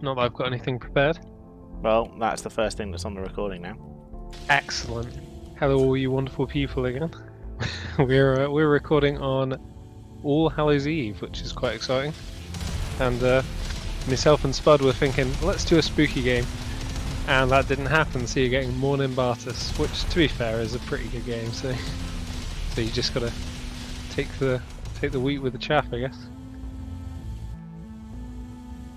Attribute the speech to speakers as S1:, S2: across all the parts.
S1: Not that I've got anything prepared.
S2: Well, that's the first thing that's on the recording now.
S1: Excellent. Hello, all you wonderful people again. we're recording on All Hallows Eve, which is quite exciting. And myself and Spud were thinking, let's do a spooky game. And that didn't happen, so you're getting more Nimbatus, which, to be fair, is a pretty good game. So you just gotta take the wheat with the chaff, I guess.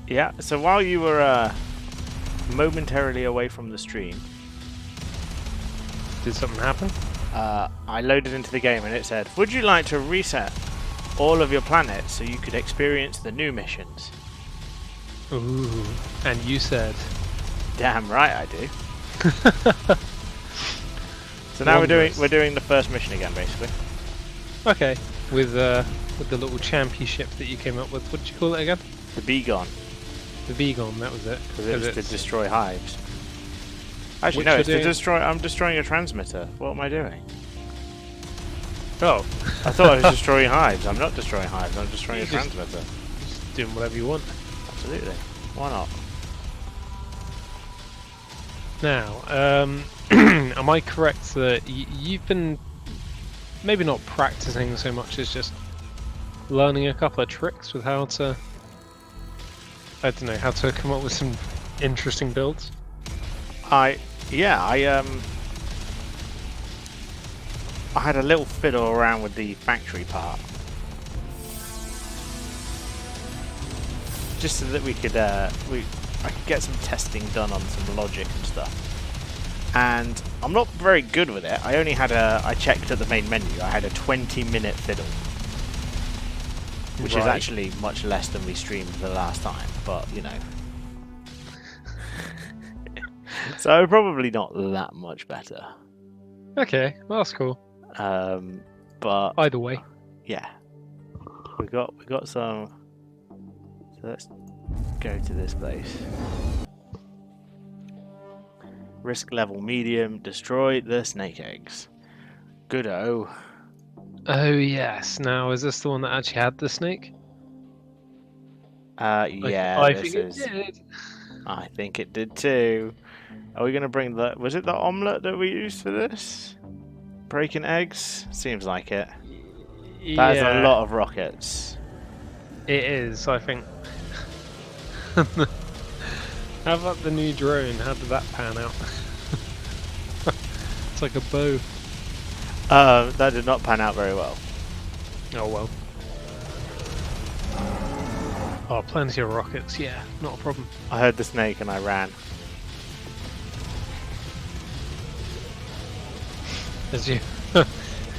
S2: Yeah. So while you were momentarily away from the stream,
S1: Did something happen?
S2: I loaded into the game and it said, "Would you like to reset all of your planets so you could experience the new missions?"
S1: Ooh, and you said,
S2: Damn right I do. So now we're doing the first mission again, basically.
S1: okay, with the little championship that you came up with. What did you call it again?
S2: The Begon,
S1: The Begon, that was it.
S2: because it was to destroy hives. Actually,
S1: Which
S2: no,
S1: you're
S2: it's to
S1: doing-
S2: destroy. I'm destroying a transmitter. What am I doing?
S1: Oh,
S2: I thought I was destroying hives. I'm not destroying hives. I'm destroying a
S1: You just-
S2: transmitter.
S1: just doing whatever you want.
S2: Absolutely. Why not?
S1: Now, am I correct that you've been maybe not practicing so much as just learning a couple of tricks with how to, I don't know, how to come up with some interesting builds?
S2: I had a little fiddle around with the factory part, just so that we could I could get some testing done on some logic and stuff. And I'm not very good with it. I checked at the main menu. I had a 20-minute fiddle, which is
S1: Right.
S2: actually much less than we streamed the last time. But you know, so probably not that much better.
S1: Okay, well, that's cool.
S2: But
S1: Either way.
S2: yeah, we got some. So let's go to this place. Risk level medium. Destroy the snake eggs. Good-o.
S1: Oh yes. Now, is this the one that actually had the snake?
S2: Yeah,
S1: I
S2: this
S1: think it
S2: is.
S1: did.
S2: I think it did too. Are we gonna bring the? Was it the omelette that we used for this? Breaking eggs? Seems like it. That is a lot of rockets.
S1: It is, I think. How about the new drone? How did that pan out? It's like a bow.
S2: That did not pan out very well.
S1: Oh well. Oh, plenty of rockets. Yeah, not a problem.
S2: I heard the snake and I ran.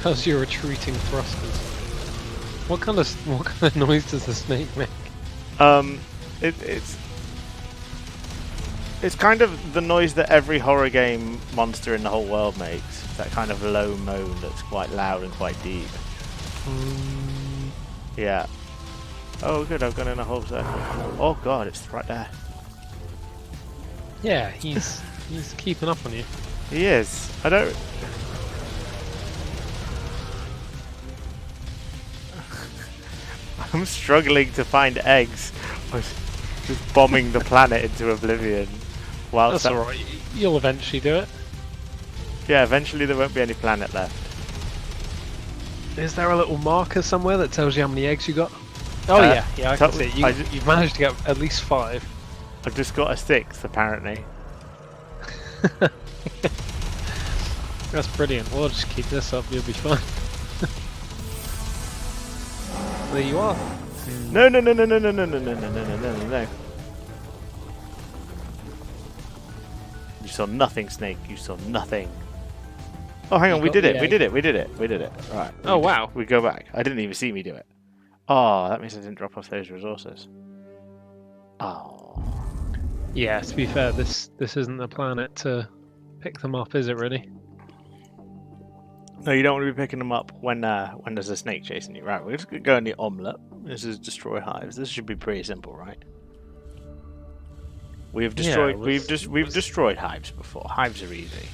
S1: How's your retreating thrusters? What kind of noise does the snake make?
S2: It's kind of the noise that every horror game monster in the whole world makes. That kind of low moan that's quite loud and quite deep. Yeah. Oh good, I've gone in a whole circle. Oh god, it's right there.
S1: Yeah, he's keeping up on you.
S2: He is. I don't. I'm struggling to find eggs. I was just bombing the planet into oblivion.
S1: That's alright. You'll eventually do it.
S2: Yeah, eventually there won't be any planet left.
S1: Is there a little marker somewhere that tells you how many eggs you got? Oh yeah, I can see it. You've managed to get at least 5.
S2: I've just got a 6th, apparently.
S1: That's brilliant. We'll just keep this up, you'll be fine. There you are.
S2: No. You saw nothing, Snake. You saw nothing. Oh, hang on. We did it. Right.
S1: Oh, wow.
S2: We go back. I didn't even see me do it. Oh, that means I didn't drop off those resources. Oh.
S1: Yeah, to be fair, this isn't the planet to pick them up, is it really?
S2: No, you don't want to be picking them up when there's a snake chasing you. Right, we're just going to go in the omelette. This is destroy hives. This should be pretty simple, right? We've destroyed we've destroyed hives before. Hives are easy.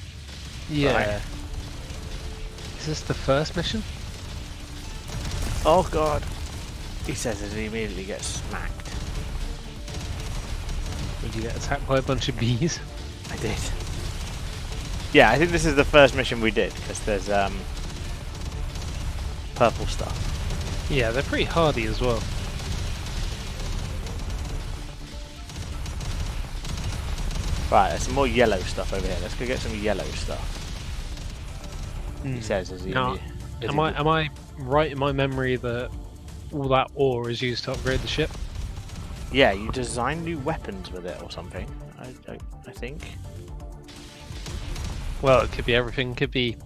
S1: Yeah.
S2: Right.
S1: Is this the first mission?
S2: Oh god. He says as he immediately gets smacked.
S1: Did you get attacked by a bunch of bees?
S2: I did. Yeah, I think this is the first mission we did, because there's purple stuff.
S1: Yeah, they're pretty hardy as well.
S2: Right, there's some more yellow stuff over here. Let's go get some yellow stuff. He says as he...
S1: Now, am I right in my memory that all that ore is used to upgrade the ship?
S2: Yeah, you design new weapons with it or something, I think.
S1: Well, it could be everything. Could be.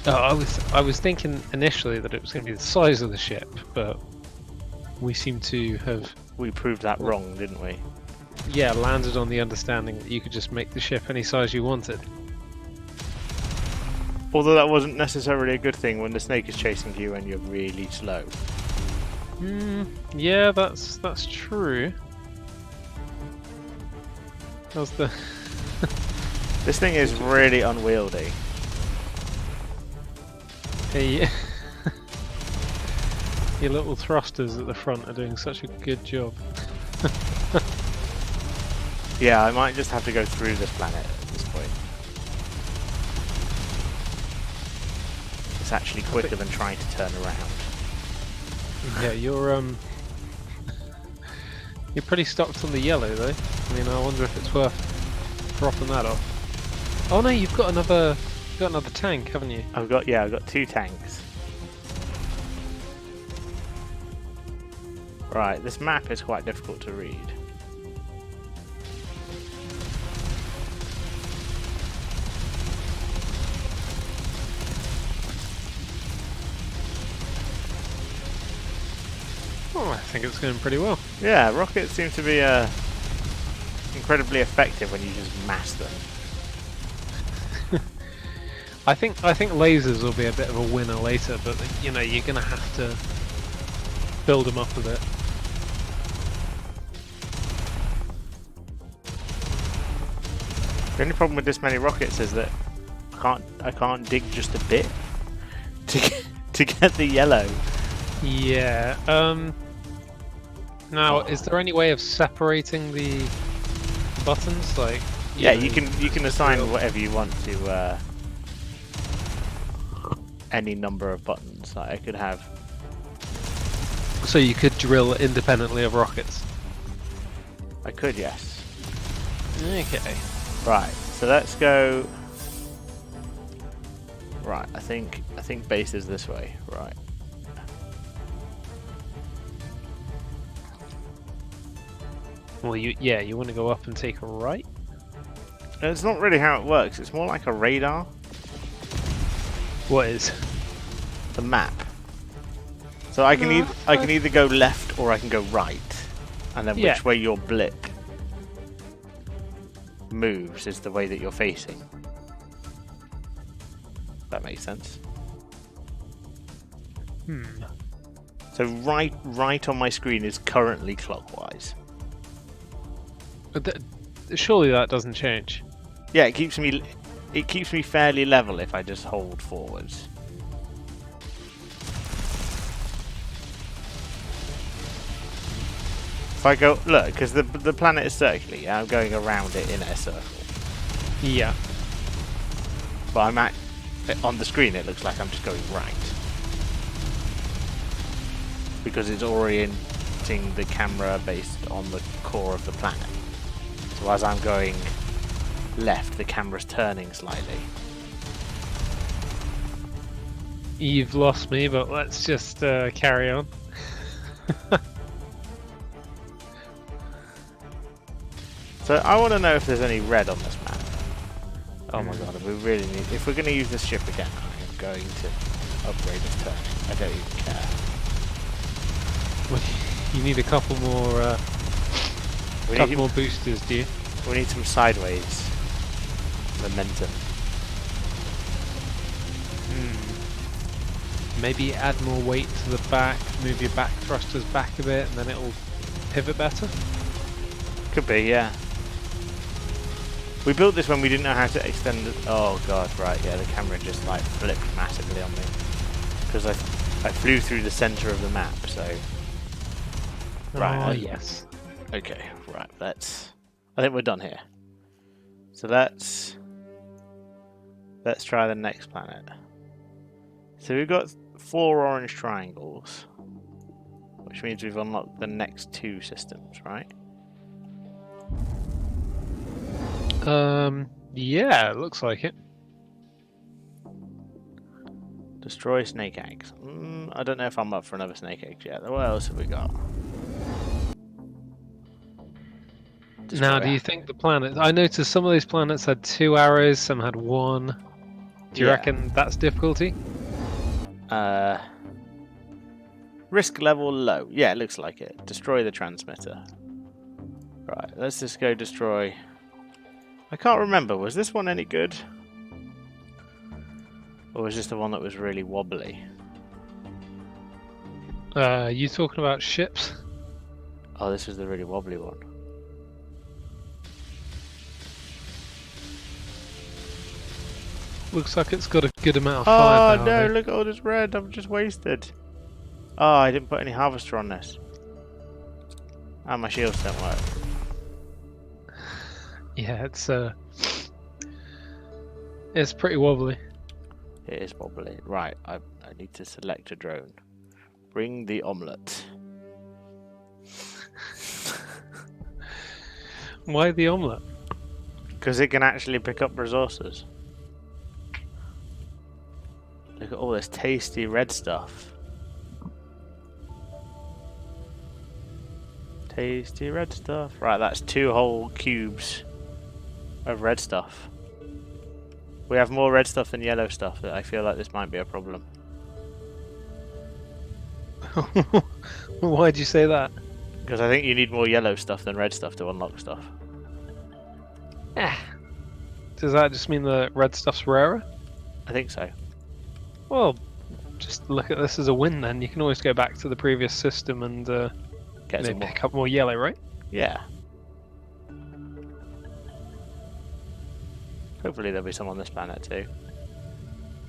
S1: Oh, I was thinking initially that it was going to be the size of the ship, but we seem to have.
S2: We proved that wrong, didn't we?
S1: Yeah, landed on the understanding that you could just make the ship any size you wanted.
S2: Although that wasn't necessarily a good thing when the snake is chasing you and you're really slow.
S1: Yeah, that's true. How's the?
S2: This thing is really unwieldy.
S1: Hey, your little thrusters at the front are doing such a good job.
S2: Yeah, I might just have to go through this planet at this point. It's actually quicker than trying to turn around.
S1: Yeah, you're pretty stocked on the yellow though. I mean, I wonder if it's worth dropping that off. Oh no, you've got another tank, haven't you?
S2: I've got 2 tanks. Right, this map is quite difficult to read.
S1: Oh, I think it's going pretty well.
S2: Yeah, rockets seem to be incredibly effective when you just mass them.
S1: I think lasers will be a bit of a winner later, but you know you're going to have to build them up a bit.
S2: The only problem with this many rockets is that I can't dig just a bit to get the yellow.
S1: Yeah. Now, is there any way of separating the buttons? Like,
S2: yeah, you can assign whatever you want to any number of buttons. Like I could have.
S1: So you could drill independently of rockets.
S2: I could, yes.
S1: Okay.
S2: Right. So let's go. Right. I think base is this way. Right.
S1: Well, you want to go up and take a right?
S2: It's not really how it works. It's more like a radar.
S1: What is?
S2: The map. So I can either go left or I can go right, and then which way your blip moves is the way that you're facing. That makes sense. So right on my screen is currently clockwise.
S1: But surely that doesn't change.
S2: Yeah, it keeps me fairly level if I just hold forwards. If I go look, because the planet is circular, yeah, I'm going around it in a circle.
S1: Yeah.
S2: But on the screen it looks like I'm just going right. Because it's orienting the camera based on the core of the planet. So as I'm going left, the camera's turning slightly.
S1: You've lost me, but let's just carry on.
S2: So I want to know if there's any red on this map. Oh my god, we really need... If we're going to use this ship again, I am going to upgrade this turning. I don't even care.
S1: Well, you need a couple more more boosters, do you?
S2: We need some sideways momentum.
S1: Maybe add more weight to the back, move your back thrusters back a bit, and then it'll pivot better?
S2: Could be, yeah. We built this when we didn't know how to extend it. Oh god, right, yeah, the camera just like flipped massively on me. Because I flew through the centre of the map, so... Right.
S1: Oh, yes.
S2: Okay, right, let's I think we're done here. So let's try the next planet. So we've got 4 orange triangles, which means we've unlocked the next 2 systems, right?
S1: Yeah, it looks like it.
S2: Destroy snake eggs. I don't know if I'm up for another snake egg yet. What else have we got?
S1: Now, do you think the planets... I noticed some of these planets had 2 arrows, some had 1. Do you reckon that's difficulty?
S2: Risk level low. Yeah, it looks like it. Destroy the transmitter. Right, let's just go destroy... I can't remember. Was this one any good? Or was this the one that was really wobbly?
S1: You talking about ships?
S2: Oh, this was the really wobbly one.
S1: Looks like it's got a good amount of
S2: Oh
S1: firepower.
S2: no,
S1: though.
S2: look at all this red. I've just wasted. Oh, I didn't put any harvester on this. And my shields don't work.
S1: Yeah, it's pretty wobbly.
S2: It is wobbly. Right, I need to select a drone. Bring the omelette.
S1: Why the omelette?
S2: Because it can actually pick up resources. Look at all this tasty red stuff. Tasty red stuff. Right, that's 2 whole cubes of red stuff. We have more red stuff than yellow stuff. I feel like this might be a problem.
S1: Why'd you say that?
S2: Because I think you need more yellow stuff than red stuff to unlock stuff.
S1: Does that just mean the red stuff's rarer?
S2: I think so.
S1: Well, just look at this as a win then. You can always go back to the previous system and
S2: Get some more.
S1: pick up more yellow, right?
S2: Yeah. Hopefully there'll be some on this planet too.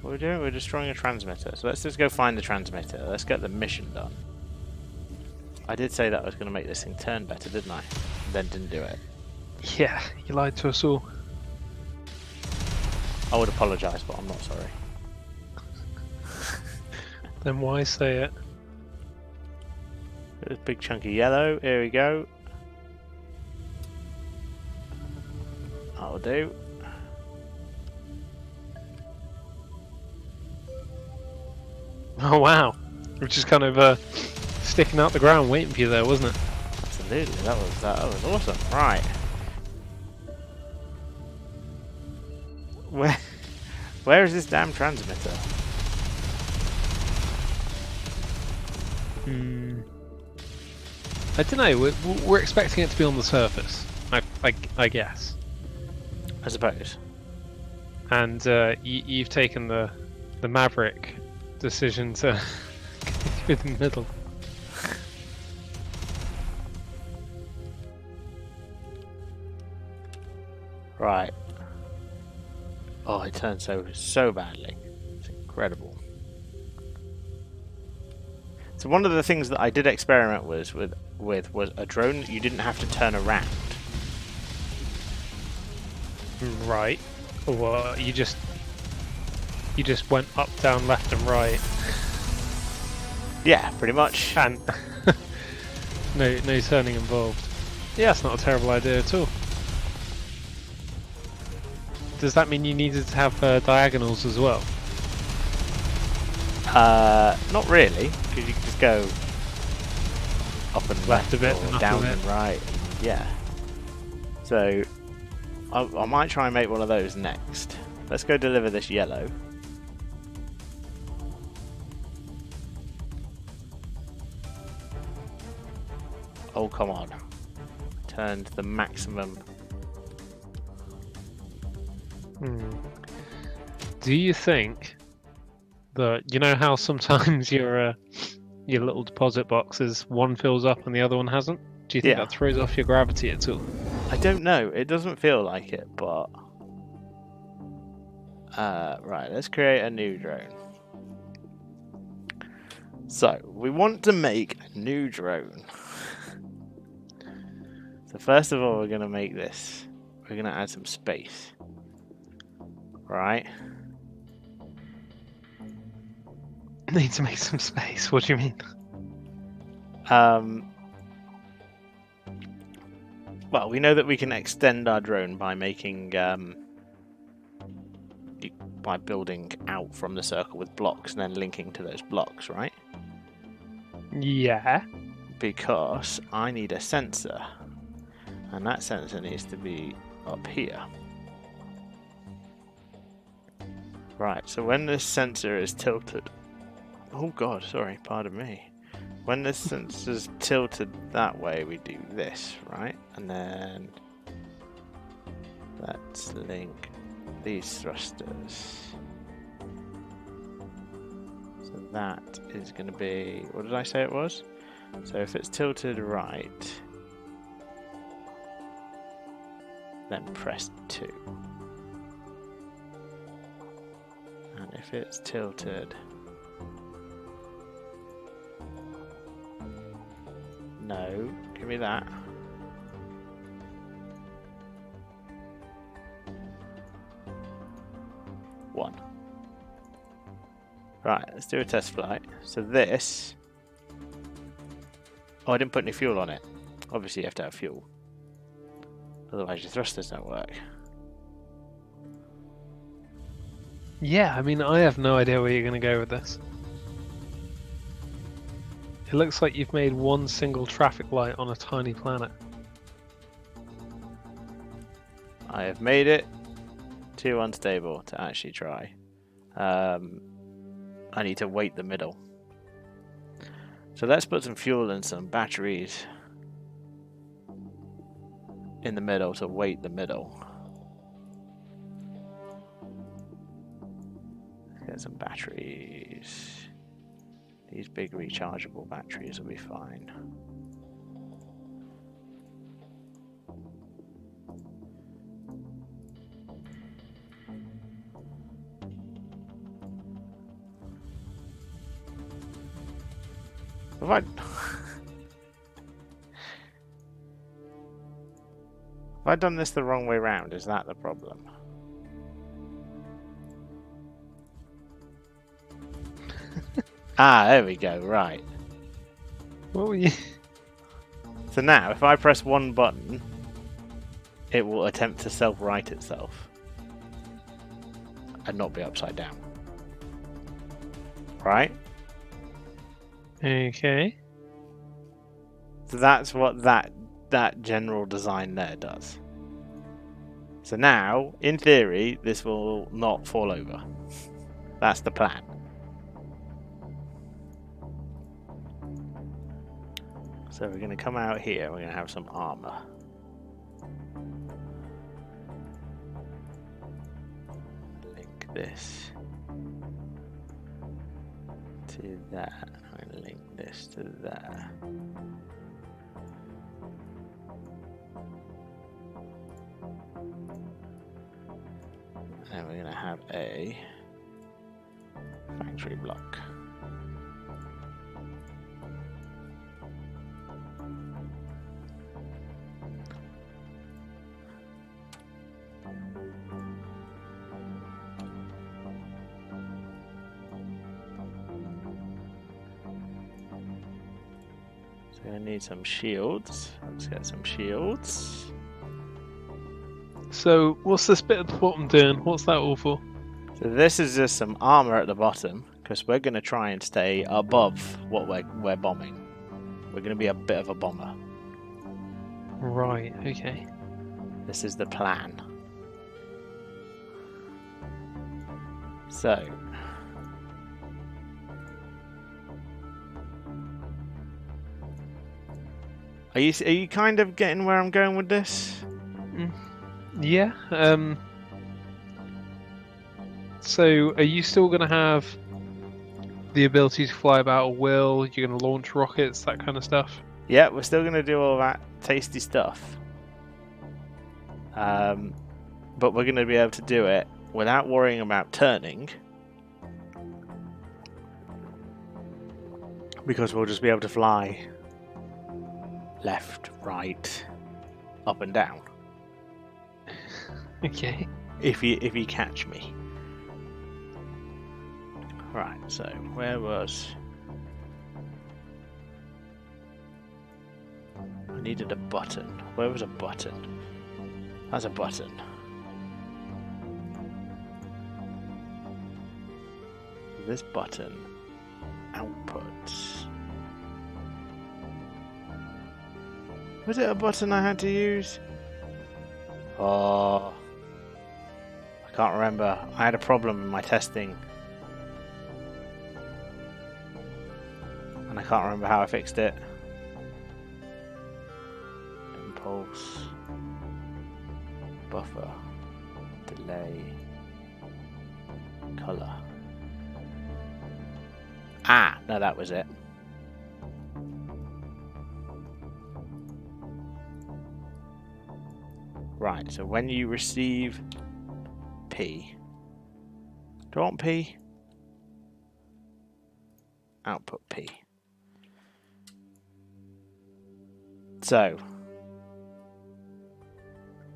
S2: What are we doing? We're destroying a transmitter. So let's just go find the transmitter. Let's get the mission done. I did say that I was going to make this thing turn better, didn't I? Then didn't do it.
S1: Yeah, you lied to us all.
S2: I would apologise, but I'm not sorry.
S1: Then why say it?
S2: There's a big chunk of yellow. Here we go. That'll do.
S1: Oh wow, which is kind of sticking out the ground waiting for you there, wasn't it?
S2: Absolutely, that was awesome. Right. Where is this damn transmitter?
S1: I don't know. We're expecting it to be on the surface. I guess.
S2: I suppose.
S1: And you've taken the maverick decision to go through the middle.
S2: Right. Oh, it turned so badly. It's incredible. So one of the things that I did experiment with was a drone that you didn't have to turn around.
S1: Right. Or you just went up, down, left, and right.
S2: Yeah, pretty much.
S1: And no turning involved. Yeah, that's not a terrible idea at all. Does that mean you needed to have diagonals as well?
S2: Not really, because you can just go up and left
S1: a bit,
S2: or
S1: and up
S2: down
S1: a bit.
S2: and right. Yeah. So I might try and make one of those next. Let's go deliver this yellow. Oh, come on. Turned the maximum.
S1: Do you think that, you know how sometimes your little deposit boxes, one fills up and the other one hasn't? Do you think
S2: Yeah.
S1: that throws off your gravity at all?
S2: I don't know. It doesn't feel like it, but... right, let's create a new drone. So, we want to make a new drone. So first of all, we're going to make this. We're going to add some space. Right?
S1: Need to make some space. What do you mean?
S2: Well, we know that we can extend our drone by making by building out from the circle with blocks and then linking to those blocks, right?
S1: Yeah.
S2: Because I need a sensor, and that sensor needs to be up here. Right, so when this sensor is tilted... Oh god, sorry, pardon me. When this sensor's tilted that way, we do this, right? And then... let's link these thrusters. So that is going to be... what did I say it was? So if it's tilted right, then press 2. And if it's tilted... no, give me that. One. Right, let's do a test flight. So this... oh, I didn't put any fuel on it. Obviously you have to have fuel. Otherwise your thrusters don't work.
S1: Yeah, I mean, I have no idea where you're going to go with this. It looks like you've made one single traffic light on a tiny planet.
S2: I have made it too unstable to actually try. I need to weight the middle. So let's put some fuel and some batteries in the middle to weight the middle. Let's get some batteries. These big rechargeable batteries will be fine. Have I done this the wrong way round? Is that the problem? Ah, there we go, right.
S1: What were you...
S2: So now, if I press one button, it will attempt to self-right itself. And not be upside down. Right?
S1: Okay.
S2: So that's what that general design there does. So now, in theory, this will not fall over. That's the plan. So we're going to come out here, we're going to have some armor. Link this to that. I'm going to link this to there. And we're going to have a factory block. So I need some shields. Let's get some shields.
S1: So, what's this bit at the bottom doing? What's that all for?
S2: So this is just some armor at the bottom, because we're going to try and stay above what we're bombing. We're going to be a bit of a bomber.
S1: Right, okay.
S2: This is the plan. So... Are you kind of getting where I'm going with this?
S1: Yeah. So, are you still going to have the ability to fly about at will? You're going to launch rockets, that kind of stuff?
S2: Yeah, we're still going to do all that tasty stuff. But we're going to be able to do it without worrying about turning. Because we'll just be able to fly left, right, up and down.
S1: Okay.
S2: If you catch me. Right, so where was... I needed a button. Where was a button? That's a button. This button outputs. Was it a button I had to use? Oh, I can't remember. I had a problem in my testing. And I can't remember how I fixed it. Impulse. Buffer. Delay. Color. Ah, no, that was it. Right, so when you receive P, do I want P? Output P. So,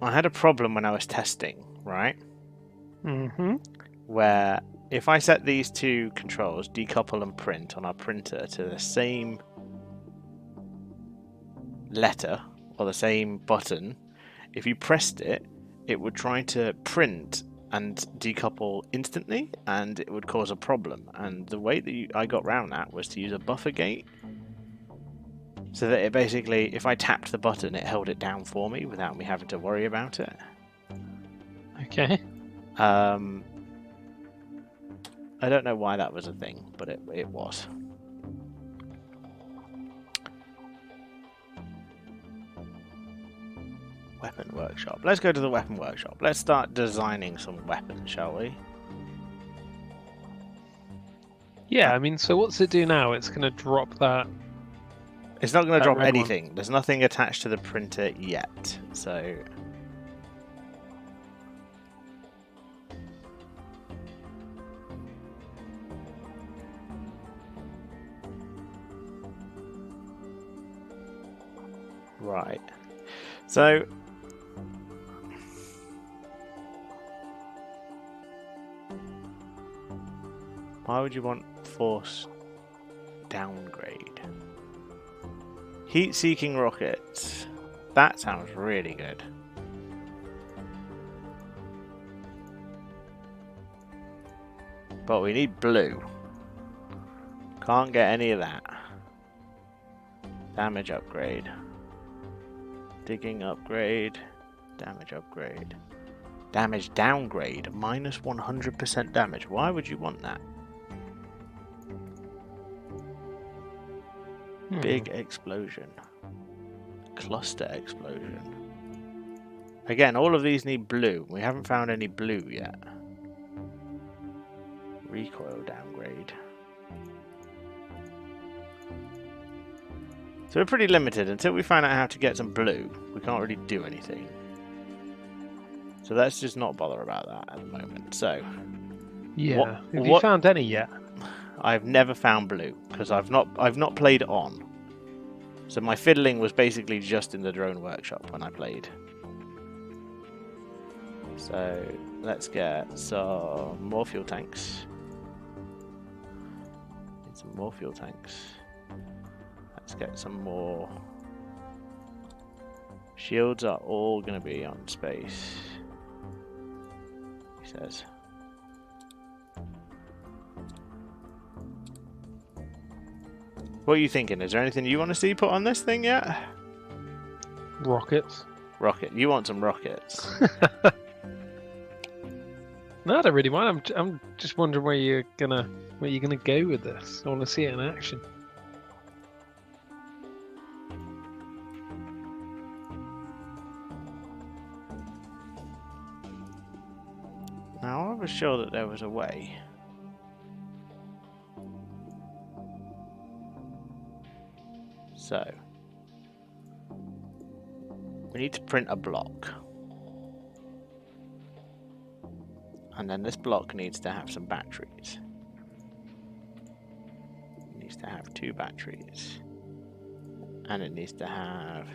S2: I had a problem when I was testing, right?
S1: Mm-hmm.
S2: Where if I set these two controls, decouple and print, on our printer to the same letter or the same button, if you pressed it, it would try to print and decouple instantly, and it would cause a problem. And the way that I got around that was to use a buffer gate, so that it basically, if I tapped the button, it held it down for me without me having to worry about it.
S1: Okay.
S2: I don't know why that was a thing, but it was. Weapon workshop. Let's go to the weapon workshop. Let's start designing some weapons, shall we?
S1: Yeah, I mean, so what's it do now? It's going to drop that.
S2: It's not going to drop
S1: red
S2: anything.
S1: one.
S2: There's nothing attached to the printer yet, so... Right. So... why would you want force downgrade? Heat-seeking rockets. That sounds really good. But we need blue. Can't get any of that. Damage upgrade. Digging upgrade. Damage upgrade. Damage downgrade. Minus 100% damage. Why would you want that? Big explosion. Cluster explosion. Again, all of these need blue. We haven't found any blue yet. Recoil downgrade. So we're pretty limited. Until we find out how to get some blue, we can't really do anything. So let's just not bother about that at the moment. So,
S1: Yeah. Have you found any yet?
S2: I've never found blue because I've not played on. So my fiddling was basically just in the drone workshop when I played. So let's get some more fuel tanks. Need some more fuel tanks. Let's get some more. Shields are all going to be on space, he says. What are you thinking? Is there anything you want to see put on this thing yet?
S1: Rockets.
S2: Rocket. You want some rockets?
S1: No, I don't really mind. I'm just wondering where you're gonna go with this. I want to see it in action.
S2: Now I was sure that there was a way. So, we need to print a block. And then this block needs to have some batteries. It needs to have 2 batteries. And it needs to have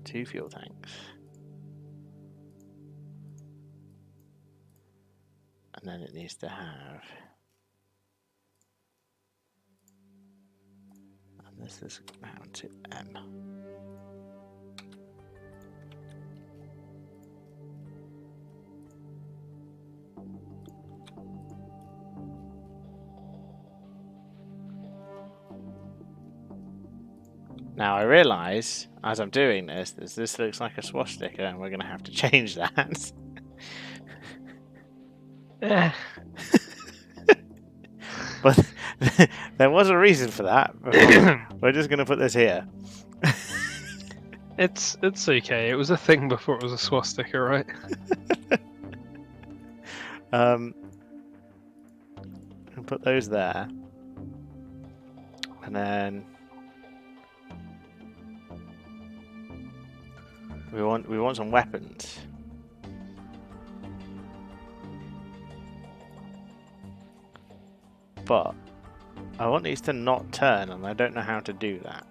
S2: 2 fuel tanks. And then it needs to have... And this is down to M. Now I realise, as I'm doing this, this looks like a swastika, and we're going to have to change that. But there was a reason for that. We're just going to put this here.
S1: It's okay. It was a thing before it was a swastika, right?
S2: I'll put those there, and then we want some weapons. But I want these to not turn, and I don't know how to do that.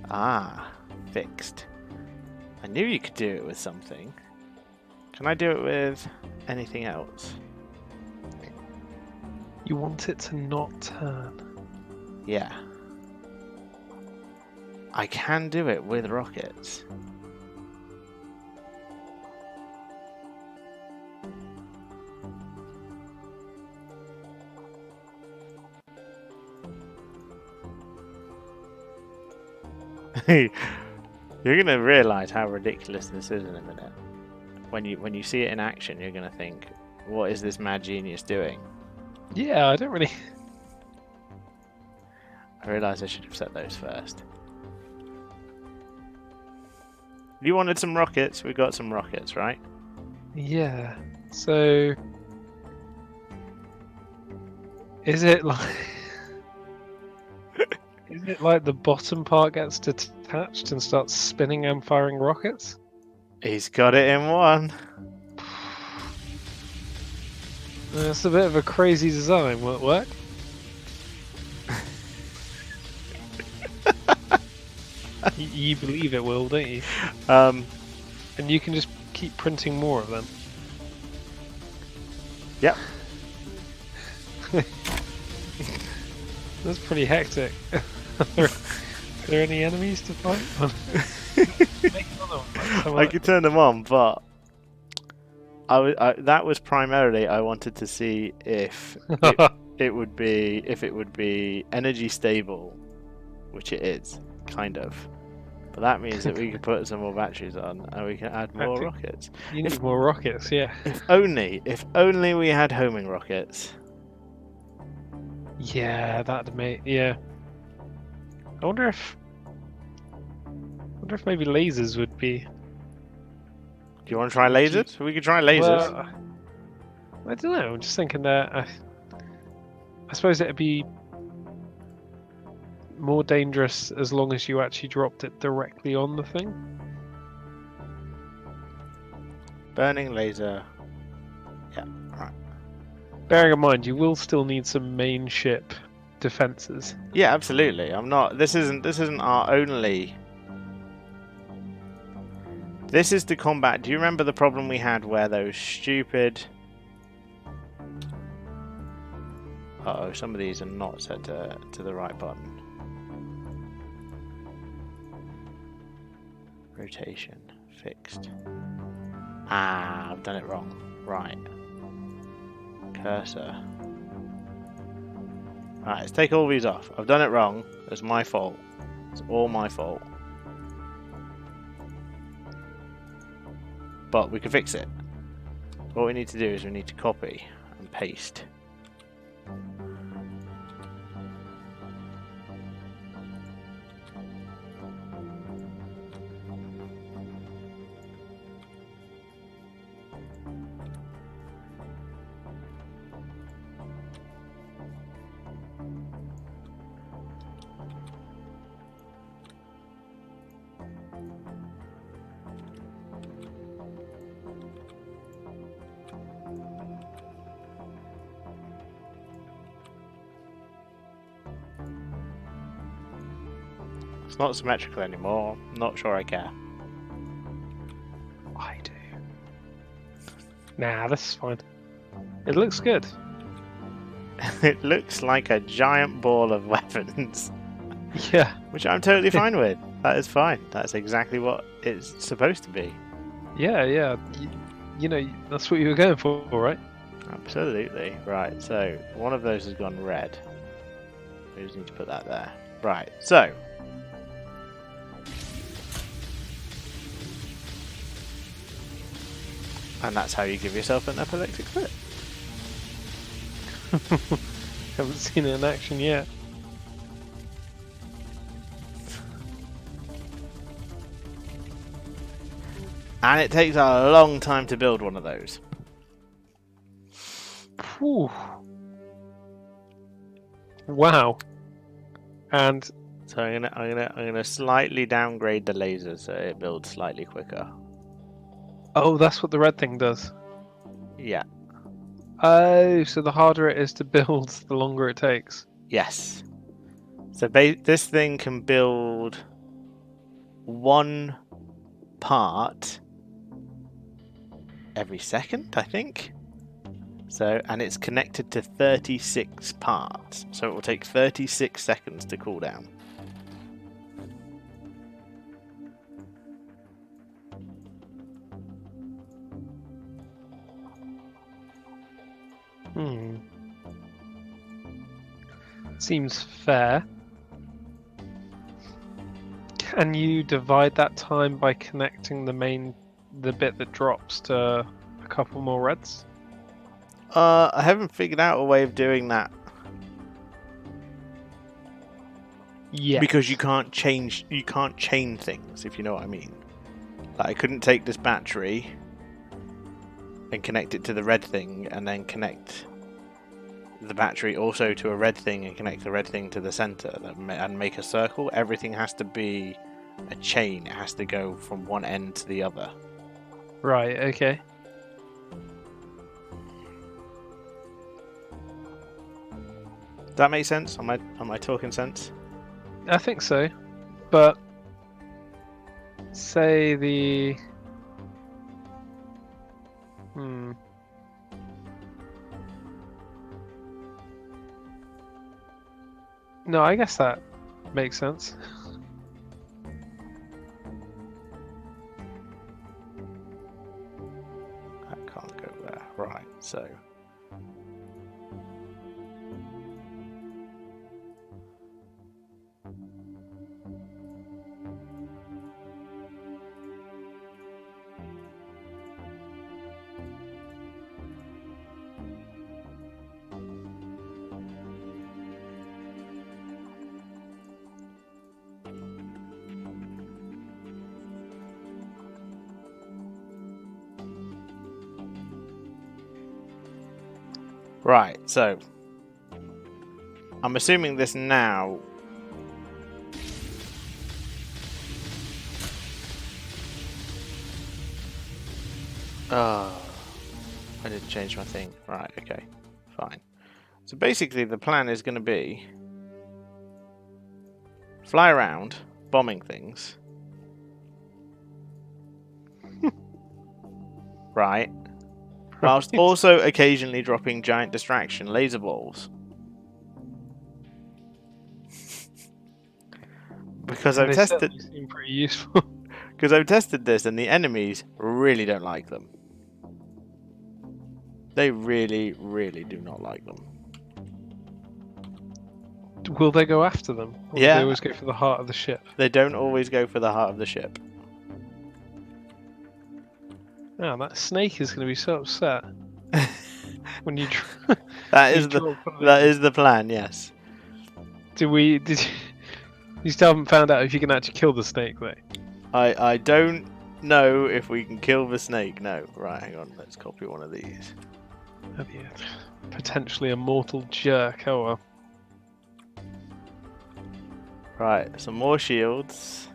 S2: Ah, fixed. I knew you could do it with something. Can I do it with anything else?
S1: You want it to not turn.
S2: Yeah. I can do it with rockets. You're gonna realise how ridiculous this is in a minute. When you see it in action, you're gonna think, "What is this mad genius doing?"
S1: Yeah, I don't really.
S2: I realise I should have set those first. You wanted some rockets. We got some rockets, right?
S1: Yeah. So, is it like? Is it like the bottom part gets detached and starts spinning and firing rockets?
S2: He's got it in one.
S1: That's a bit of a crazy design. Will it work? You believe it will, don't you? And you can just keep printing more of them.
S2: Yep.
S1: That's pretty hectic. Are there any enemies to fight? Make another one.
S2: I could turn them on, but that was primarily I wanted to see if it would be energy stable, which it is, kind of. But that means that we can put some more batteries on and we can add more rockets.
S1: You need more rockets, yeah.
S2: If only we had homing rockets.
S1: Yeah, that'd make I wonder if maybe lasers would be.
S2: Do you want to try lasers? We could try lasers.
S1: Well, I don't know. I'm just thinking that I suppose it'd be more dangerous as long as you actually dropped it directly on the thing.
S2: Burning laser. Yeah, right.
S1: Bearing in mind, you will still need some main ship defenses.
S2: Yeah, absolutely. I'm not. This isn't our only. This is to combat. Do you remember the problem we had where those stupid? Uh-oh, some of these are not set to the right button. Rotation fixed. Ah, I've done it wrong. Right. Cursor. Right, let's take all these off. I've done it wrong. It's my fault. It's all my fault. But we can fix it. What we need to do is we need to copy and paste. It's not symmetrical anymore. Not sure I care.
S1: I do. Nah, this is fine. It looks good.
S2: It looks like a giant ball of weapons.
S1: Yeah.
S2: Which I'm totally fine with. That is fine. That's exactly what it's supposed to be.
S1: Yeah. You know, that's what you were going for, right?
S2: Absolutely. Right, so one of those has gone red. We just need to put that there. Right, so. And that's how you give yourself an epileptic fit.
S1: Haven't seen it in action yet.
S2: And it takes a long time to build one of those.
S1: Whew. Wow. And
S2: So I'm gonna slightly downgrade the laser so it builds slightly quicker.
S1: oh, that's what the red thing does.
S2: Yeah.
S1: Oh, so the harder it is to build, the longer it takes.
S2: Yes. So this thing can build one part every second, I think. So, and it's connected to 36 parts. So it will take 36 seconds to cool down.
S1: Seems fair. Can you divide that time by connecting the bit that drops to a couple more reds?
S2: I haven't figured out a way of doing that.
S1: Yeah.
S2: Because you can't chain things, if you know what I mean. Like, I couldn't take this battery and connect it to the red thing and then connect the battery also to a red thing and connect the red thing to the center and make a circle. Everything has to be a chain. It has to go from one end to the other.
S1: Right, okay.
S2: Does that make sense? Am I talking sense?
S1: I think so. But say the No, I guess that makes sense.
S2: That can't go there. Right, so. Right, so I'm assuming this now. Oh, I didn't change my thing. Right, okay, fine. So basically the plan is going to be fly around, bombing things. Right. Whilst also occasionally dropping giant distraction laser balls. Because I've tested.
S1: They seem pretty useful.
S2: Because I've tested this, and the enemies really don't like them. They really, really do not like them.
S1: Will they go after them? Or
S2: Yeah.
S1: do they always go for the heart of the ship?
S2: They don't always go for the heart of the ship.
S1: Oh, that snake is going to be so upset when you.
S2: That is the plan. Yes.
S1: Did you? You still haven't found out if you can actually kill the snake, though.
S2: I don't know if we can kill the snake. No. Right. Hang on. Let's copy one of these.
S1: That'd be potentially a mortal jerk. Oh well.
S2: Right. Some more shields.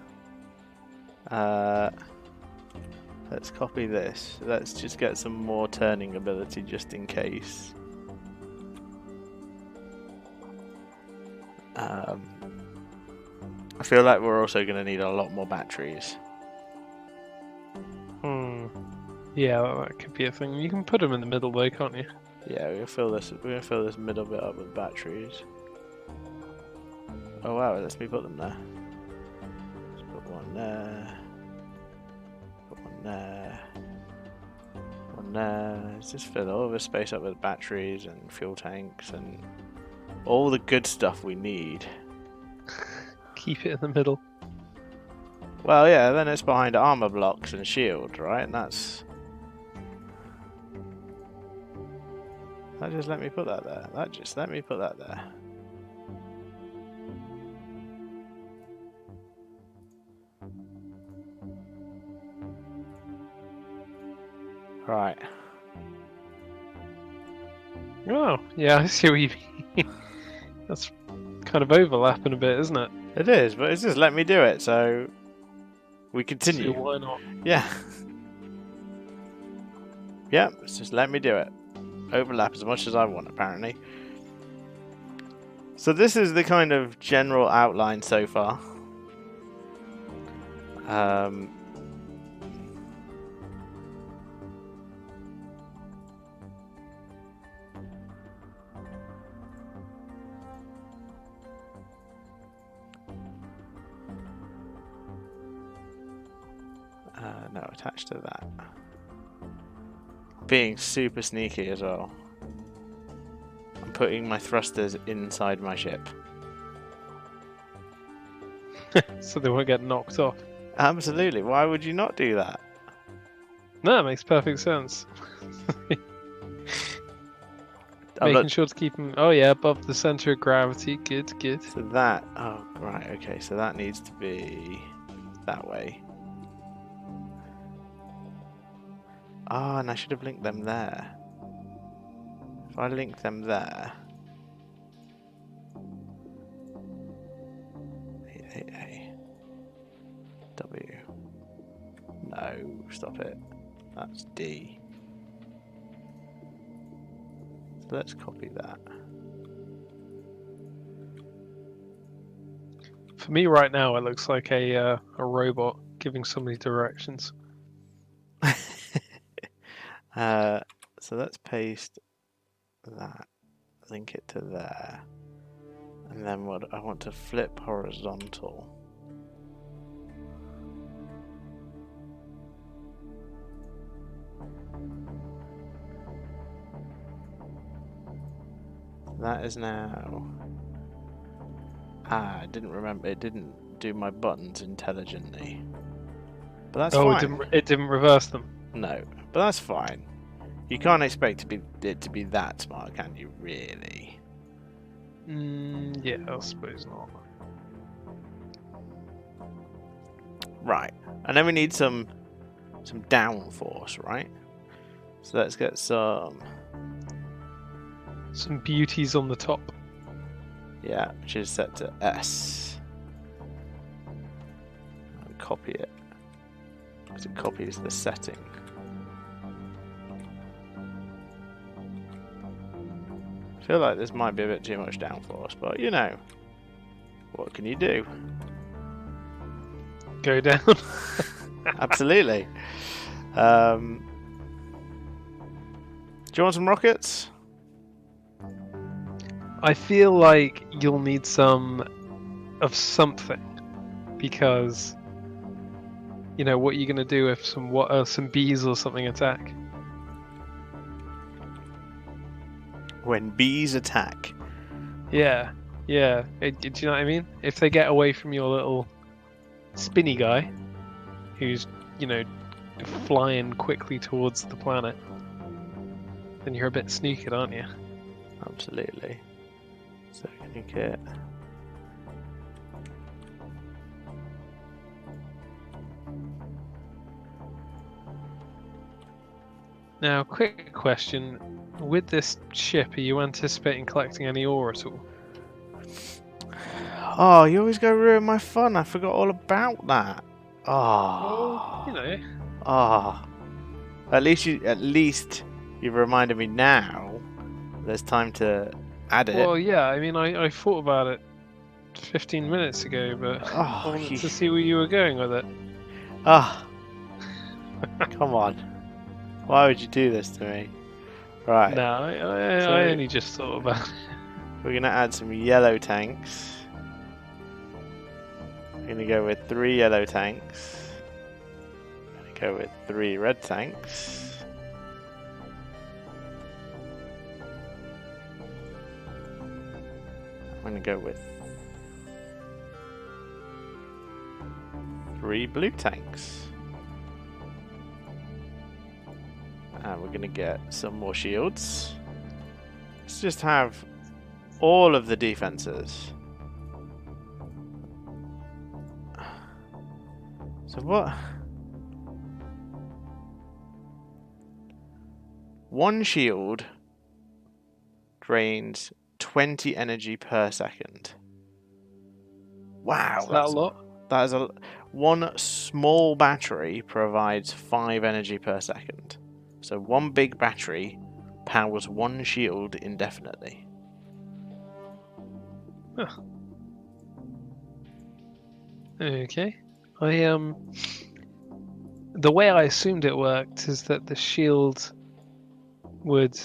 S2: Let's copy this. Let's just get some more turning ability just in case. I feel like we're also going to need a lot more batteries.
S1: Yeah, that could be a thing. You can put them in the middle though, can't you?
S2: Yeah, we're gonna fill this middle bit up with batteries. Oh wow, let's me put them there. Let's put one there. Put one there. One there. Let's just fill all this space up with batteries and fuel tanks and all the good stuff we need.
S1: Keep it in the middle.
S2: Well, yeah, then it's behind armor blocks and shield, right? And that's... That just let me put that there. That just let me put that there. Right.
S1: Oh, yeah, I see what you mean. That's kind of overlapping a bit, isn't it?
S2: It is, but it's just let me do it, so we continue.
S1: So why not?
S2: Yeah. Yeah, it's just let me do it. Overlap as much as I want, apparently. So this is the kind of general outline so far. No, attached to that. Being super sneaky as well. I'm putting my thrusters inside my ship.
S1: So they won't get knocked off.
S2: Absolutely. Why would you not do that?
S1: No, it makes perfect sense.
S2: Oh,
S1: Making
S2: look.
S1: sure to keep them, oh yeah, above the center of gravity. Good, good.
S2: So that... Oh, right. Okay, so that needs to be that way. Ah, and I should have linked them there. If I link them there... A. W. No, stop it. That's D. So let's copy that.
S1: For me right now, it looks like a robot giving somebody directions.
S2: So let's paste that, link it to there, and then what I want to flip horizontal. That is now... I didn't remember, it didn't do my buttons intelligently. But that's fine.
S1: It didn't reverse them.
S2: No, but that's fine. You can't expect it to be that smart, can you, really?
S1: Yeah, I suppose not.
S2: Right, and then we need some downforce, right? So let's get some
S1: beauties on the top.
S2: Yeah, which is set to S. And copy it, because it copies the setting. I feel like this might be a bit too much downforce, but you know, what can you do?
S1: Go down.
S2: Absolutely. Do you want some rockets?
S1: I feel like you'll need some of something, because you know what you're gonna do if some bees or something attack.
S2: When bees attack.
S1: Yeah. Do you know what I mean? If they get away from your little spinny guy, who's, you know, flying quickly towards the planet, then you're a bit sneaky, aren't you?
S2: Absolutely. So can you get...
S1: Now, quick question. With this ship, are you anticipating collecting any ore at all?
S2: Oh, you always go ruin my fun. I forgot all about that. Oh.
S1: Well, you know.
S2: Oh. At least you've reminded me now. There's time to add it.
S1: Well, yeah, I mean, I thought about it 15 minutes ago, but I
S2: Oh,
S1: wanted to see where you were going with it.
S2: ah, come on. Why would you do this to me? Right.
S1: No,
S2: So-
S1: I only just thought about it.
S2: We're going to add some yellow tanks. We're going to go with 3 yellow tanks. We're going to go with 3 red tanks. I'm going to go with 3 blue tanks. And we're going to get some more shields. Let's just have all of the defenses. So what? 1 shield drains 20 energy per second. Wow,
S1: Is that a lot?
S2: that is a. 1 small battery provides 5 energy per second. So 1 big battery powers 1 shield indefinitely.
S1: Huh. Okay. The way I assumed it worked is that the shield would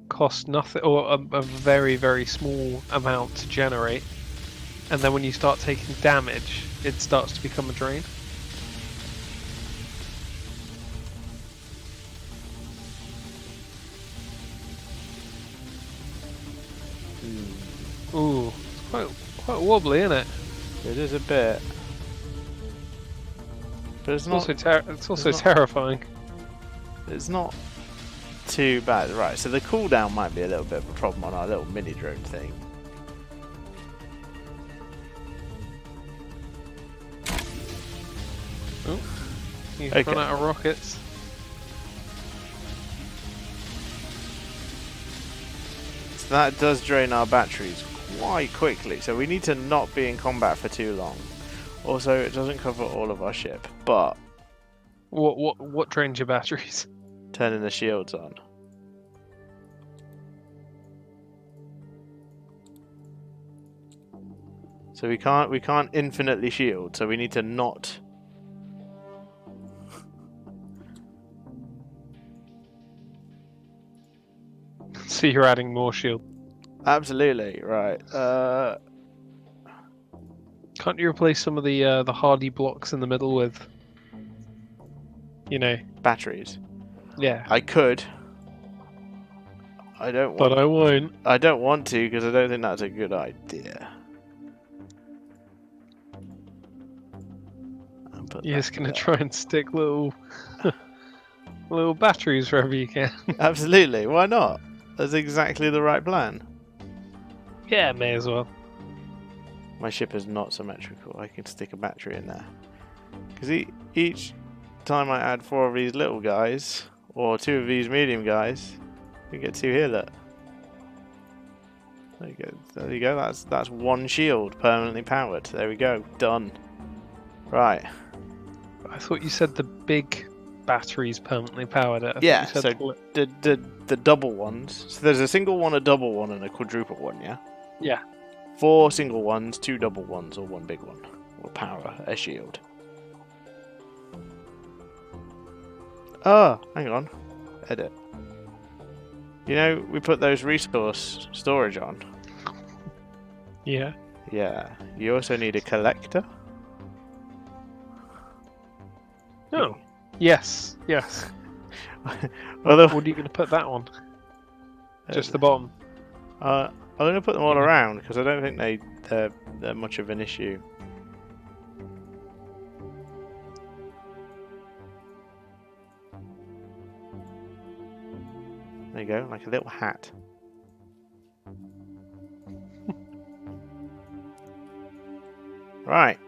S1: cost nothing, or a very, very small amount to generate, and then when you start taking damage, it starts to become a drain. Ooh, it's quite wobbly, isn't it?
S2: It is a bit. But it's not.
S1: It's also
S2: not-
S1: terrifying.
S2: It's not too bad. Right, so the cooldown might be a little bit of a problem on our little mini drone thing.
S1: You've
S2: Okay.
S1: run out of rockets.
S2: So that does drain our batteries quite quickly. So we need to not be in combat for too long. Also, it doesn't cover all of our ship, but
S1: What drains your batteries?
S2: turning the shields on. So we can't infinitely shield, so we need to not.
S1: So you're adding more shield.
S2: Absolutely, right.
S1: Can't you replace some of the hardy blocks in the middle with,
S2: Batteries.
S1: yeah.
S2: I could. I don't want
S1: But I won't.
S2: I don't want to because I don't think that's a good idea. I'll put
S1: You're
S2: that
S1: just gonna
S2: there.
S1: try and stick little little batteries wherever you can.
S2: Absolutely, why not? That's exactly the right plan.
S1: Yeah, may as well.
S2: My ship is not symmetrical. I can stick a battery in there. Because each time I add 4 of these little guys, or 2 of these medium guys, we get 2 here, look. There you go. There you go. That's 1 shield permanently powered. There we go. Done. Right.
S1: I thought you said the big batteries permanently powered it. I thought
S2: Yeah,
S1: you said
S2: so the double ones. So there's a single one, a double one, and a quadruple one, yeah?
S1: Yeah.
S2: 4 single ones, 2 double ones, or 1 big one will power a shield. Oh, hang on. Edit. You know, we put those resource storage on.
S1: Yeah.
S2: Yeah. You also need a collector.
S1: Oh. Yes. Yes.
S2: Although,
S1: What are you going to put that on? Just the bottom.
S2: I'm going to put them all around because I don't think they're much of an issue. There you go, like a little hat. Right.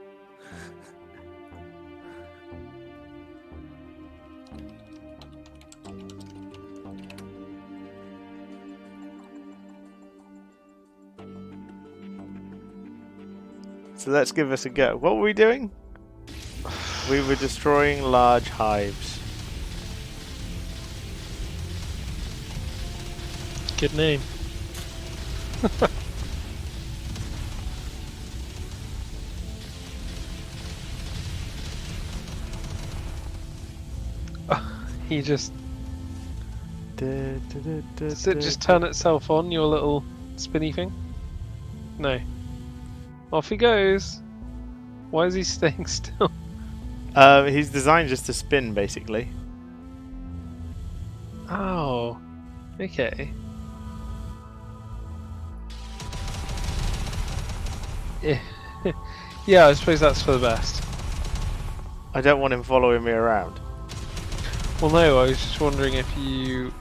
S2: So let's give this a go. What were we doing? We were destroying large hives.
S1: Good name. He just...
S2: Does
S1: Does it just turn itself on, your little spinny thing? No. Off he goes. Why is he staying still?
S2: He's designed just to spin, basically.
S1: Oh. Okay. Yeah. Yeah, I suppose that's for the best.
S2: I don't want him following me around.
S1: Well, no, I was just wondering if you...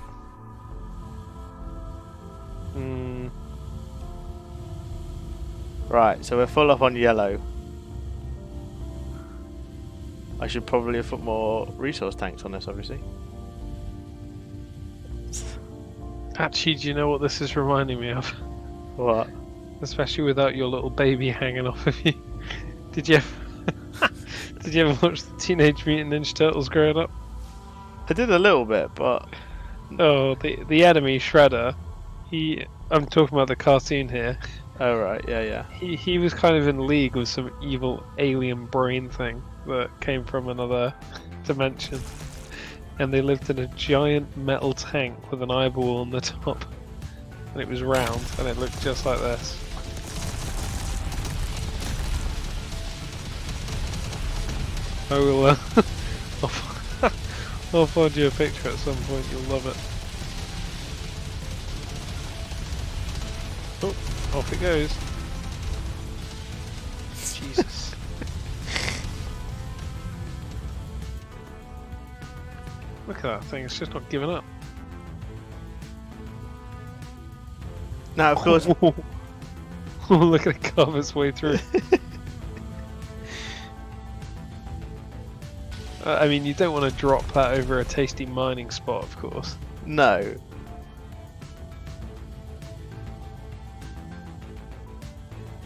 S2: Right, so we're full up on yellow. I should probably have put more resource tanks on this, obviously.
S1: Actually, do you know what this is reminding me of?
S2: What?
S1: Especially without your little baby hanging off of you. Did you ever... Did you ever watch the Teenage Mutant Ninja Turtles growing up?
S2: I did a little bit, but...
S1: Oh, the enemy, Shredder, I'm talking about the cartoon here.
S2: Oh, right, yeah.
S1: He was kind of in league with some evil alien brain thing that came from another dimension. And they lived in a giant metal tank with an eyeball on the top. And it was round, and it looked just like this. I will, I'll find you a picture at some point, you'll love it. Oh, off it goes. Jesus. Look at that thing, it's just not giving up.
S2: Now, of course...
S1: Look at it carve its way through. I mean, you don't want to drop that over a tasty mining spot, of course.
S2: No.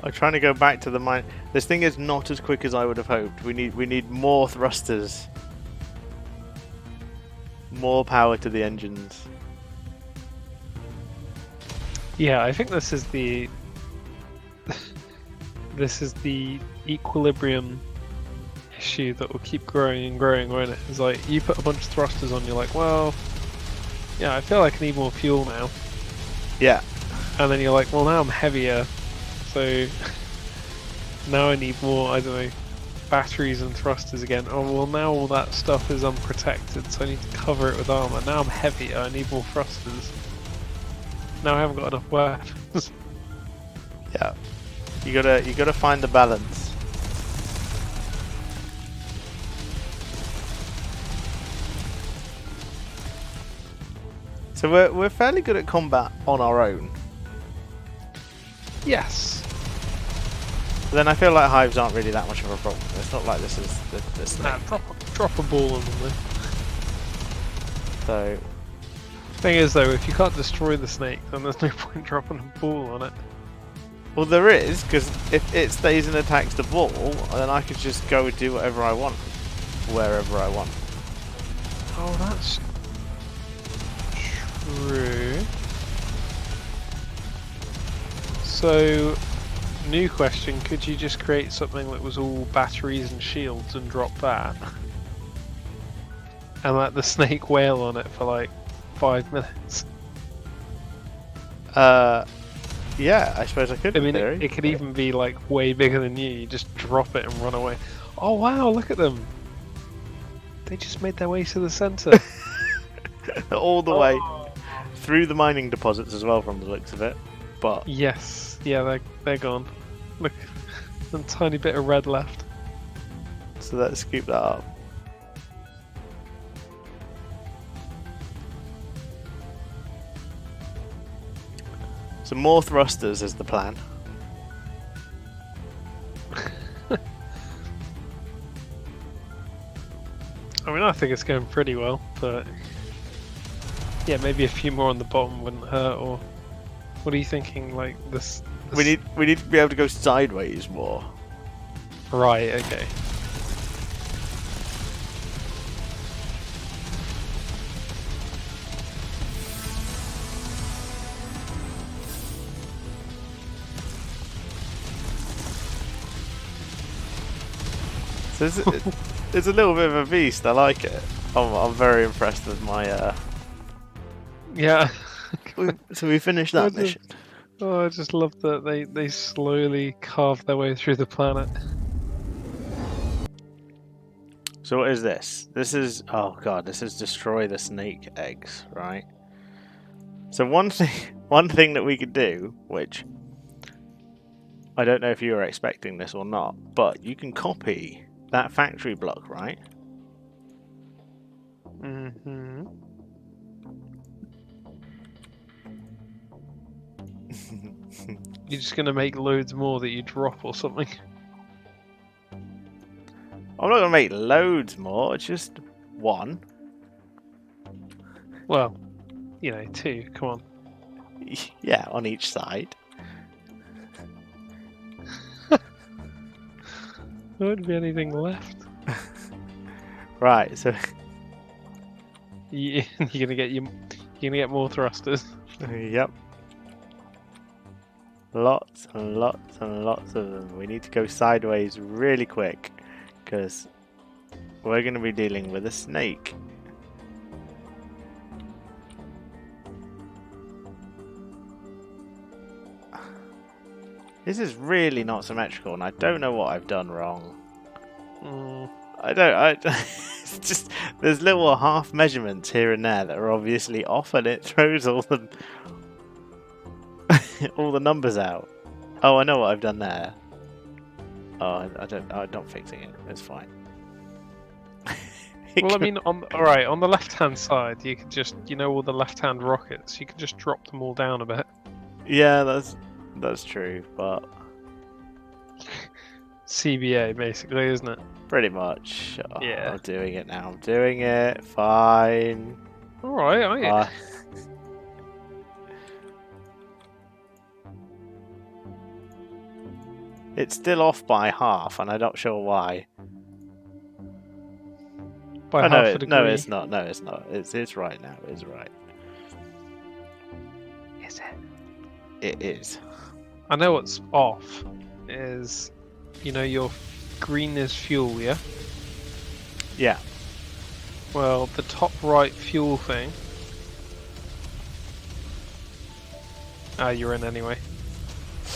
S2: I'm trying to go back to the mine. This thing is not as quick as I would have hoped. We need more thrusters. More power to the engines.
S1: Yeah, I think this is the equilibrium issue that will keep growing and growing, won't it? It's like you put a bunch of thrusters on, you're like, well, yeah, I feel like I need more fuel now.
S2: Yeah.
S1: And then you're like, well, now I'm heavier, so now I need more, I don't know, batteries and thrusters again. Oh, well, now all that stuff is unprotected, so I need to cover it with armor. Now I'm heavier, I need more thrusters. Now I haven't got enough weapons.
S2: Yeah. You gotta find the balance. So we're fairly good at combat on our own.
S1: Yes.
S2: But then I feel like hives aren't really that much of a problem. It's not like this is the snake.
S1: Nah, drop a ball on them then.
S2: So
S1: Thing is though, if you can't destroy the snake, then there's no point dropping a ball on it.
S2: well, there is, because if it stays and attacks the ball, then I could just go and do whatever I want, wherever I want.
S1: Oh, that's true. So, new question, could you just create something that was all batteries and shields and drop that? And let the snake wail on it for like 5 minutes?
S2: Yeah, I suppose I could.
S1: I mean,
S2: in theory.
S1: it could even be like way bigger than you just drop it and run away. Oh wow, look at them! They just made their way to the centre.
S2: all the way through the mining deposits as well, from the looks of it. But
S1: Yes, yeah, they're gone. Look, a tiny bit of red left.
S2: so let's scoop that up. So more thrusters is the plan.
S1: I mean, I think it's going pretty well, but yeah, maybe a few more on the bottom wouldn't hurt. Or what are you thinking? Like this?
S2: We need to be able to go sideways more.
S1: Right. Okay.
S2: So it's a little bit of a beast. I like it. I'm very impressed with my.
S1: Yeah.
S2: So we finished that
S1: What's it?
S2: mission.
S1: Oh, I just love that they slowly carve their way through the planet.
S2: So what is this? This is, oh god, this is destroy the snake eggs, right? So one thing that we could do, which I don't know if you were expecting this or not, but you can copy that factory block, right?
S1: Mm-hmm. You're just gonna make loads more that you drop or something.
S2: I'm not gonna make loads more, it's just one.
S1: Well, you know, 2. Come on.
S2: Yeah, on each side.
S1: There won't be anything left.
S2: Right, so
S1: You're gonna get more thrusters.
S2: yep. Lots and lots and lots of them. We need to go sideways really quick because we're going to be dealing with a snake. This is really not symmetrical and I don't know what I've done wrong. It's just, there's little half measurements here and there that are obviously off and it throws all the all the numbers out. Oh, I know what I've done there. Oh, I'm not fixing it. It's fine.
S1: Well, I mean, on the left-hand side, you could just, all the left-hand rockets, you could just drop them all down a bit.
S2: Yeah, that's true, but
S1: CBA, basically, isn't it?
S2: pretty much. Oh,
S1: Yeah.
S2: I'm doing it now. I'm doing it. Fine.
S1: All right, aren't you?
S2: It's still off by half, and I'm not sure why.
S1: By
S2: Oh,
S1: half a degree.
S2: no, it's not. No, it's not. It's right now. It's right.
S1: Is it?
S2: It is.
S1: I know what's off is, your green is fuel, yeah?
S2: Yeah.
S1: Well, the top right fuel thing. Ah, you're in anyway.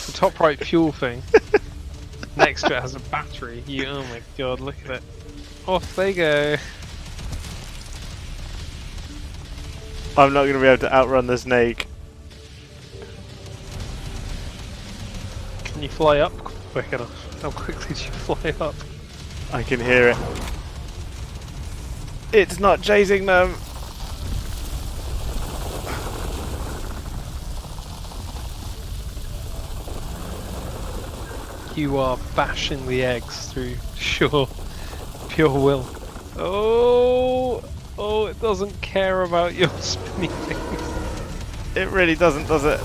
S1: The top right fuel thing. Next to it has a battery. Oh my god, look at it. Off they go.
S2: I'm not going to be able to outrun the snake.
S1: Can you fly up quick enough? How quickly do you fly up?
S2: I can hear it. It's not chasing them.
S1: You are bashing the eggs through pure will. Oh, it doesn't care about your spinny things.
S2: It really doesn't, does it?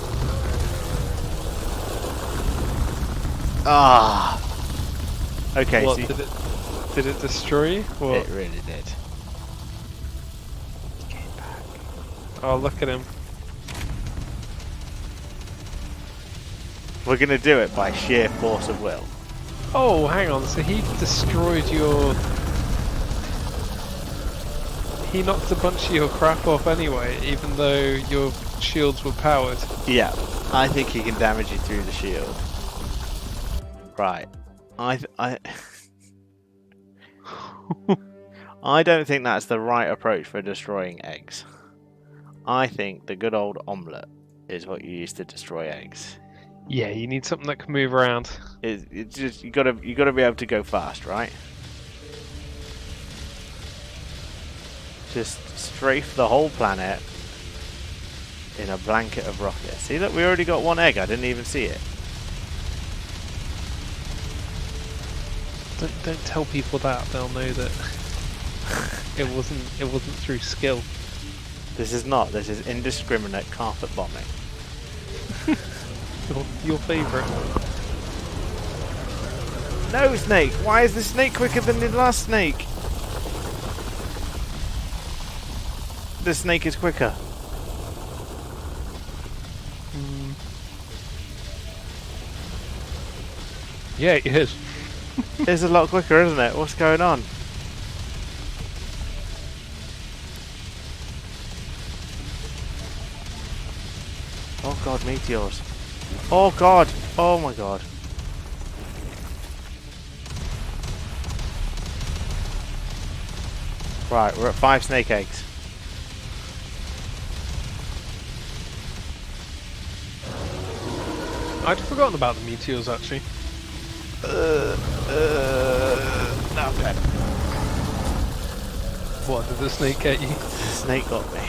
S2: Ah. Okay,
S1: What,
S2: so
S1: did it destroy you? What?
S2: it really did. Get back.
S1: Oh, look at him.
S2: We're going to do it by sheer force of will.
S1: Oh, hang on. So he destroyed your... He knocked a bunch of your crap off anyway, even though your shields were powered.
S2: Yeah, I think he can damage you through the shield. Right. I don't think that's the right approach for destroying eggs. I think the good old omelette is what you use to destroy eggs.
S1: Yeah, you need something that can move around.
S2: It's just you gotta be able to go fast, right? Just strafe the whole planet in a blanket of rockets. See, look, we already got one egg. I didn't even see it.
S1: Don't tell people that. They'll know that it wasn't through skill.
S2: This is not. This is indiscriminate carpet bombing.
S1: Your favourite.
S2: No, snake! Why is the snake quicker than the last snake? The snake is quicker.
S1: Yeah, it is.
S2: It's a lot quicker, isn't it? What's going on? Oh god, meteors. Oh god. Oh my god. Right, we're at 5 snake eggs.
S1: I'd forgotten about the meteors actually.
S2: Now I'm dead.
S1: What, did the snake get you?
S2: The snake got me.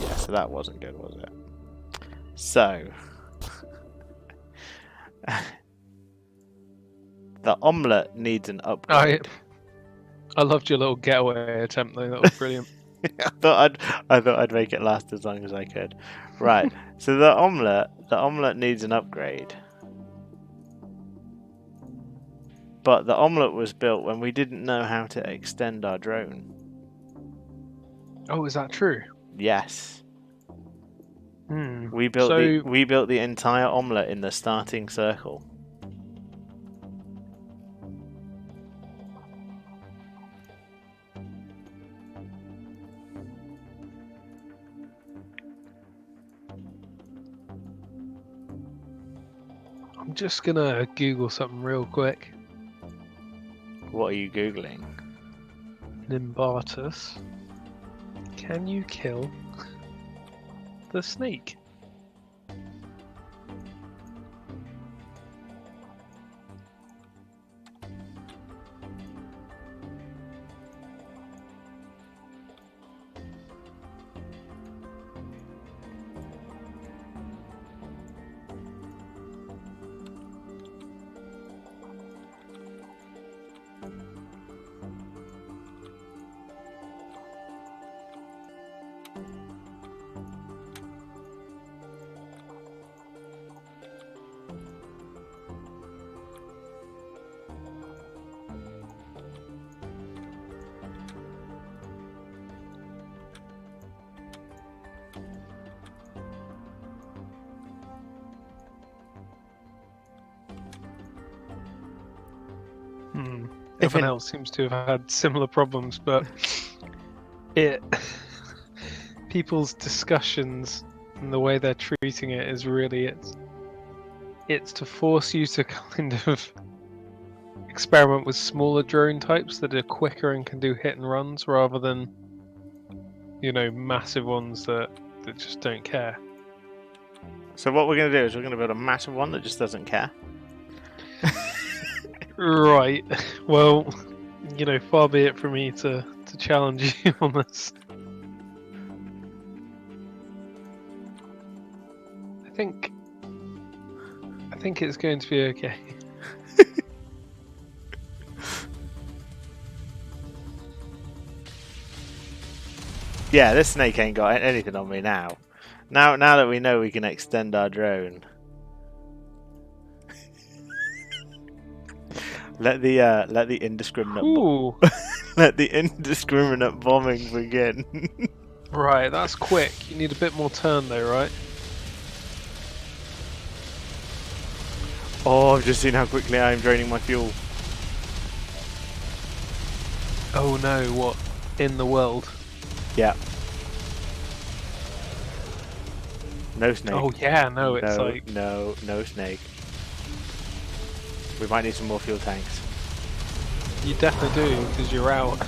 S2: Yeah, so that wasn't good, was it? So, the omelette needs an upgrade.
S1: I loved your little getaway attempt though, that was brilliant.
S2: I thought I'd make it last as long as I could. Right, so the omelette needs an upgrade. But the omelette was built when we didn't know how to extend our drone.
S1: Oh, is that true?
S2: Yes.
S1: Hmm.
S2: We built the entire omelette in the starting circle.
S1: I'm just gonna Google something real quick.
S2: What are you Googling?
S1: Nimbatus. Can you kill the snake? Everyone else seems to have had similar problems, but people's discussions and the way they're treating it is really it's to force you to kind of experiment with smaller drone types that are quicker and can do hit and runs rather than, you know, massive ones that just don't care.
S2: So what we're going to do is we're going to build a massive one that just doesn't care.
S1: Right. Well, you know, far be it from me to challenge you on this. I think it's going to be okay.
S2: Yeah, this snake ain't got anything on me now. Now that we know we can extend our drone. Let the indiscriminate let the indiscriminate bombing begin.
S1: Right, that's quick. You need a bit more turn though, right?
S2: Oh, I've just seen how quickly I am draining my fuel.
S1: Oh no, what? In the world?
S2: Yeah. No snake.
S1: Oh yeah, no, it's like...
S2: No snake. We might need some more fuel tanks.
S1: You definitely do, because you're out.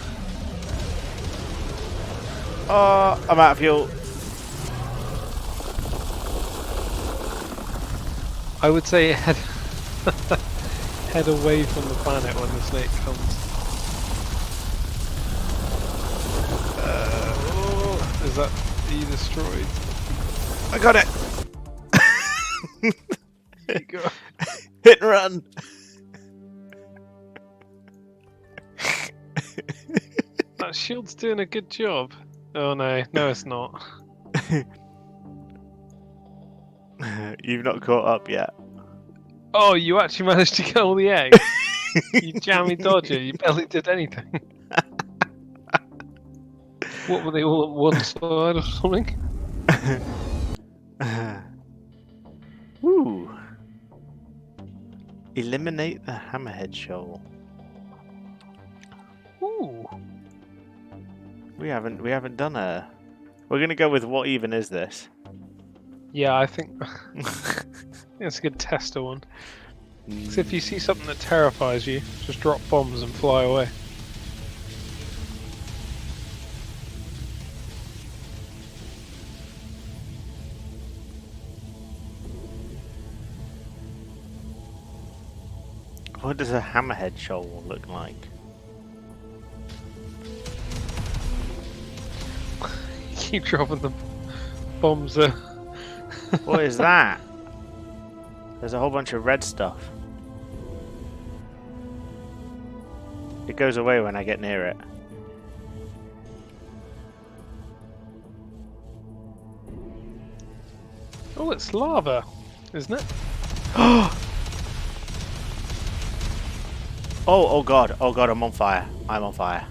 S2: Oh, I'm out of fuel.
S1: I would say head away from the planet when the snake comes. Is that... Are you destroyed?
S2: I got it!
S1: There you go.
S2: Hit and run!
S1: That shield's doing a good job. Oh no, no it's not.
S2: You've not caught up yet.
S1: Oh, you actually managed to get all the eggs? You jammy dodger, you barely did anything. What, were they all at one side or something?
S2: Woo! Eliminate the hammerhead shoal.
S1: Ooh.
S2: We haven't done a. We're gonna go with what even is this?
S1: Yeah, I think it's a good tester one. 'Cause if you see something that terrifies you, just drop bombs and fly away.
S2: What does a hammerhead shoal look like?
S1: Keep dropping the bombs there.
S2: What is that? There's a whole bunch of red stuff. It goes away when I get near it.
S1: Oh, it's lava, isn't it?
S2: Oh god, I'm on fire. I'm on fire.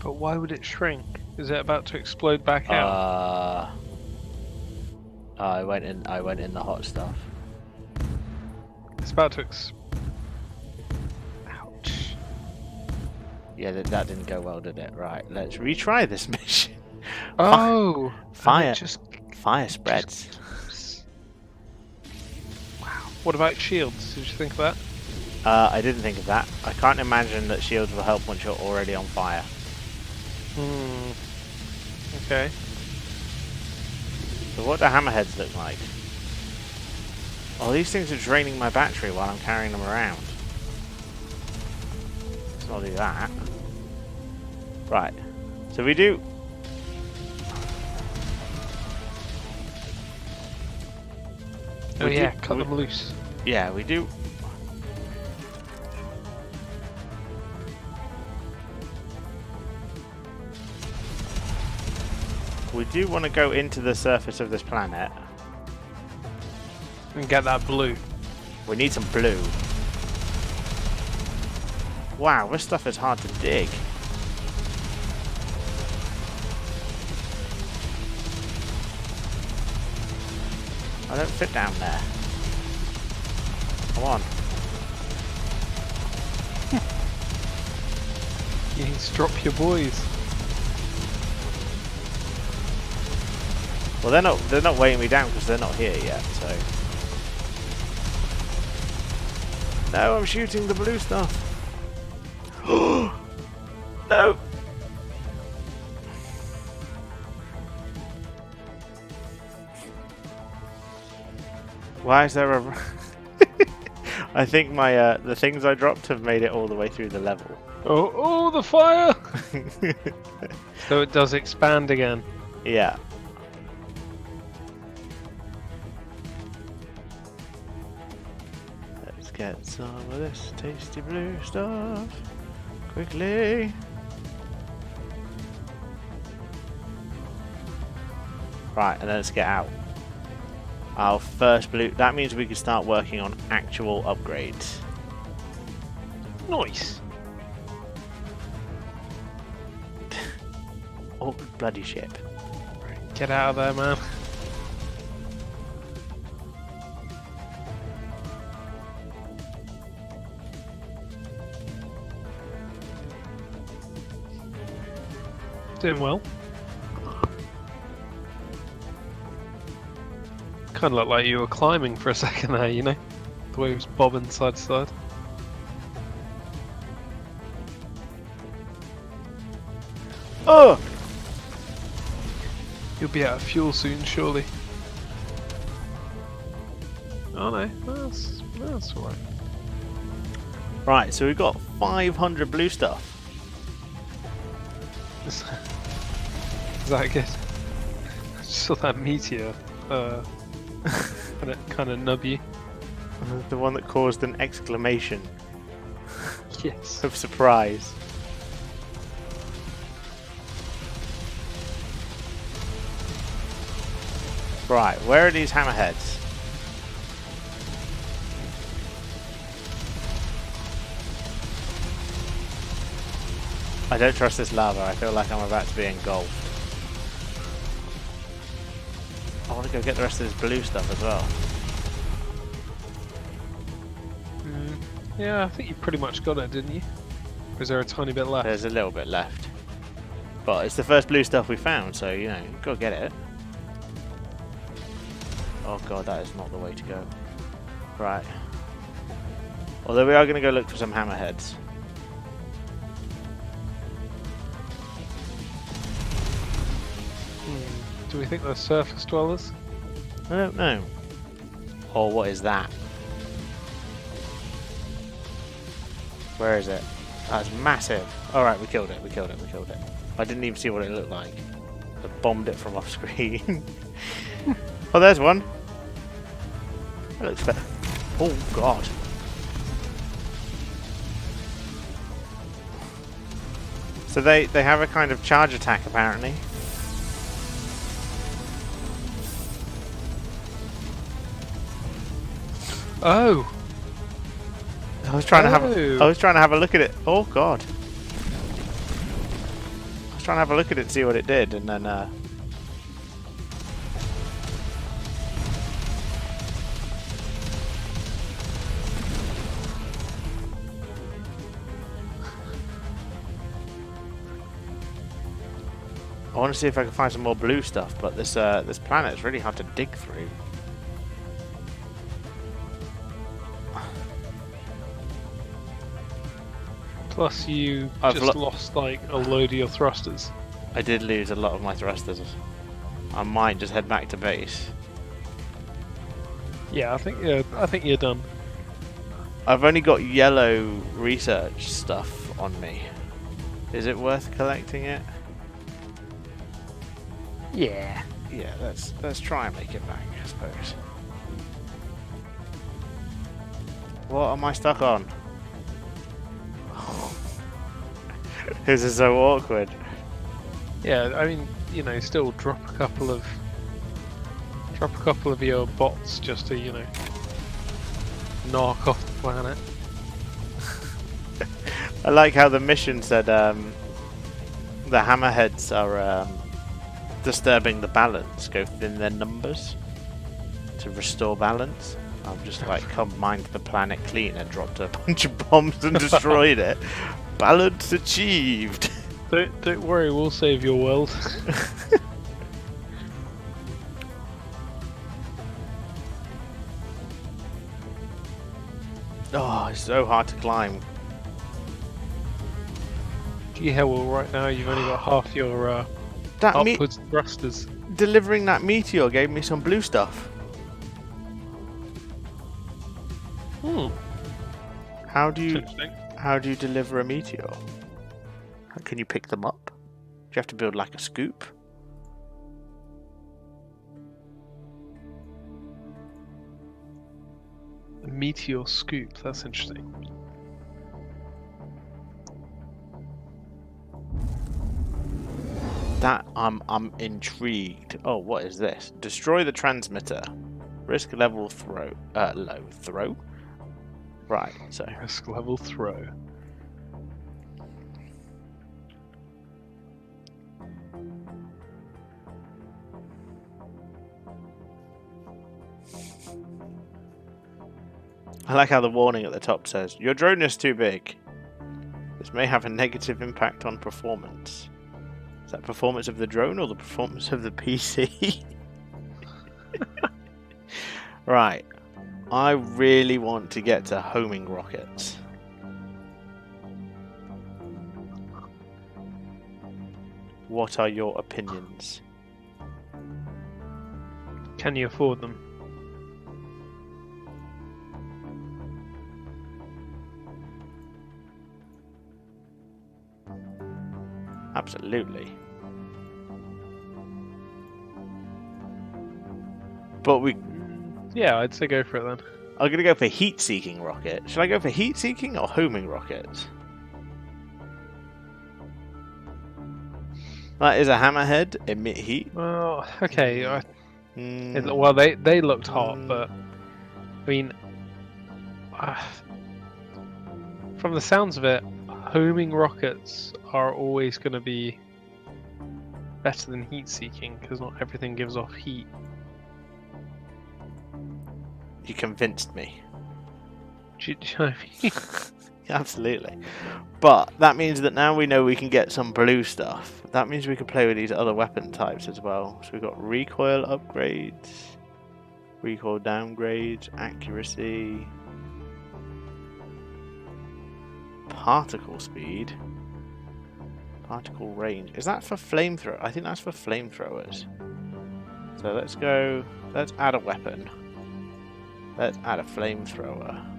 S1: But why would it shrink? Is it about to explode back out?
S2: I went in the hot stuff.
S1: It's about to Ouch.
S2: Yeah, that didn't go well, did it? Right, let's retry this mission.
S1: Oh!
S2: Fire.
S1: Just
S2: Fire spreads.
S1: Wow. What about shields? Did you think of that?
S2: I didn't think of that. I can't imagine that shields will help once you're already on fire.
S1: Okay.
S2: So what do hammerheads look like? Oh, these things are draining my battery while I'm carrying them around. Let's not do that. Right. So we do...
S1: Oh yeah, cut them loose.
S2: Yeah, we do. We do want to go into the surface of this planet.
S1: And get that blue.
S2: We need some blue. Wow, this stuff is hard to dig. I don't fit down there. Come on.
S1: You need to drop your boys.
S2: Well, they're not weighing me down because they're not here yet. So. No, I'm shooting the blue stuff. No. Why is there a... I think my the things I dropped have made it all the way through the level.
S1: Oh, the fire! So it does expand again.
S2: Yeah. Let's get some of this tasty blue stuff quickly. Right, and then let's get out. Our first blue. That means we can start working on actual upgrades.
S1: Nice.
S2: Oh, bloody ship.
S1: Get out of there, man. Doing well. Kind of looked like you were climbing for a second there, you know? The way it was bobbing side to side.
S2: Oh!
S1: You'll be out of fuel soon, surely. Oh no, that's alright.
S2: Right, so we've got 500 blue stuff.
S1: Is that good? I just saw that meteor. Kind of nub you.
S2: The one that caused an exclamation
S1: Yes.
S2: of surprise. Right, where are these hammerheads? I don't trust this lava. I feel like I'm about to be engulfed. I want to go get the rest of this blue stuff as well.
S1: Yeah, I think you pretty much got it, didn't you? Or is there a tiny bit left?
S2: There's a little bit left. But it's the first blue stuff we found, so, you know, you've got to get it. Oh god, that is not the way to go. Right. Although we are going to go look for some hammerheads.
S1: Do we think they're surface dwellers?
S2: I don't know. Or what is that? Where is it? That's massive. Alright, we killed it, we killed it, we killed it. I didn't even see what it looked like. I bombed it from off screen. Oh, there's one. That looks better. Oh, God. So they have a kind of charge attack, apparently.
S1: Oh!
S2: I was trying to have a look at it. Oh god. I was trying to have a look at it, see what it did, and then I want to see if I can find some more blue stuff, but this planet is really hard to dig through.
S1: Plus you
S2: I've
S1: just lost like a load of your thrusters.
S2: I did lose a lot of my thrusters. I might just head back to base.
S1: Yeah, I think you're done.
S2: I've only got yellow research stuff on me. Is it worth collecting it?
S1: Yeah.
S2: Yeah, let's try and make it back, I suppose. What am I stuck on? This is so awkward.
S1: Yeah, I mean, you know, still drop a couple of your bots just to, you know, knock off the planet.
S2: I like how the mission said the hammerheads are disturbing the balance, go thin their numbers to restore balance. I'm just like, come mind the planet clean and dropped a bunch of bombs and destroyed it. Balance achieved.
S1: Don't worry, we'll save your world.
S2: Oh, it's so hard to climb.
S1: Gee hell, well, right now you've only got half your
S2: That
S1: upwards thrusters.
S2: delivering that meteor gave me some blue stuff. How do you deliver a meteor? Can you pick them up? Do you have to build like a scoop?
S1: A meteor scoop, that's interesting.
S2: That I'm intrigued. Oh, what is this? Destroy the transmitter. Risk level low throw. Right, so
S1: Risk level throw.
S2: I like how the warning at the top says, your drone is too big. This may have a negative impact on performance. Is that performance of the drone or the performance of the PC? Right. I really want to get to homing rockets. What are your opinions?
S1: Can you afford them?
S2: Absolutely. But
S1: Yeah, I'd say go for it then.
S2: I'm going to go for heat-seeking rocket. Should I go for heat-seeking or homing rockets? That is a hammerhead. Emit heat.
S1: Well, okay. Well, they looked hot, but I mean, from the sounds of it, homing rockets are always going to be better than heat-seeking because not everything gives off heat.
S2: You convinced me.
S1: Do you know what I mean?
S2: Absolutely. But that means that now we know we can get some blue stuff. That means we can play with these other weapon types as well. So we've got recoil upgrades, recoil downgrades, accuracy, particle speed, particle range. Is that for flamethrower? I think that's for flamethrowers. So let's go, let's add a weapon. Let's add a flamethrower.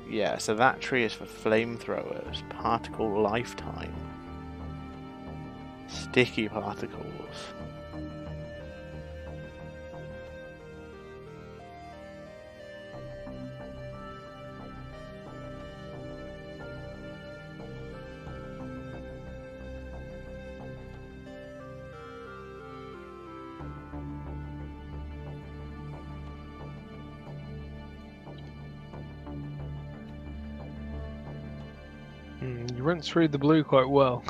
S2: Yeah, so that tree is for flamethrowers. Particle lifetime. Sticky particles.
S1: You went through the blue quite well.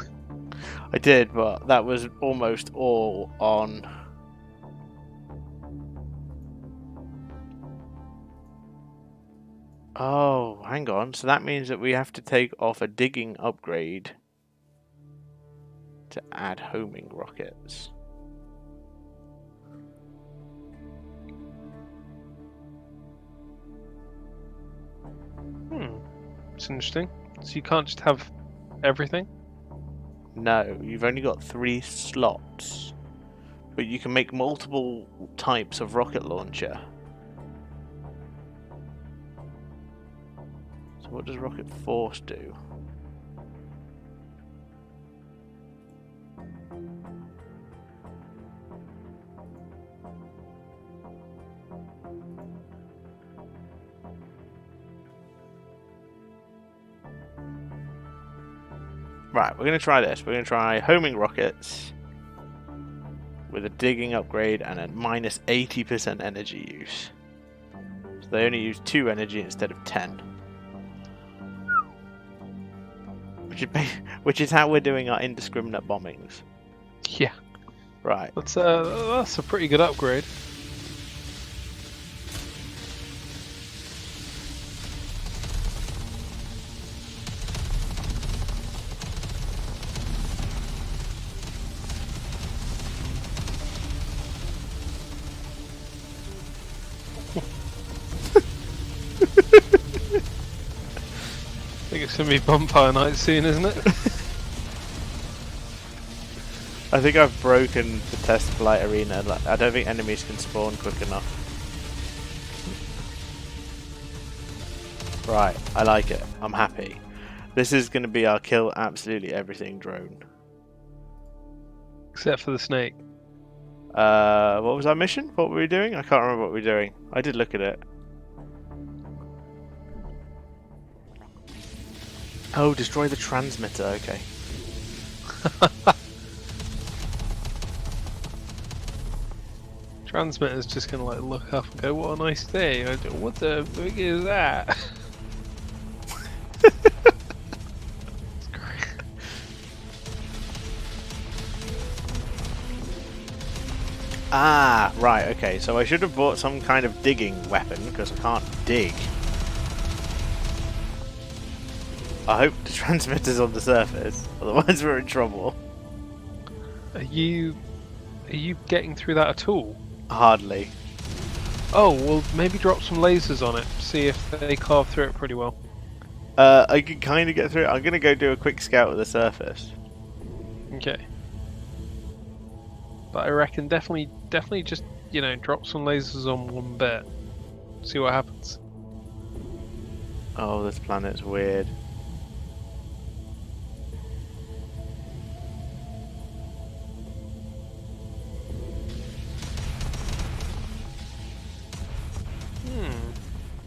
S2: I did, but that was almost all on... Oh, hang on. So that means that we have to take off a digging upgrade to add homing rockets.
S1: It's interesting. So you can't just have everything?
S2: No, you've only got 3 slots. But you can make multiple types of rocket launcher. So what does rocket force do? Right, we're going to try this. We're going to try homing rockets with a digging upgrade and a minus 80% energy use. So they only use 2 energy instead of 10. Which is how we're doing our indiscriminate bombings.
S1: Yeah.
S2: Right.
S1: That's a pretty good upgrade. I think it's going to be bonfire night soon, isn't it?
S2: I think I've broken the test flight arena. I don't think enemies can spawn quick enough. Right, I like it. I'm happy. This is going to be our kill absolutely everything drone.
S1: Except for the snake.
S2: What was our mission? What were we doing? I can't remember what we were doing. I did look at it. Oh, destroy the transmitter. Okay.
S1: Transmitter's just gonna like look up and go, "What a nice day!" I go, "What the frig is that?" It's great.
S2: Ah, right. Okay. So I should have bought some kind of digging weapon because I can't dig. I hope the transmitter's on the surface, otherwise we're in trouble.
S1: Are you getting through that at all?
S2: Hardly.
S1: Oh, well, maybe drop some lasers on it. See if they carve through it pretty well.
S2: I can kind of get through it. I'm gonna go do a quick scout of the surface.
S1: Okay. But I reckon definitely just, drop some lasers on one bit. See what happens.
S2: Oh, this planet's weird.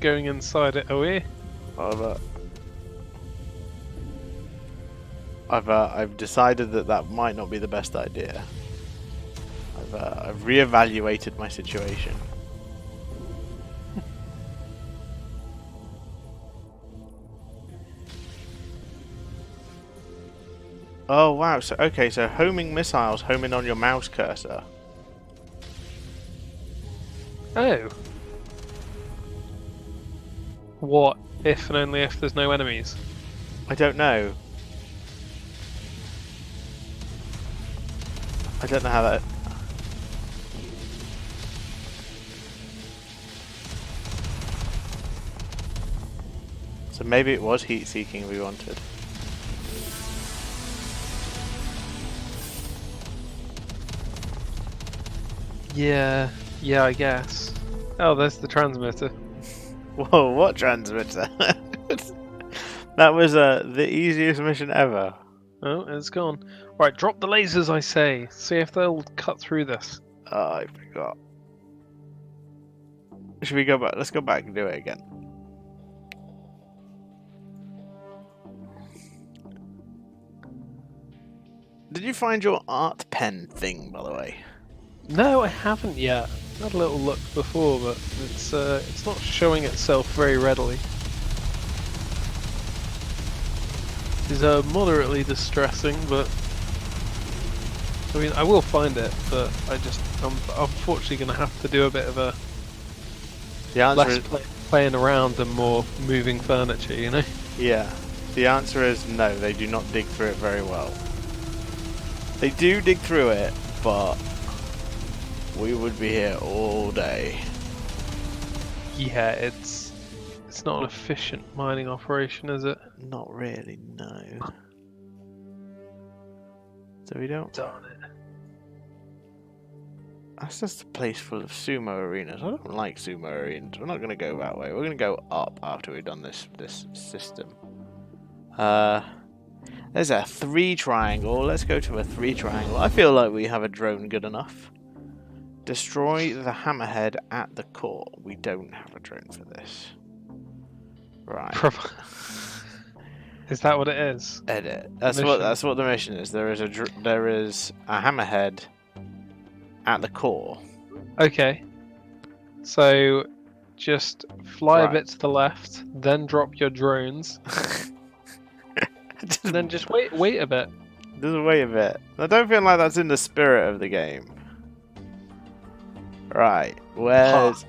S1: Going inside it, are we?
S2: I've decided that might not be the best idea. I've reevaluated my situation. Oh wow! So okay, so homing missiles homing on your mouse cursor.
S1: Oh. What if and only if there's no enemies?
S2: I don't know. I don't know how that... So maybe it was heat seeking we wanted.
S1: Yeah, I guess. Oh, there's the transmitter.
S2: Whoa, what transmitter? That was the easiest mission ever.
S1: Oh, it's gone. Right, drop the lasers, I say. See if they'll cut through this.
S2: Oh, I forgot. Should we go back? Let's go back and do it again. Did you find your art pen thing, by the way?
S1: No, I haven't yet. I had a little look before, but it's not showing itself very readily. It's moderately distressing, but I mean, I will find it, but I'm unfortunately going to have to do a bit of a
S2: The answer
S1: less
S2: is
S1: playing around and more moving furniture, you know?
S2: yeah. The answer is no. They do not dig through it very well. They do dig through it, but we would be here all day.
S1: Yeah, it's not an efficient mining operation, is it?
S2: Not really, no. So we don't.
S1: Darn it.
S2: That's just a place full of sumo arenas. I don't like sumo arenas. We're not going to go that way. We're going to go up after we've done this system. There's a 3 triangle. Let's go to a 3 triangle. I feel like we have a drone good enough. Destroy the hammerhead at the core. We don't have a drone for this. Right.
S1: Is that what it is?
S2: Edit. That's what the mission is. There is a hammerhead at the core.
S1: Okay. So just fly
S2: Right.
S1: a bit to the left, then drop your drones, and then just wait a bit.
S2: Just wait a bit. I don't feel like that's in the spirit of the game. Right. Where's...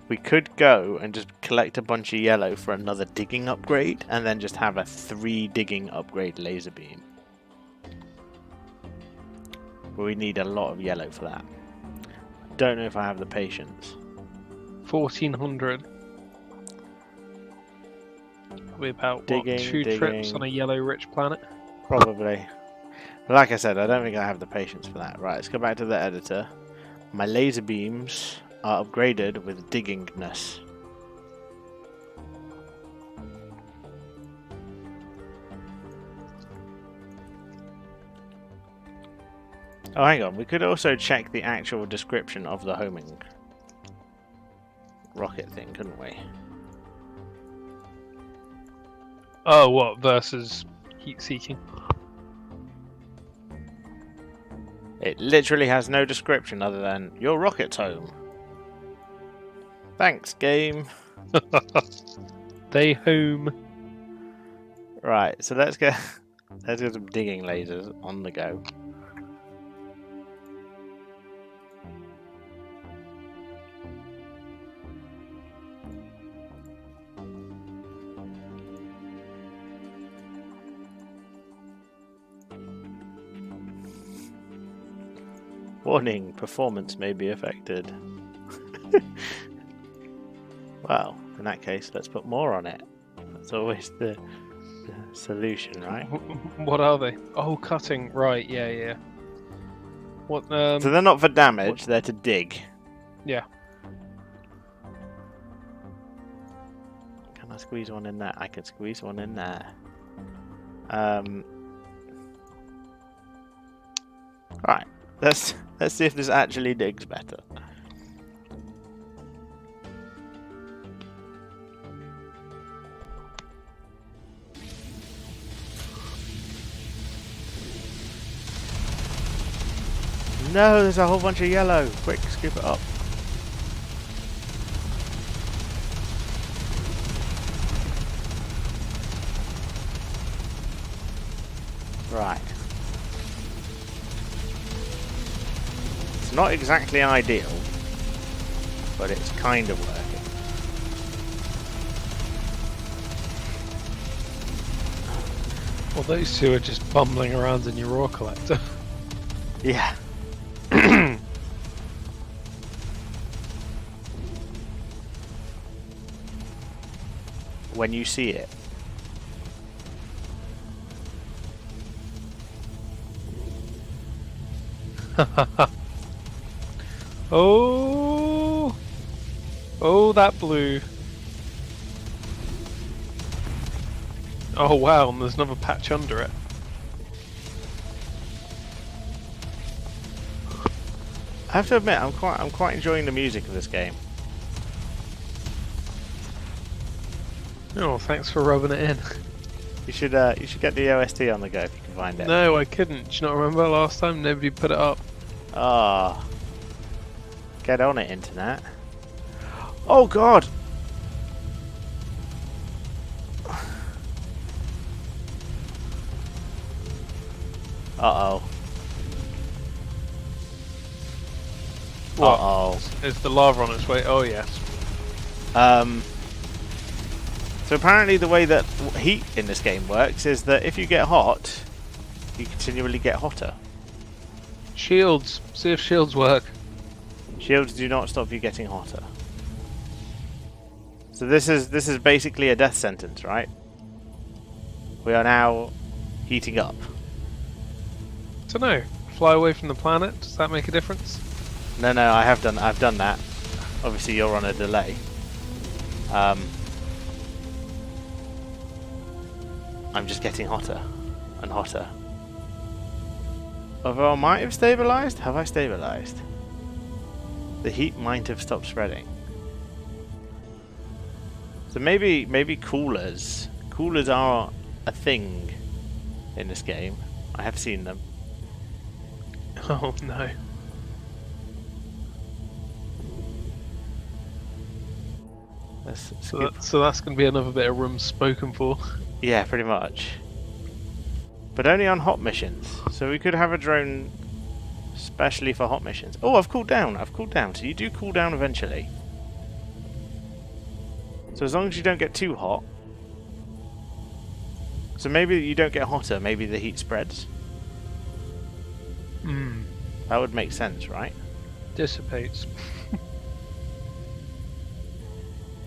S2: We could go and just collect a bunch of yellow for another digging upgrade, and then just have a 3 digging upgrade laser beam. But we need a lot of yellow for that. Don't know if I have the patience.
S1: 1400. Probably about
S2: Digging,
S1: 2 trips on a yellow-rich planet.
S2: Probably. But like I said, I don't think I have the patience for that. Right, let's go back to the editor. My laser beams are upgraded with diggingness. Oh, hang on. We could also check the actual description of the homing rocket thing, couldn't we?
S1: Oh, what versus heat-seeking?
S2: It literally has no description other than your rocket's home. Thanks, game.
S1: They home.
S2: Right, so let's get some digging lasers on the go. Warning, performance may be affected. Well, in that case, let's put more on it. That's always the solution, right?
S1: What are they? Oh, cutting. Right, yeah. What,
S2: So they're not for damage, they're to dig.
S1: Yeah.
S2: Can I squeeze one in there? I can squeeze one in there. Right. Let's see if this actually digs better. No, there's a whole bunch of yellow. Quick, scoop it up. Right. It's not exactly ideal, but it's kind of working.
S1: Well, those two are just bumbling around in your ore collector.
S2: Yeah. When you see it.
S1: Oh, oh, that blue. Oh wow, and there's another patch under it.
S2: I have to admit, I'm quite enjoying the music of this game.
S1: Oh, thanks for rubbing it in.
S2: You should get the OST on the go if you can find it.
S1: No, I couldn't. Do you not remember last time nobody put it up?
S2: Ah, get on it, internet. Oh God! Uh-oh.
S1: What?
S2: Uh-oh.
S1: Is the lava on its way? Oh yes.
S2: So apparently the way that heat in this game works is that if you get hot, you continually get hotter.
S1: Shields. See if shields work.
S2: Shields do not stop you getting hotter. So this is basically a death sentence, right? We are now heating up.
S1: Don't know. Fly away from the planet. Does that make a difference?
S2: No, I've done that. Obviously, you're on a delay. I'm just getting hotter and hotter. Although I might have stabilized. Have I stabilized? The heat might have stopped spreading. So maybe coolers are a thing in this game. I have seen them.
S1: Oh no. So that's going to be another bit of room spoken for.
S2: Yeah, pretty much. But only on hot missions. So we could have a drone specially for hot missions. Oh, I've cooled down. So you do cool down eventually. So as long as you don't get too hot. So maybe you don't get hotter, maybe the heat spreads.
S1: Hmm.
S2: That would make sense, right?
S1: Dissipates.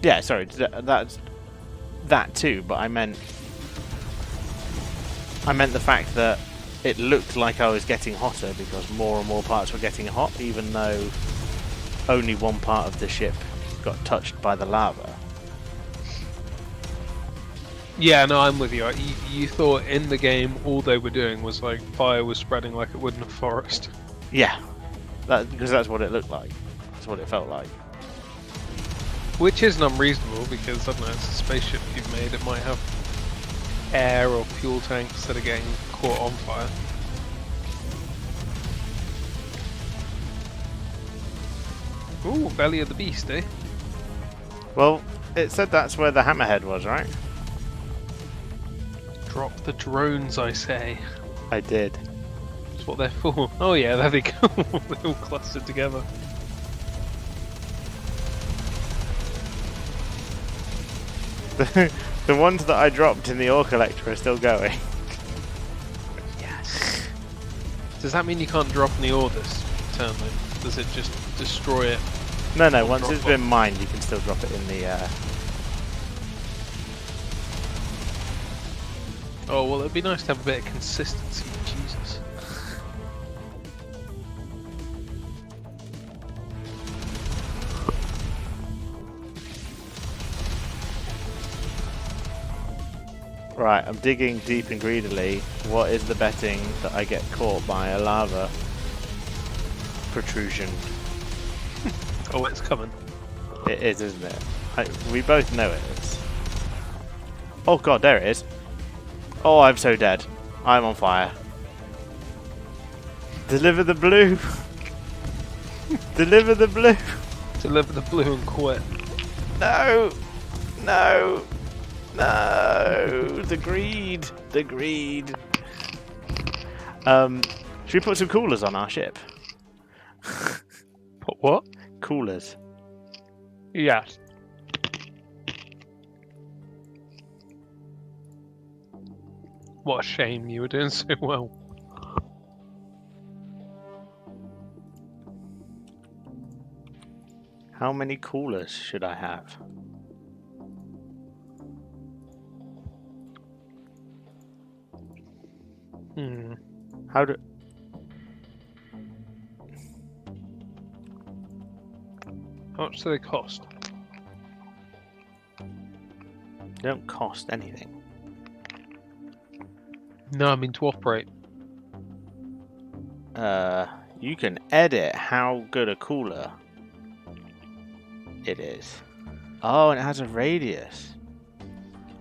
S2: Yeah, sorry, that's that too, but I meant the fact that it looked like I was getting hotter because more and more parts were getting hot, even though only one part of the ship got touched by the lava.
S1: Yeah, no, I'm with you. You thought in the game all they were doing was like fire was spreading like it would in a forest.
S2: Yeah, because that's what it looked like. That's what it felt like.
S1: Which isn't unreasonable because, I don't know, it's a spaceship you've made, it might have air or fuel tanks that are getting caught on fire. Ooh, belly of the beast, eh?
S2: Well, it said that's where the hammerhead was, right?
S1: Drop the drones, I say.
S2: I did.
S1: That's what they're for. Oh yeah, there they go. They're all clustered together.
S2: The ones that I dropped in the ore collector are still going.
S1: Yes. Does that mean you can't drop any ore this turn then? Does it just destroy it?
S2: No, once it's been mined you can still drop it in the
S1: Oh well, it'd be nice to have a bit of consistency, Jesus.
S2: Right, I'm digging deep and greedily. What is the betting that I get caught by a lava protrusion?
S1: Oh, it's coming.
S2: It is, isn't it? We both know it is. Oh god, there it is. Oh, I'm so dead. I'm on fire. Deliver the blue. Deliver the blue.
S1: Deliver the blue and quit.
S2: No. No. No. The greed. The greed. Should we put some coolers on our ship?
S1: Put what?
S2: Coolers.
S1: Yes. What a shame, you were doing so well.
S2: How many coolers should I have?
S1: Hmm.
S2: How do...
S1: How much do they cost?
S2: They don't cost anything.
S1: No, I mean to operate.
S2: You can edit how good a cooler it is. Oh, and it has a radius.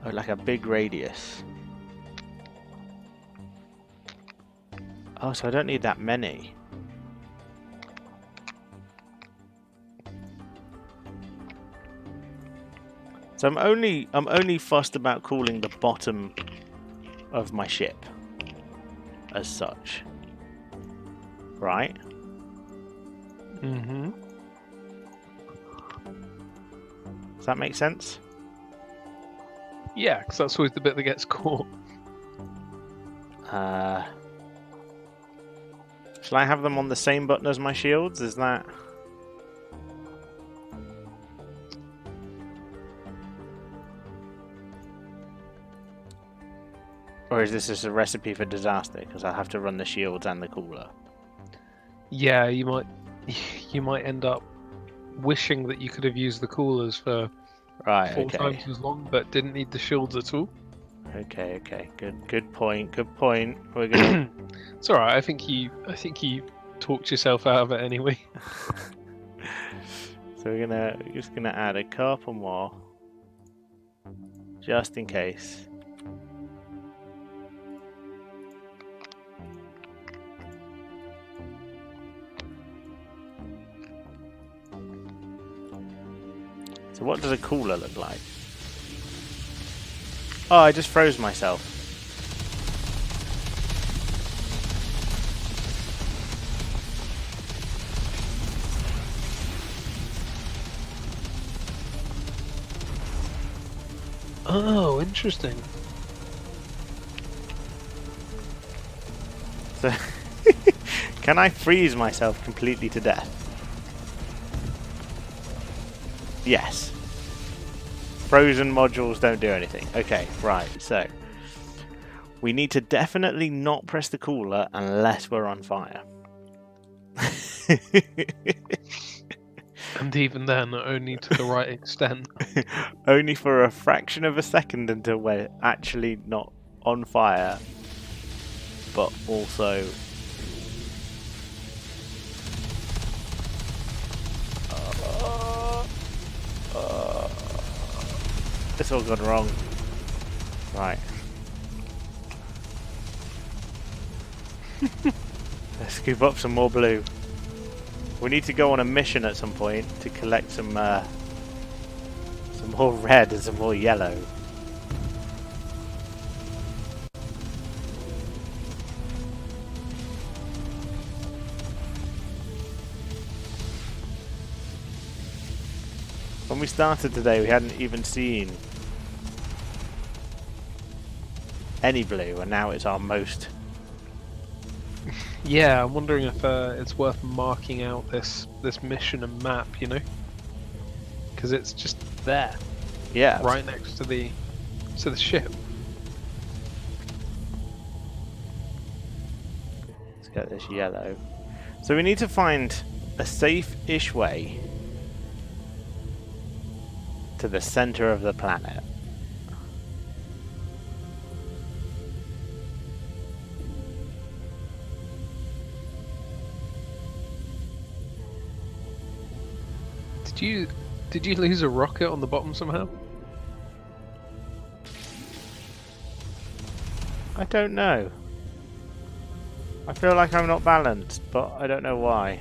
S2: Oh, like a big radius. Oh, so I don't need that many. So I'm only fussed about cooling the bottom of my ship as such. Right?
S1: Mm-hmm.
S2: Does that make sense?
S1: Yeah, because that's always the bit that gets caught.
S2: Shall I have them on the same button as my shields? Is that... Or is this just a recipe for disaster? Because I'll have to run the shields and the cooler.
S1: Yeah, you might end up wishing that you could have used the coolers for
S2: Right,
S1: 4
S2: okay.
S1: times as long, but didn't need the shields at all.
S2: Okay. Good point. We're gonna...
S1: It's alright, I think you talked yourself out of it anyway.
S2: So we're just gonna add a couple more. Just in case. So what does a cooler look like? Oh, I just froze myself.
S1: Oh, interesting.
S2: So, can I freeze myself completely to death? Yes. Frozen modules don't do anything. Okay, right, so we need to definitely not press the cooler unless we're on fire.
S1: And even then, only to the right extent.
S2: Only for a fraction of a second until we're actually not on fire, but also... It's all gone wrong. Right. Let's scoop up some more blue. We need to go on a mission at some point to collect some more red and some more yellow. When we started today, we hadn't even seen any blue, and now it's our most.
S1: Yeah, I'm wondering if it's worth marking out this mission and map, you know? Because it's just there,
S2: Yeah.
S1: right next to the ship.
S2: Let's get this yellow. So we need to find a safe-ish way to the center of the planet.
S1: Did you lose a rocket on the bottom somehow?
S2: I don't know. I feel like I'm not balanced, but I don't know why.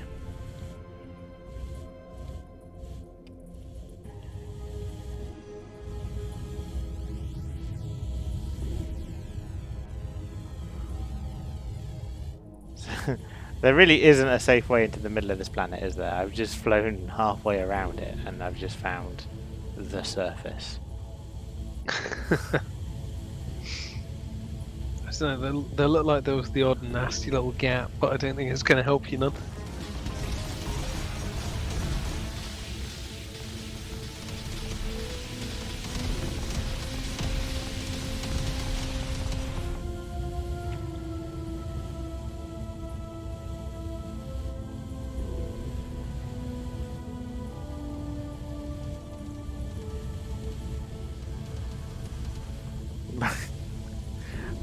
S2: There really isn't a safe way into the middle of this planet, is there? I've just flown halfway around it and I've just found the surface.
S1: I don't know, they look like there was the odd nasty little gap, but I don't think it's going to help you none.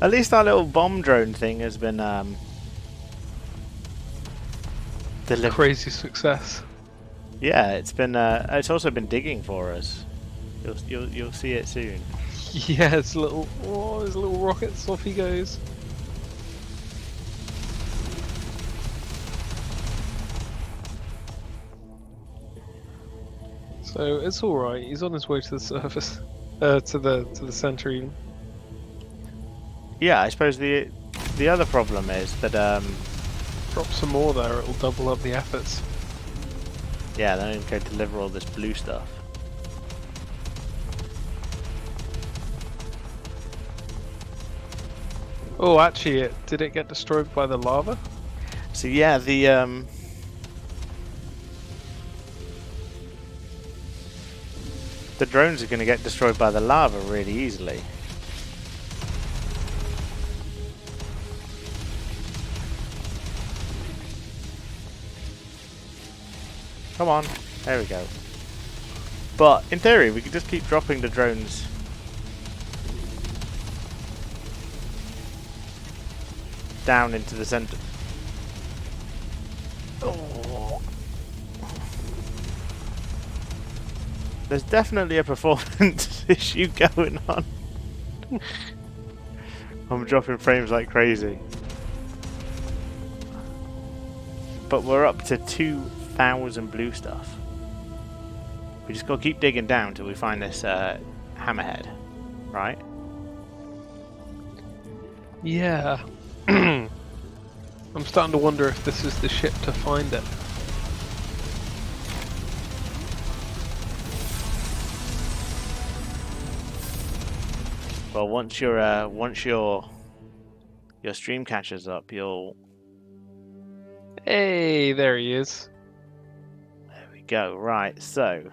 S2: At least our little bomb drone thing has been delivered.
S1: Crazy success.
S2: Yeah, it's been. It's also been digging for us. You'll see it soon.
S1: Yeah, his little rockets, off he goes. So it's all right. He's on his way to the surface, to the center even.
S2: Yeah, I suppose the other problem is that
S1: Drop some more there, it'll double up the efforts.
S2: yeah, then I can go deliver all this blue stuff.
S1: Oh, actually, did it get destroyed by the lava?
S2: So yeah, the drones are going to get destroyed by the lava really easily. Come on, there we go. But in theory, we could just keep dropping the drones. Down into the center. Oh. There's definitely a performance issue going on. I'm dropping frames like crazy. But we're up to 2,000 blue stuff. We just gotta keep digging down till we find this hammerhead, right?
S1: Yeah. I'm starting to wonder if this is the ship to find it.
S2: Well, once your stream catches up, you'll.
S1: Hey, there he is.
S2: There we go. Right, so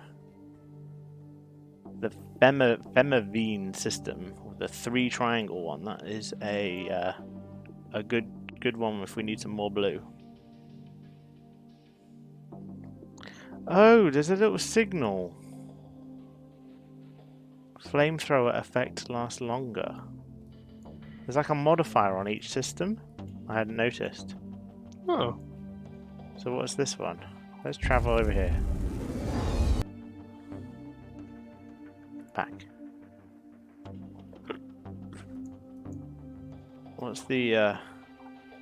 S2: the Femavine system, the 3 triangle one, that is a good one if we need some more blue. Oh, there's a little signal. Flamethrower effect lasts longer. There's like a modifier on each system. I hadn't noticed.
S1: Oh.
S2: So what's this one? Let's travel over here. Back. What's the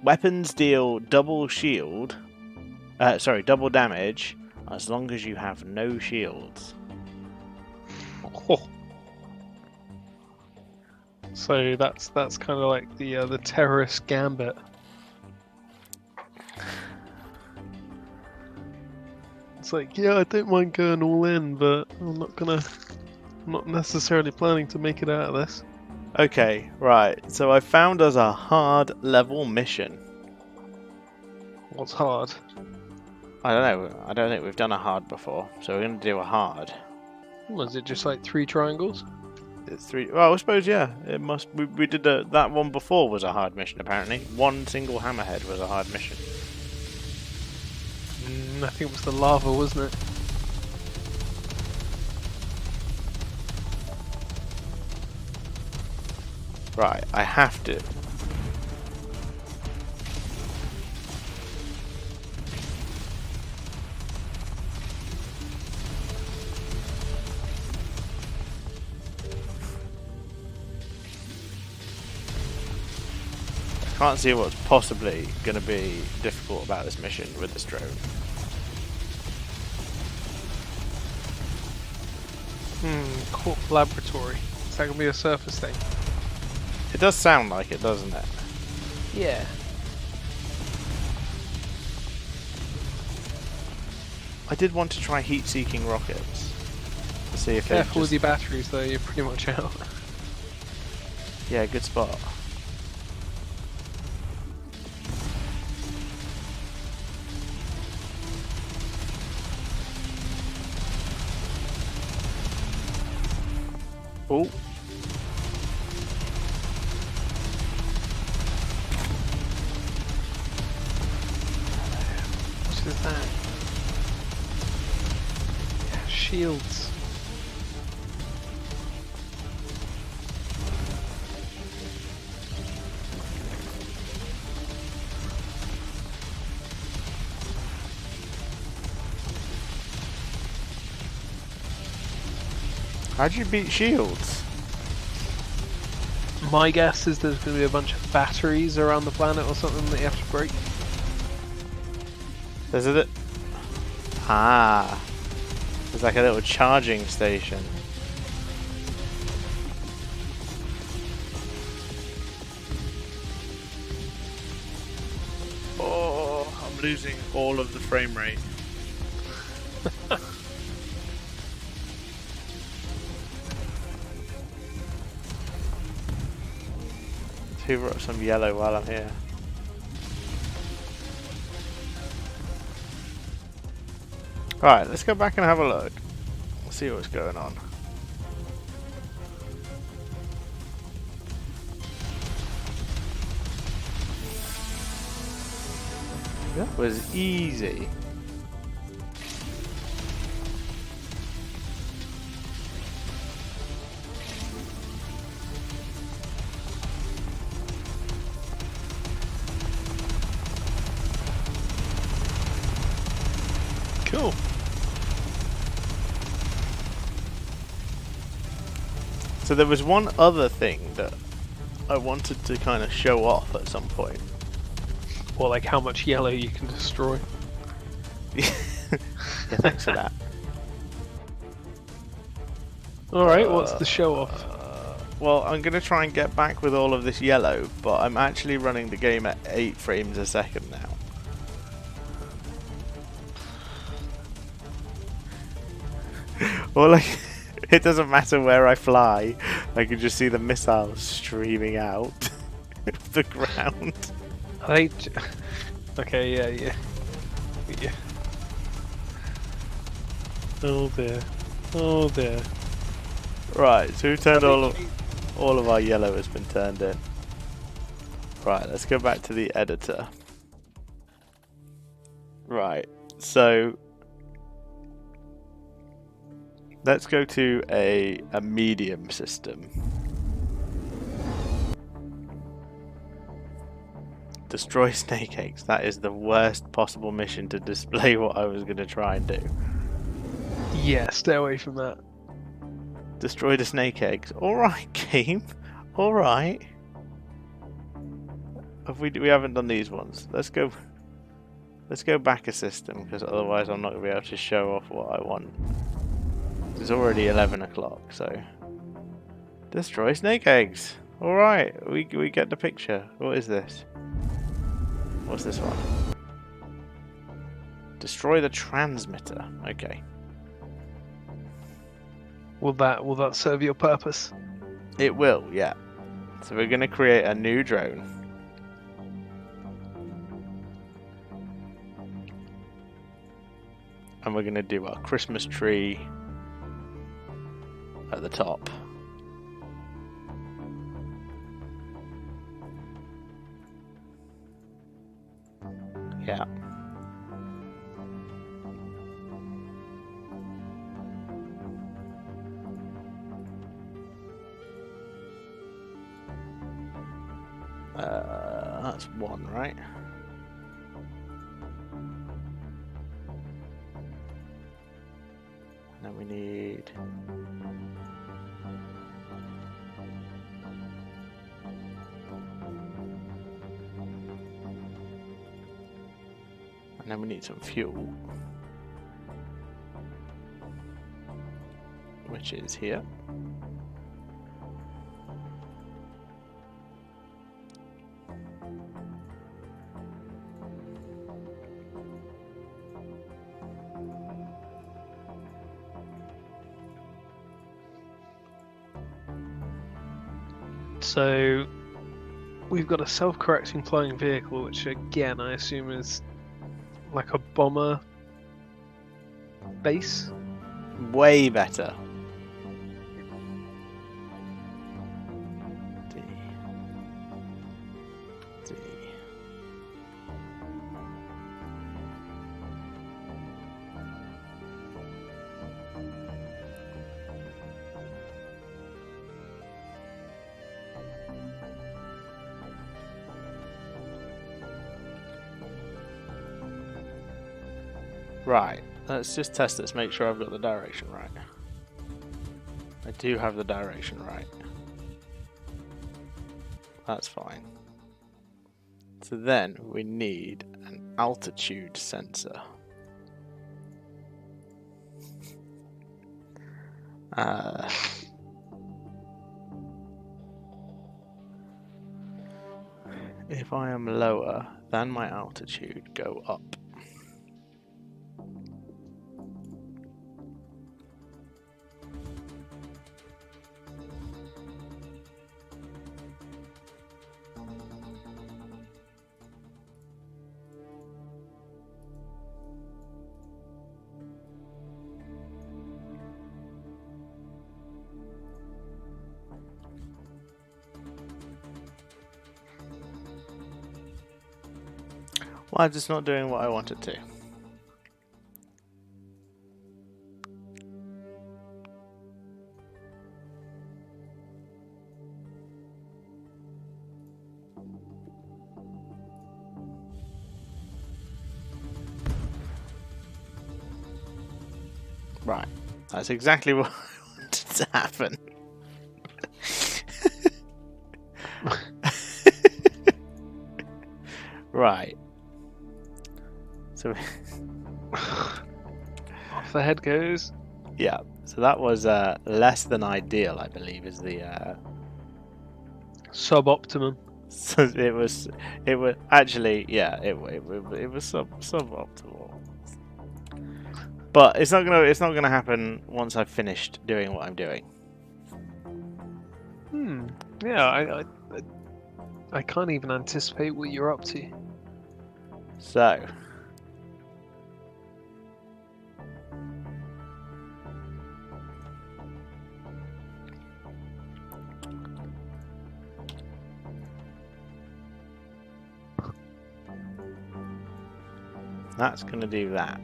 S2: weapons deal double shield? Sorry, double damage as long as you have no shields.
S1: Oh. So that's kind of like the terrorist gambit. It's like, yeah, I don't mind going all in, but I'm not necessarily planning to make it out of this.
S2: Okay, right. So I found us a hard level mission.
S1: What's hard?
S2: I don't know. I don't think we've done a hard before, so we're going to do a hard.
S1: Was it just like 3 triangles?
S2: It's 3. Well, I suppose yeah. It must. We did that one before was a hard mission apparently. One single hammerhead was a hard mission.
S1: I think it was the lava, wasn't it?
S2: Right, I have to. Can't see what's possibly going to be difficult about this mission with this drone.
S1: Corp Laboratory. Is that going to be a surface thing?
S2: It does sound like it, doesn't it?
S1: Yeah.
S2: I did want to try heat-seeking rockets to see if they
S1: Careful with
S2: just...
S1: your batteries though, you're pretty much out.
S2: Yeah, good spot. Oh.
S1: What is that? Shields.
S2: How'd you beat shields?
S1: My guess is there's going to be a bunch of batteries around the planet or something that you have to break.
S2: There's a... Ah. There's like a little charging station. Oh, I'm losing all of the frame rate. Hoover up some yellow while I'm here. Alright, let's go back and have a look. See what's going on. That was easy.
S1: Cool.
S2: So there was one other thing that I wanted to kind of show off at some point.
S1: Or like how much yellow you can destroy.
S2: Yeah, thanks for that.
S1: Alright, what's the show off?
S2: Well, I'm going to try and get back with all of this yellow, but I'm actually running the game at 8 frames a second now. Well, like, it doesn't matter where I fly, I can just see the missiles streaming out of the ground.
S1: Okay, yeah. Oh dear. Oh dear.
S2: Right, so we turned all of our yellow has been turned in. Right, let's go back to the editor. Right, so let's go to a medium system. Destroy snake eggs. That is the worst possible mission to display what I was going to try and do.
S1: Yeah, stay away from that.
S2: Destroy the snake eggs. Alright, game. Alright. We haven't done these ones. Let's go back a system, because otherwise I'm not going to be able to show off what I want. It's already 11 o'clock, so... Destroy snake eggs! Alright, we get the picture. What is this? What's this one? Destroy the transmitter. Okay.
S1: Will that serve your purpose?
S2: It will, yeah. So we're going to create a new drone. And we're going to do our Christmas tree at the top. Yeah. That's one, right? And then we need... And then we need some fuel. Which is here.
S1: So we've got a self-correcting flying vehicle, which again I assume is like a bomber base.
S2: Way better. D. D. Right, let's just test this, make sure I've got the direction right. I do have the direction right. That's fine. So then we need an altitude sensor. If I am lower than my altitude, go up. Why is this not doing what I want it to? Right, that's exactly what I wanted to happen. Right. So
S1: Off the head goes.
S2: yeah, so that was less than ideal, I believe, is the
S1: Suboptimum.
S2: so it was actually, yeah, it was suboptimal. But it's not gonna happen once I've finished doing what I'm doing.
S1: Yeah, I can't even anticipate what you're up to.
S2: So that's gonna do that.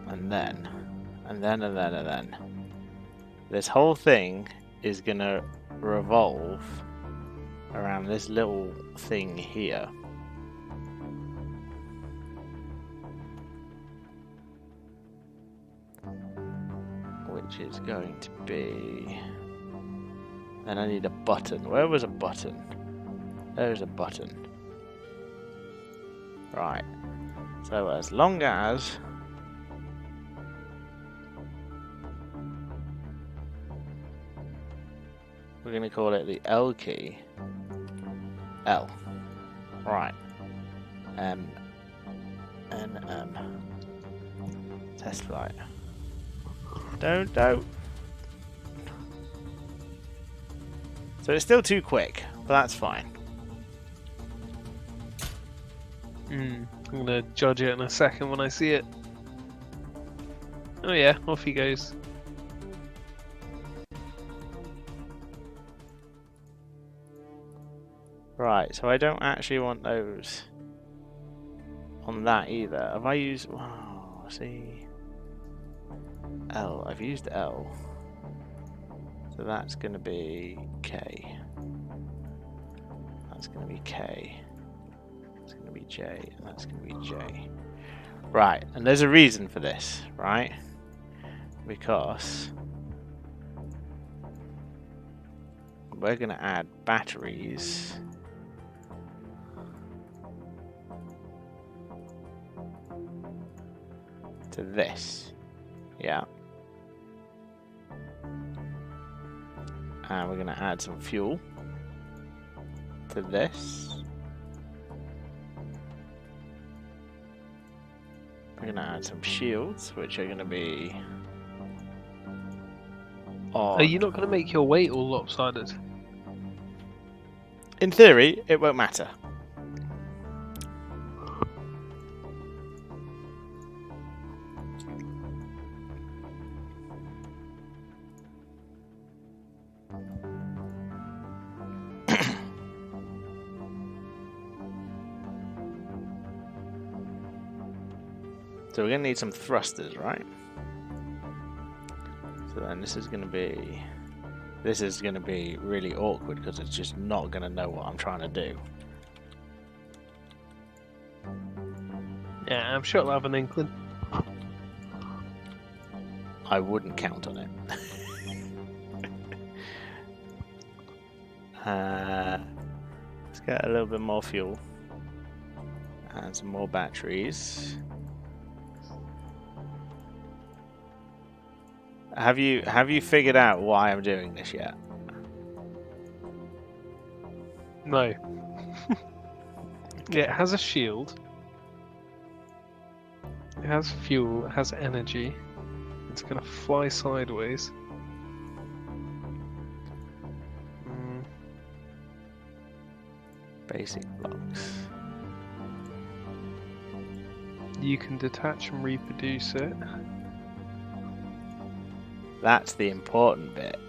S2: And then this whole thing is gonna revolve around this little thing here. Which is going to be... And I need a button. Where was a button? There's a button. Right. So as long as... we're going to call it the L key. L. Right. M. Test flight. Don't. So it's still too quick, but that's fine.
S1: I'm gonna judge it in a second when I see it. Oh yeah, off he goes.
S2: Right, so I don't actually want those on that either. Have I used... oh, see... L. I've used L. So that's going to be K. That's going to be K. That's going to be J. And that's going to be J. Right, and there's a reason for this, right? Because we're going to add batteries to this. Yeah. And we're going to add some fuel to this. We're going to add some shields, which are going to be on.
S1: Are you not going to make your weight all lopsided?
S2: In theory, it won't matter. So we're going to need some thrusters, right? So then this is going to be really awkward because it's just not going to know what I'm trying to do.
S1: Yeah, I'm sure it'll have an inkling.
S2: I wouldn't count on it. Let's get a little bit more fuel and some more batteries. Have you figured out why I'm doing this yet?
S1: No. Yeah, it has a shield. It has fuel, it has energy. It's gonna fly sideways.
S2: Basic blocks.
S1: You can detach and reproduce it.
S2: That's the important bit.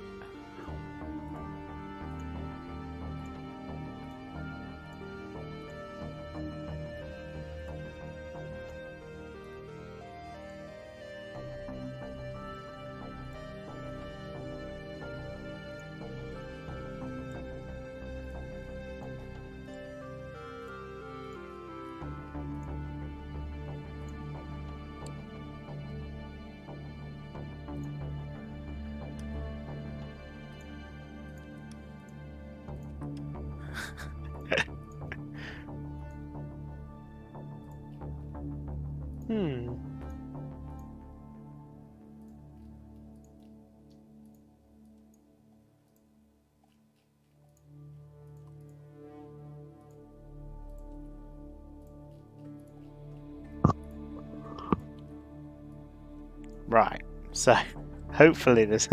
S2: Right, so hopefully this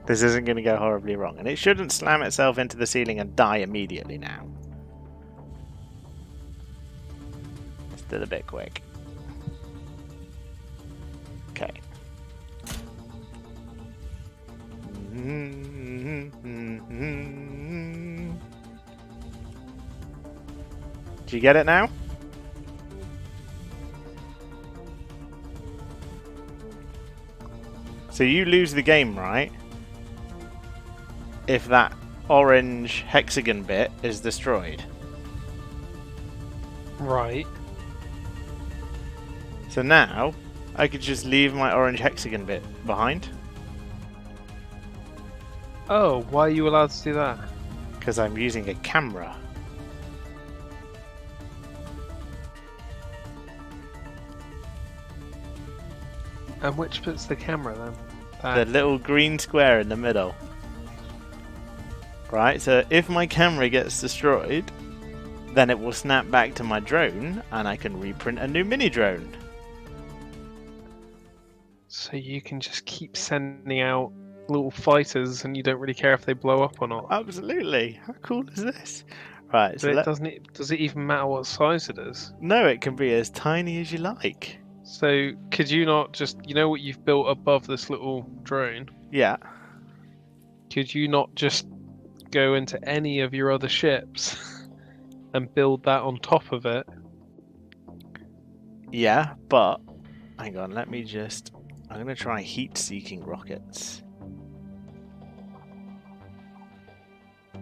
S2: isn't going to go horribly wrong, and it shouldn't slam itself into the ceiling and die immediately now. Still a bit quick. Okay. Do you get it now? So you lose the game, right? If that orange hexagon bit is destroyed.
S1: Right.
S2: So now, I could just leave my orange hexagon bit behind.
S1: Oh, why are you allowed to do that?
S2: Because I'm using a camera.
S1: And which bit's the camera then?
S2: The little green square in the middle. Right, so if my camera gets destroyed, then it will snap back to my drone and I can reprint a new mini drone.
S1: So you can just keep sending out little fighters and you don't really care if they blow up or not.
S2: Absolutely. How cool is this? Right, so
S1: does it even matter what size it is?
S2: No, it can be as tiny as you like.
S1: So could you not just, you know what you've built above this little drone?
S2: Yeah.
S1: Could you not just go into any of your other ships and build that on top of it?
S2: Yeah, but hang on, I'm going to try heat-seeking rockets. So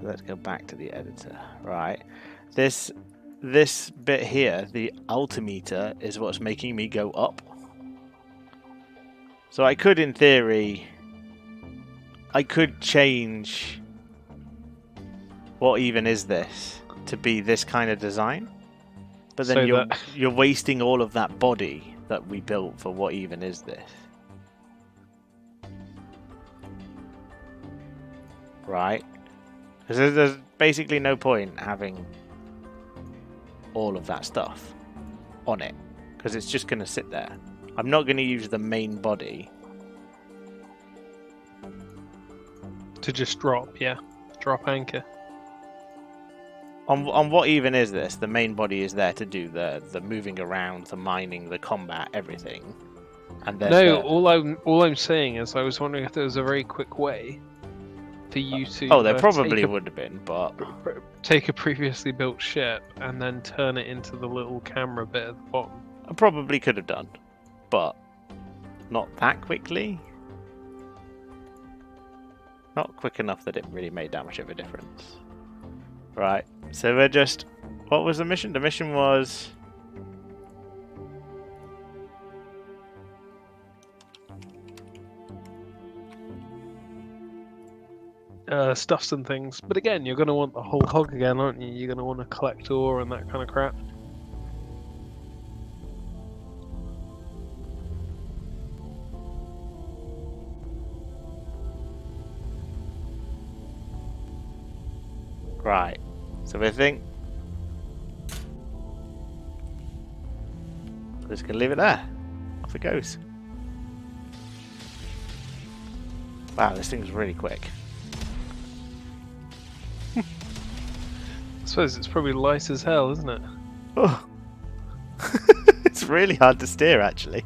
S2: let's go back to the editor. Right. This bit here, the altimeter, is what's making me go up. So I could, in theory, change what even is this to be this kind of design. But then
S1: So
S2: you're wasting all of that body that we built for what even is this. Right? Because there's basically no point having all of that stuff on it, because it's just going to sit there. I'm not going to use the main body
S1: to just drop, yeah. Drop anchor.
S2: On what even is this? The main body is there to do the moving around, the mining, the combat, everything. And then
S1: No, all I'm saying is I was wondering if there was a very quick way for you to.
S2: Oh, there probably would have been, but
S1: take a previously built ship and then turn it into the little camera bit at the bottom.
S2: I probably could have done, but not that quickly. Not quick enough that it really made that much of a difference. Right, so we're just... What was the mission? The mission was...
S1: Stuffs and things. But again, you're going to want the whole hog again, aren't you? You're going to want to collect ore and that kind of crap.
S2: Right, so we think... We're just going to leave it there. Off it goes. Wow, this thing's really quick.
S1: I suppose it's probably light as hell, isn't it?
S2: Oh. It's really hard to steer, actually.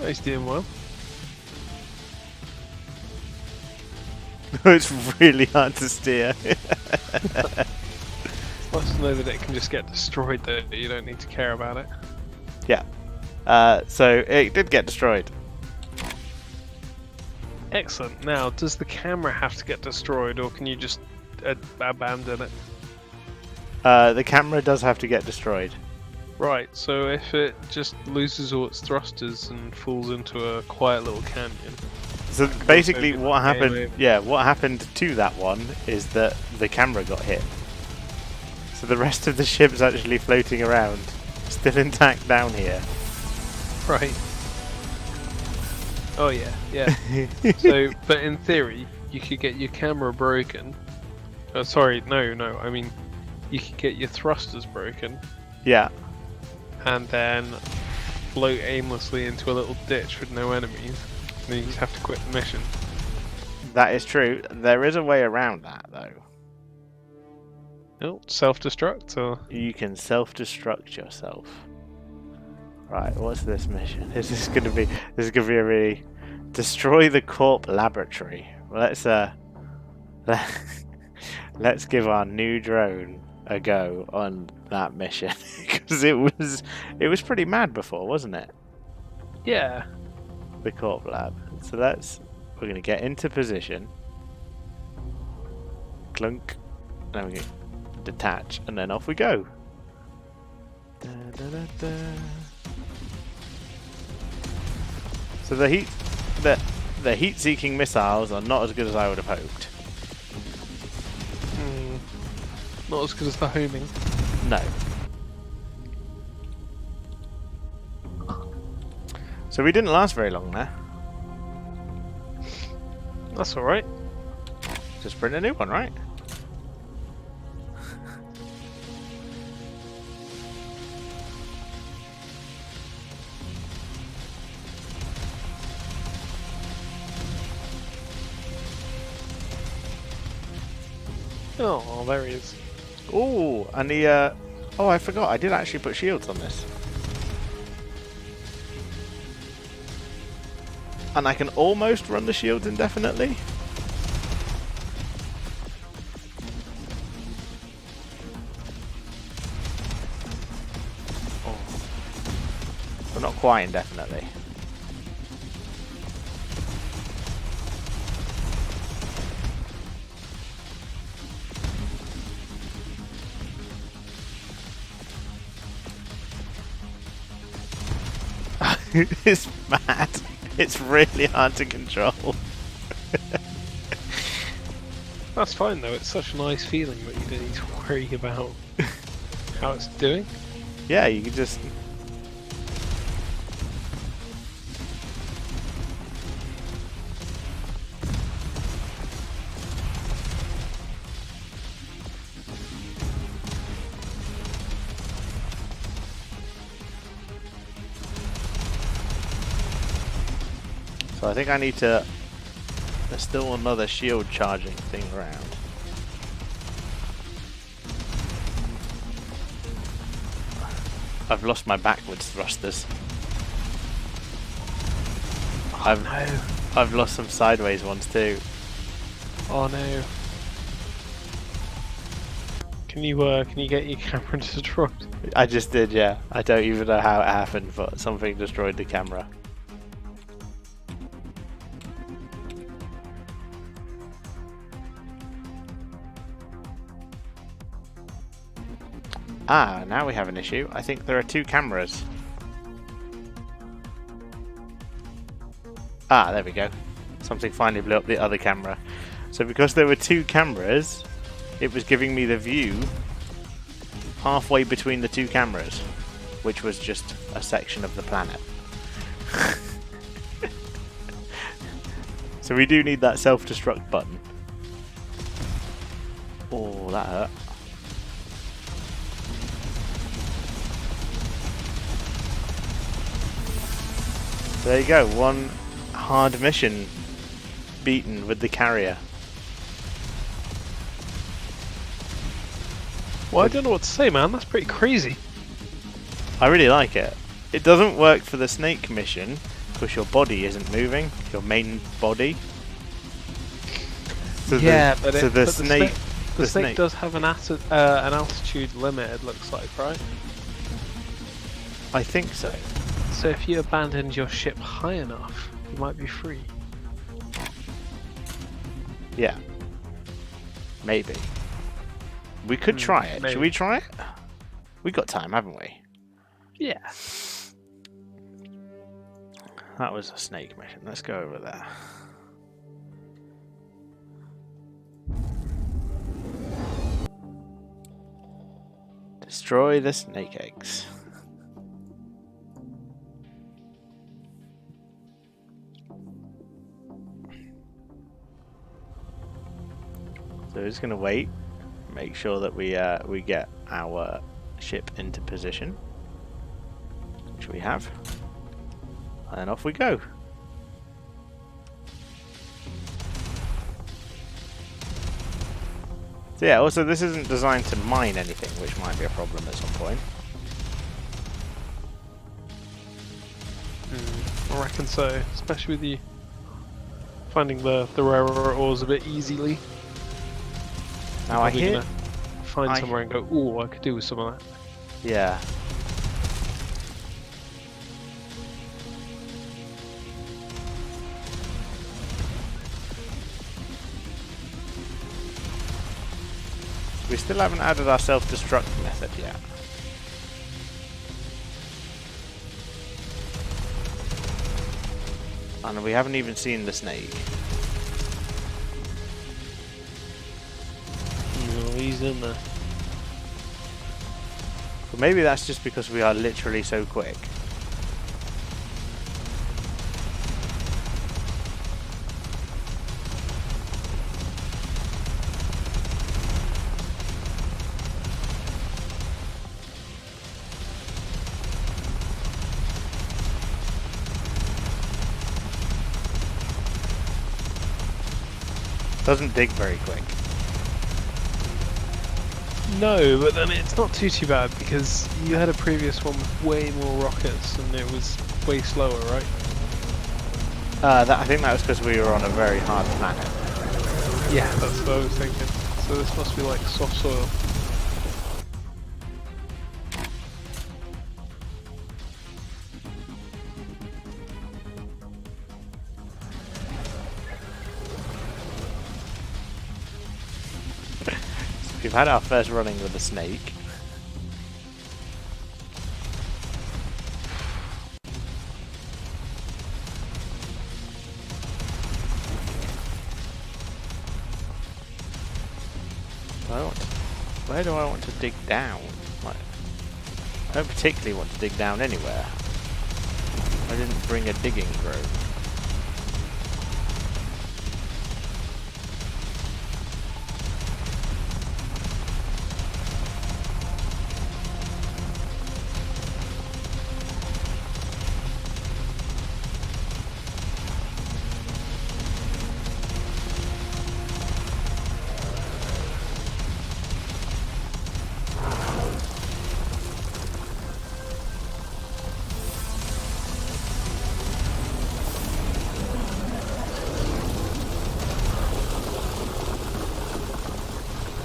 S1: Oh, he's doing well.
S2: It's really hard to steer.
S1: It's nice to know that it can just get destroyed, though. You don't need to care about it.
S2: Yeah. So it did get destroyed.
S1: Excellent. Now, does the camera have to get destroyed, or can you just abandon it?
S2: The camera does have to get destroyed.
S1: Right, so if it just loses all its thrusters and falls into a quiet little canyon.
S2: So basically what happened, what happened to that one is that the camera got hit. So the rest of the ship's actually floating around, still intact down here.
S1: Right. Oh yeah, yeah. So, but in theory, you could get your camera broken. Sorry, no, I mean, you could get your thrusters broken.
S2: Yeah.
S1: And then float aimlessly into a little ditch with no enemies. And then you just have to quit the mission.
S2: That is true. There is a way around that, though.
S1: Oh, self-destruct, or?
S2: You can self-destruct yourself. Right, what's this mission? This is gonna be a really... Destroy the Corp laboratory. Well, let's give our new drone a go on that mission. Because it was pretty mad before, wasn't it?
S1: Yeah.
S2: The Corp lab. So we're gonna get into position. Clunk. Then we detach, and then off we go. Da, da, da, da. So the heat-seeking missiles are not as good as I would have hoped.
S1: Not as good as the homing.
S2: No. So we didn't last very long there.
S1: That's alright.
S2: Just print a new one, right?
S1: Oh, there he is.
S2: Oh, and the oh, I forgot. I did actually put shields on this. And I can almost run the shields indefinitely. Oh. But not quite indefinitely. It's mad. It's really hard to control.
S1: That's fine though, it's such a nice feeling that you don't need to worry about how it's doing.
S2: Yeah, you can just... So I think I need to... There's still another shield charging thing around. I've lost my backwards thrusters. I've lost some sideways ones too.
S1: Oh no. Can you get your camera destroyed?
S2: I just did, yeah. I don't even know how it happened, but something destroyed the camera. Ah, now we have an issue. I think there are two cameras. Ah, there we go. Something finally blew up the other camera. So because there were two cameras, it was giving me the view halfway between the two cameras, which was just a section of the planet. So we do need that self-destruct button. Oh, that hurt. There you go, one hard mission beaten with the carrier.
S1: Well, I don't know what to say, man. That's pretty crazy.
S2: I really like it. It doesn't work for the snake mission because your body isn't moving, your main body. So
S1: yeah,
S2: the snake
S1: does have an altitude limit, it looks like, right?
S2: I think so.
S1: So if you abandoned your ship high enough, you might be free.
S2: Yeah. Maybe. We could try it.
S1: Maybe.
S2: Should we try it? We got time, haven't we?
S1: Yeah.
S2: That was a snake mission. Let's go over there. Destroy the snake eggs. So we're just going to wait, make sure that we get our ship into position, which we have, and off we go. So yeah, also this isn't designed to mine anything, which might be a problem at some point.
S1: I reckon so, especially with you finding the rarer ores a bit easily.
S2: Now I hear...
S1: Find somewhere and go, ooh, I could do with some of that.
S2: Yeah. We still haven't added our self-destruct method yet. And we haven't even seen the snake.
S1: No, he's in there.
S2: But maybe that's just because we are literally so quick. Doesn't dig very quick.
S1: No, but then it's not too bad because you had a previous one with way more rockets and it was way slower, right?
S2: I think that was because we were on a very hard planet.
S1: Yeah, that's what I was thinking. So this must be like soft soil.
S2: We've had our first running with the snake. Where do I want to dig down? Like, I don't particularly want to dig down anywhere. I didn't bring a digging drill.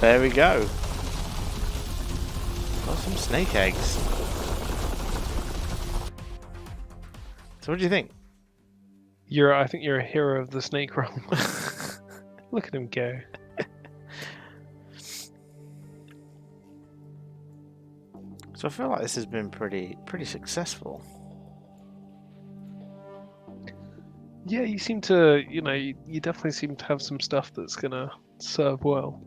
S2: There we go. Got some snake eggs. So what do you think?
S1: I think you're a hero of the snake realm. Look at him go.
S2: So I feel like this has been pretty successful.
S1: Yeah, you seem to, you definitely seem to have some stuff that's gonna serve well.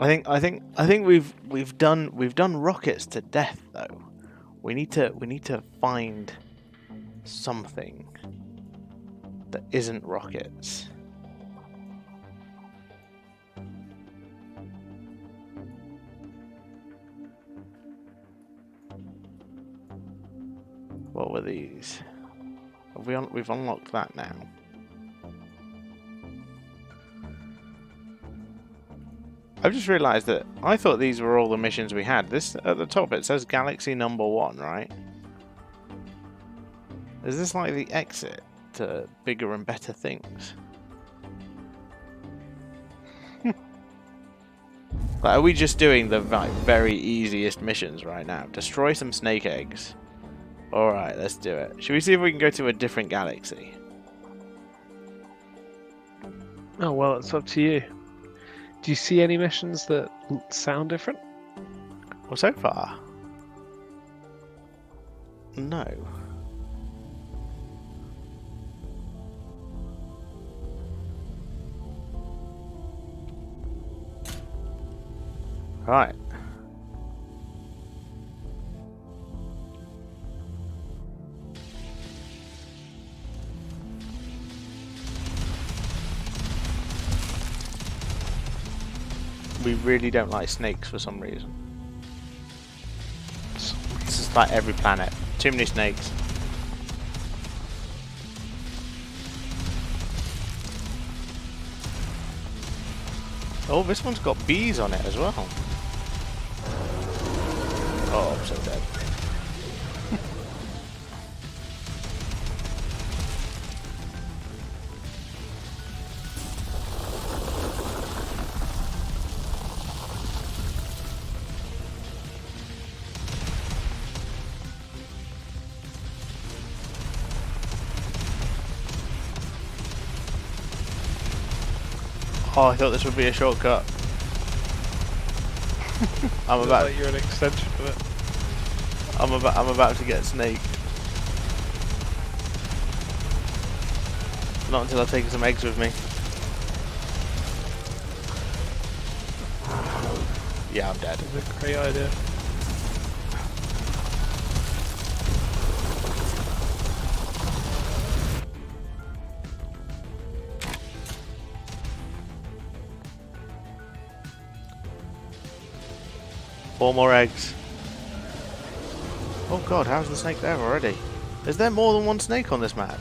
S2: I think we've done rockets to death though. We need to find something that isn't rockets. What were these? We've unlocked that now. I've just realised that I thought these were all the missions we had. This at the top it says Galaxy Number 1, right? Is this like the exit to bigger and better things? Like, are we just doing the very easiest missions right now? Destroy some snake eggs. Alright, let's do it. Should we see if we can go to a different galaxy?
S1: Oh, well, it's up to you. Do you see any missions that sound different?
S2: Well, so far, no. Right. We really don't like snakes for some reason. This is like every planet. Too many snakes. Oh, this one's got bees on it as well. Oh, I'm so dead. Oh, I thought this would be a shortcut. I'm about.
S1: Like you're an extension of it.
S2: I'm about to get snaked. Not until I've taken some eggs with me. Yeah, I'm dead.
S1: That's a great idea.
S2: Four more eggs. Oh god, how's the snake there already? Is there more than one snake on this map?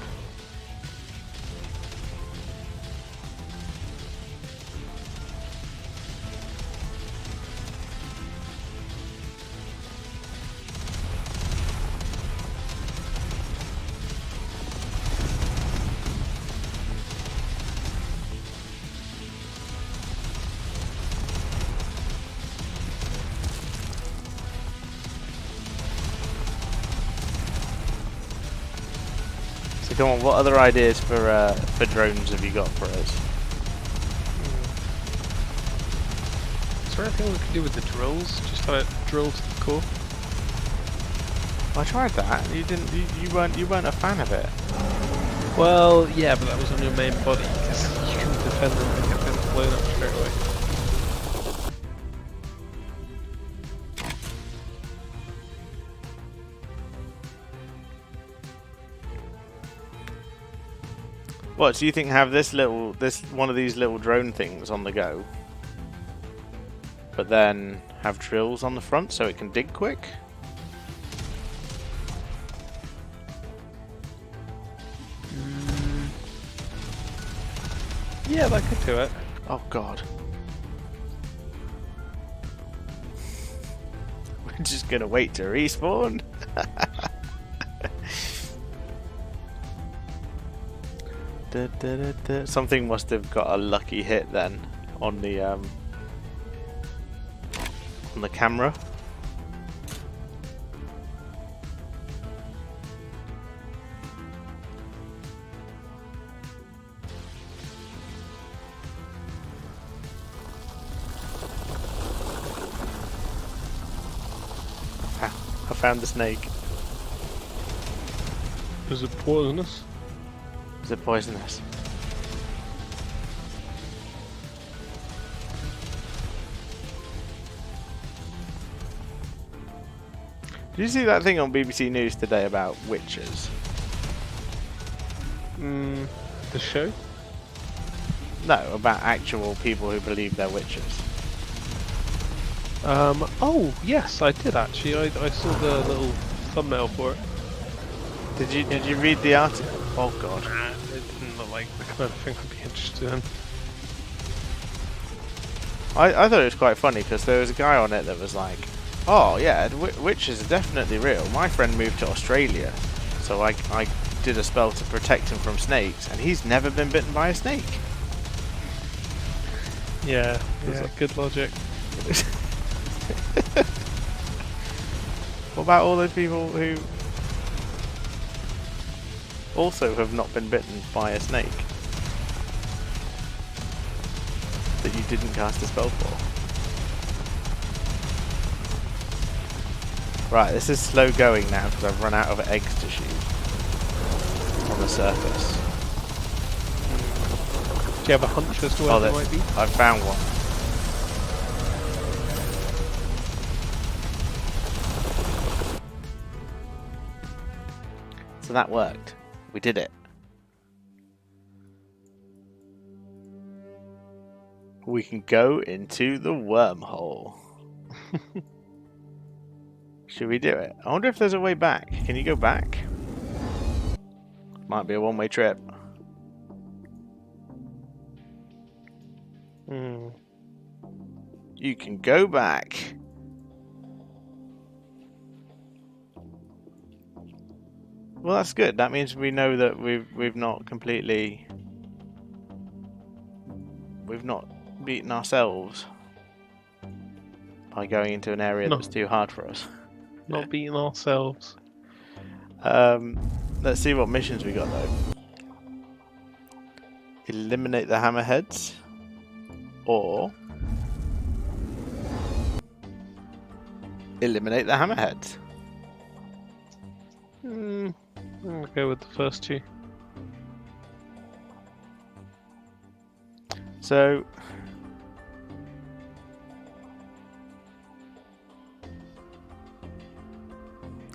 S2: So come on, what other ideas for drones have you got for us?
S1: Is there anything we could do with the drills? Just have it drill to the core?
S2: I tried that. You didn't. You weren't a fan of it.
S1: Well, yeah, but that was on your main body because you couldn't defend them and get them blown up straight away.
S2: What, so you think have this one of these little drone things on the go, but then have drills on the front so it can dig quick?
S1: Yeah, that could do it.
S2: Oh god. We're just gonna wait to respawn? Something must have got a lucky hit then. on the camera. I found the snake.
S1: Is it poisonous?
S2: Is it poisonous? Did you see that thing on BBC News today about witches?
S1: The show?
S2: No, about actual people who believe they're witches.
S1: Oh, yes, I did actually. I saw the little thumbnail for it.
S2: Did you read the article? Oh god.
S1: Nah, it didn't look like the kind of thing I'd be interested in.
S2: I thought it was quite funny because there was a guy on it that was like, oh yeah, witches are definitely real. My friend moved to Australia, so I did a spell to protect him from snakes, and he's never been bitten by a snake.
S1: Yeah, good logic.
S2: What about all those people who also have not been bitten by a snake that you didn't cast a spell for? Right, this is slow going now because I've run out of eggs to shoot on the surface.
S1: Do you have a hunch as to where they might be?
S2: I found one. So that worked. We did it. We can go into the wormhole. Should we do it? I wonder if there's a way back. Can you go back? Might be a one-way trip. You can go back. Well, that's good. That means we know that we've not completely... We've not beaten ourselves by going into an area that was too hard for us.
S1: Not beating ourselves.
S2: Let's see what missions we got though. Eliminate the hammerheads, or eliminate the hammerheads.
S1: I'll go with the first two.
S2: So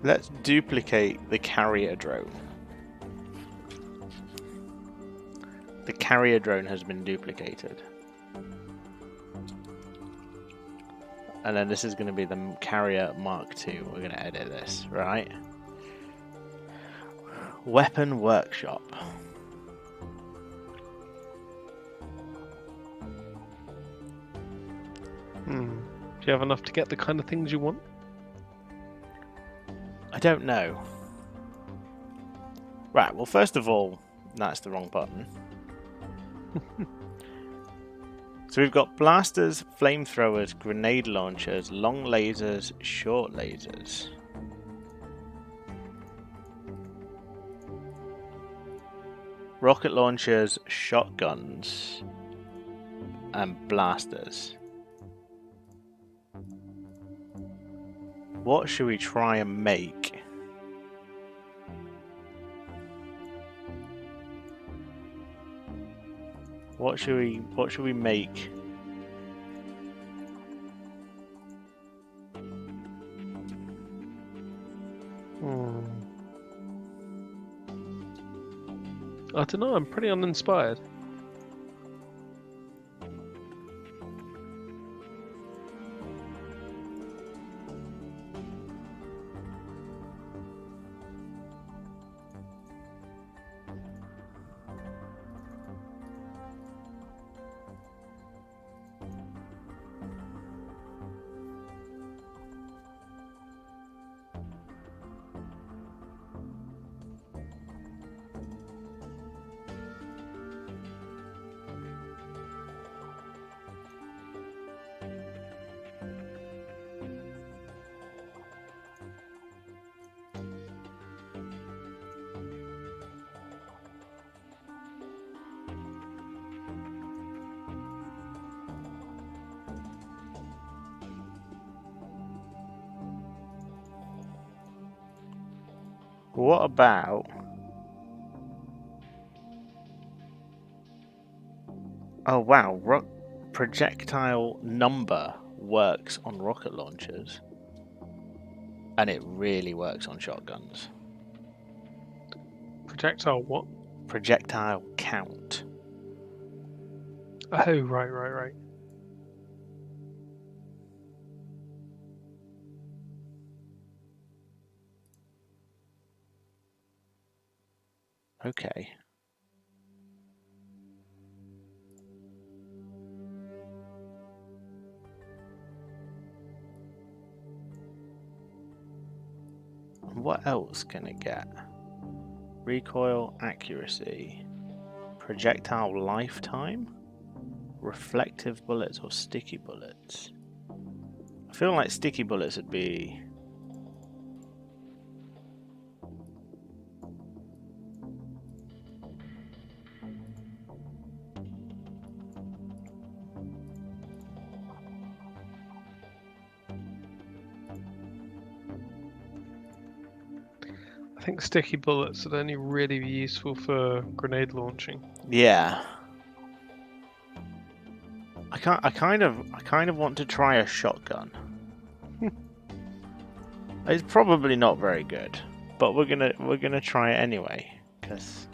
S2: let's duplicate the carrier drone. The carrier drone has been duplicated. And then this is going to be the carrier Mark II. We're going to edit this, right? Weapon workshop.
S1: Do you have enough to get the kind of things you want?
S2: I don't know. Right, well, first of all, that's the wrong button. So we've got blasters, flamethrowers, grenade launchers, long lasers, short lasers. Rocket launchers, shotguns, and blasters. What should we try and make? What should we make?
S1: I don't know, I'm pretty uninspired.
S2: What about... Oh wow, projectile number works on rocket launchers. And it really works on shotguns.
S1: Projectile what?
S2: Projectile count.
S1: Oh, right.
S2: Okay. What else can it get? Recoil accuracy. Projectile lifetime? Reflective bullets or sticky bullets? I feel like sticky bullets would be...
S1: I think sticky bullets would only really be useful for grenade launching.
S2: Yeah. I kind of want to try a shotgun. It's probably not very good, but we're gonna try it anyway, because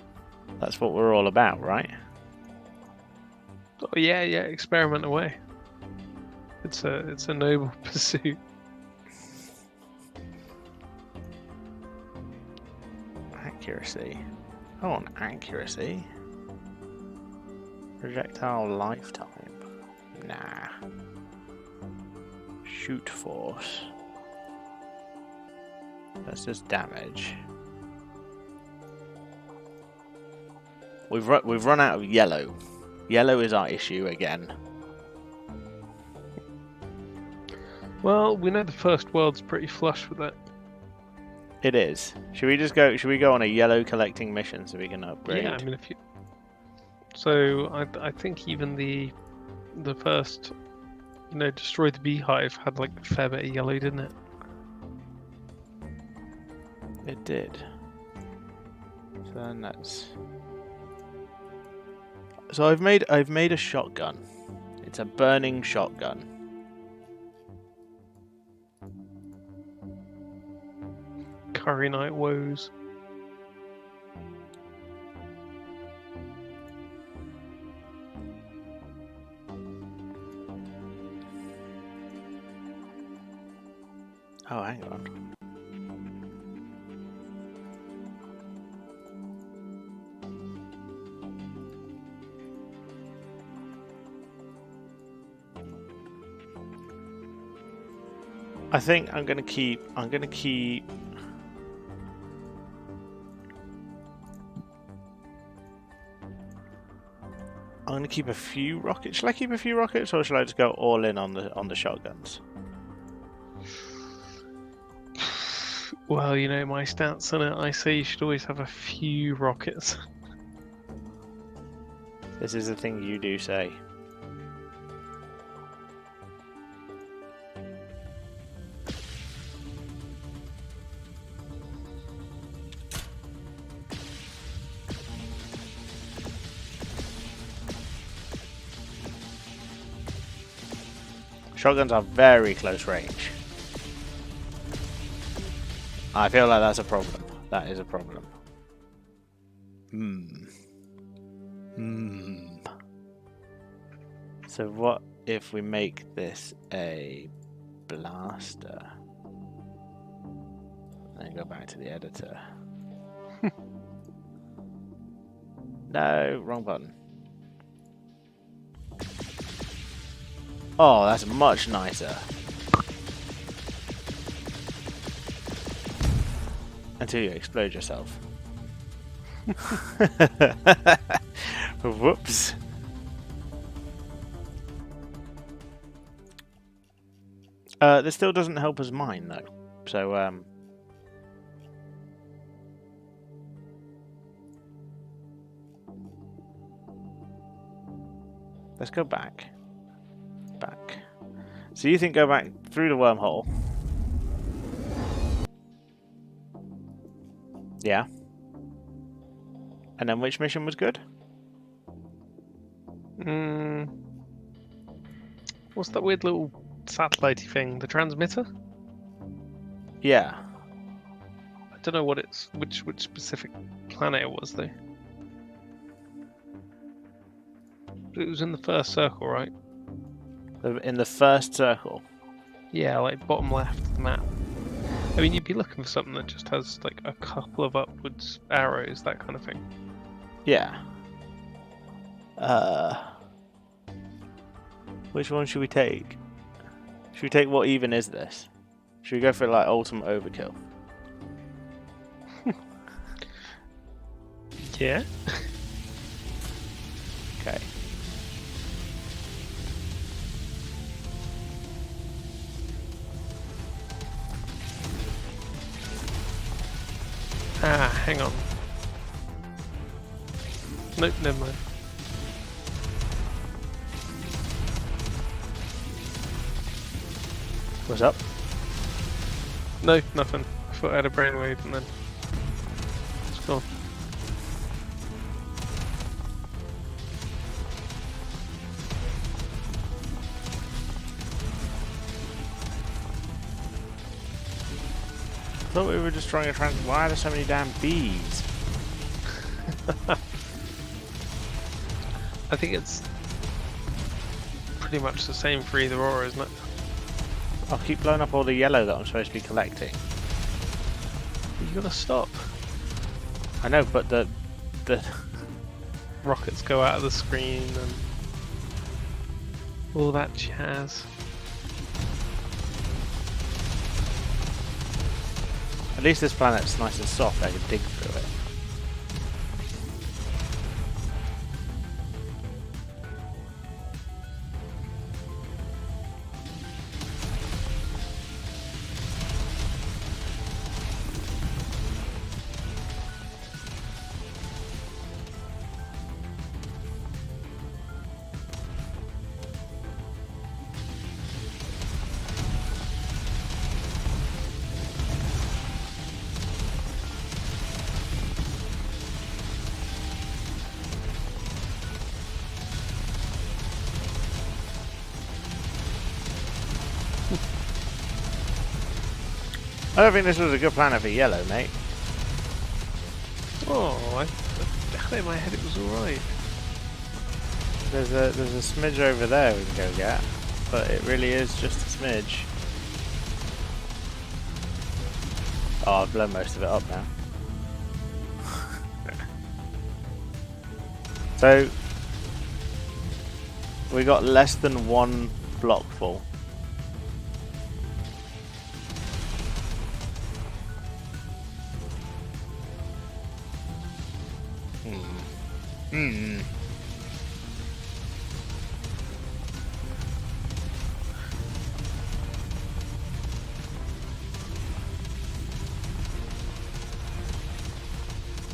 S2: that's what we're all about, right?
S1: Oh yeah, experiment away. It's a noble pursuit.
S2: Accuracy. I want accuracy. Projectile lifetime. Nah. Shoot force. That's just damage. We've run out of yellow. Yellow is our issue again.
S1: Well, we know the first world's pretty flush with that.
S2: It is. Should we go on a yellow collecting mission so we can upgrade?
S1: Yeah, I mean if you. So I think even the first, destroy the beehive had like a fair bit of yellow, didn't it?
S2: It did. So then that's. So I've made a shotgun. It's a burning shotgun.
S1: Curry night woes.
S2: Oh, hang on. I think I'm gonna keep a few rockets. Shall I keep a few rockets, or shall I just go all in on the shotguns?
S1: Well, my stance on it, I say you should always have a few rockets.
S2: This is the thing you do say. Shotguns are very close range. I feel like that's a problem. That is a problem. So what if we make this a blaster? Then go back to the editor. No, wrong button. Oh, that's much nicer. Until you explode yourself. Whoops. This still doesn't help us mine though. So let's go back. So you think go back through the wormhole? Yeah. And then which mission was good?
S1: What's that weird little satellite-y thing? The transmitter?
S2: Yeah.
S1: I don't know what which specific planet it was though. But it was in the first circle, right?
S2: In the first circle.
S1: Yeah, like bottom left of the map. I mean, you'd be looking for something that just has like a couple of upwards arrows, that kind of thing.
S2: Yeah. Which one should we take? Should we take what even is this? Should we go for like ultimate overkill?
S1: Yeah.
S2: Okay.
S1: Ah, hang on. Nope, never mind.
S2: What's up?
S1: No, nothing. I thought I had a brainwave and then it's gone.
S2: I thought we were just trying to why are there so many damn bees?
S1: I think it's pretty much the same for either or, isn't it?
S2: I'll keep blowing up all the yellow that I'm supposed to be collecting.
S1: You gotta stop.
S2: I know, but the
S1: Rockets go out of the screen and all that jazz.
S2: at least this planet's nice and soft. I can dig through it. I don't think this was a good planet for yellow, mate.
S1: Oh, I had it in my head it was alright.
S2: There's a smidge over there we can go get, but it really is just a smidge. Oh, I've blown most of it up now. So we got less than one block full.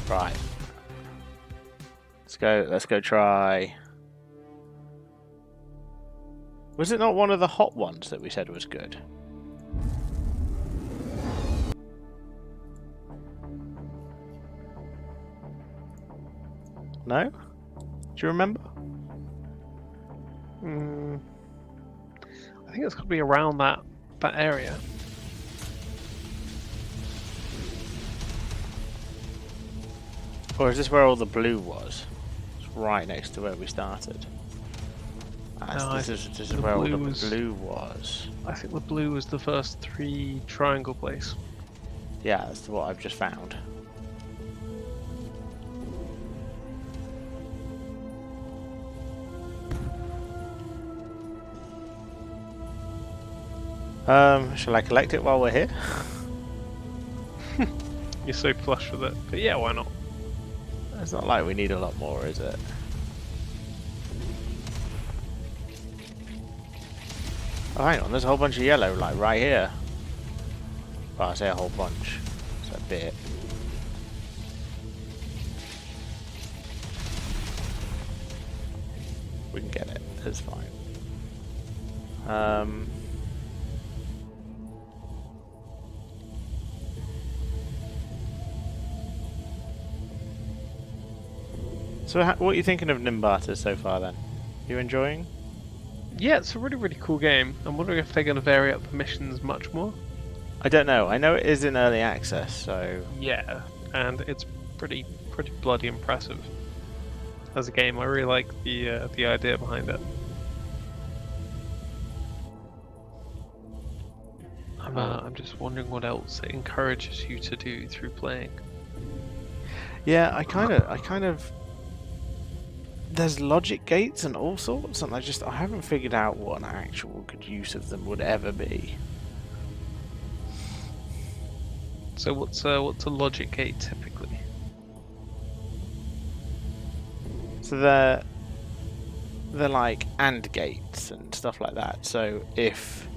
S2: Right. Let's go try. Was it not one of the hot ones that we said was good? No? Do you remember?
S1: I think it's got to be around that area.
S2: Or is this where all the blue was? It's right next to where we started. This is where all the blue was.
S1: I think the blue was the first 3 triangle place.
S2: Yeah, that's what I've just found. Shall I collect it while we're here?
S1: You're so flush with it. But yeah, why not?
S2: It's not like we need a lot more, is it? Oh, hang on, there's a whole bunch of yellow, like, right here. Well, I say a whole bunch. It's a bit. We can get it, it's fine. So what are you thinking of Nimbatus so far then? You enjoying?
S1: Yeah, it's a really, really cool game. I'm wondering if they're going to vary up the missions much more.
S2: I don't know. I know it is in early access, so...
S1: Yeah, and it's pretty bloody impressive as a game. I really like the idea behind it. I'm just wondering what else it encourages you to do through playing.
S2: Yeah, I kind of... There's logic gates and all sorts, and I haven't figured out what an actual good use of them would ever be.
S1: So what's a logic gate typically?
S2: So they're like AND gates and stuff like that. So if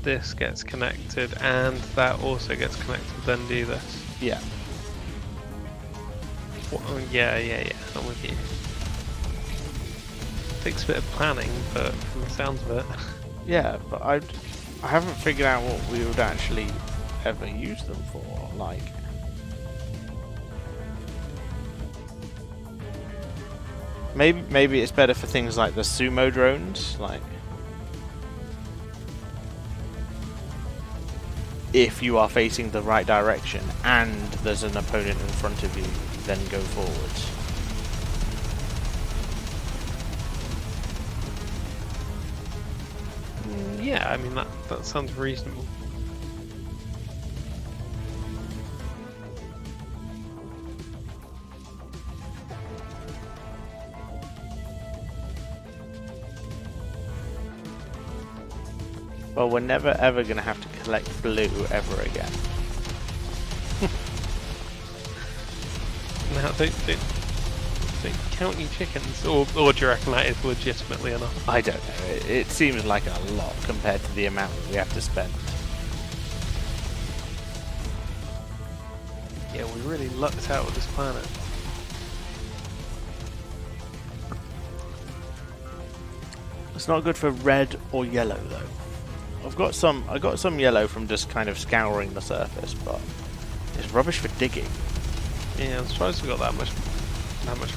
S1: this gets connected and that also gets connected, then do this.
S2: Yeah.
S1: Yeah, I'm with you. Takes a bit of planning, but from the sounds of it.
S2: Yeah, but I haven't figured out what we would actually ever use them for. Like, maybe it's better for things like the sumo drones, like if you are facing the right direction and there's an opponent in front of you, then go forwards.
S1: Yeah, I mean that sounds reasonable.
S2: Well, we're never ever going to have to collect blue ever again.
S1: Now, don't count your chickens, or do you reckon that is legitimately enough?
S2: I don't know. It seems like a lot compared to the amount that we have to spend.
S1: Yeah, we really lucked out with this planet.
S2: It's not good for red or yellow though. I got some yellow from just kind of scouring the surface, but it's rubbish for digging.
S1: Yeah, I'm surprised we got that much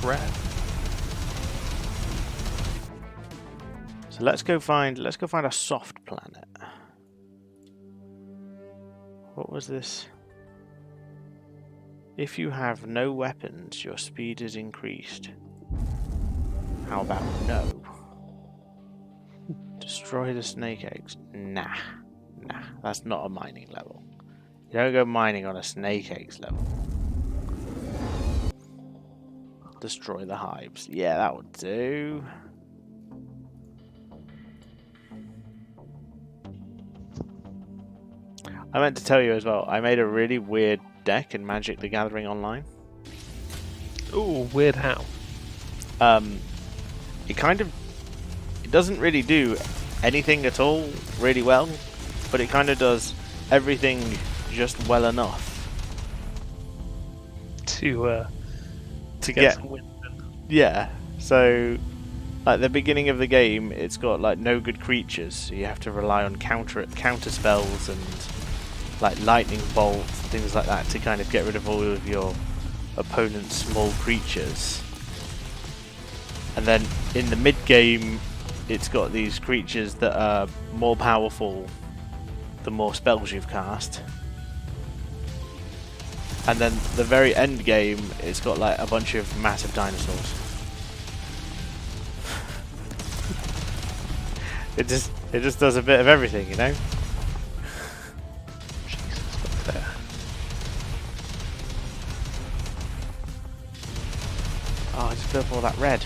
S1: red.
S2: So let's go find a soft planet. What was this? If you have no weapons, your speed is increased. How about no? Destroy the snake eggs. Nah, that's not a mining level. You don't go mining on a snake eggs level. Destroy the hives. Yeah, that would do. I meant to tell you as well, I made a really weird deck in Magic the Gathering Online.
S1: Ooh, weird how?
S2: It doesn't really do anything at all really well, but it kind of does everything just well enough
S1: to
S2: get
S1: some wins in.
S2: Yeah, so like the beginning of the game, it's got like no good creatures, so you have to rely on counter spells and like lightning bolts, things like that to kind of get rid of all of your opponent's small creatures. And then in the mid game, it's got these creatures that are more powerful the more spells you've cast. And then the very end game, it's got like a bunch of massive dinosaurs. It just does a bit of everything, you know?
S1: Jesus, what's there?
S2: Oh, I just built all that red.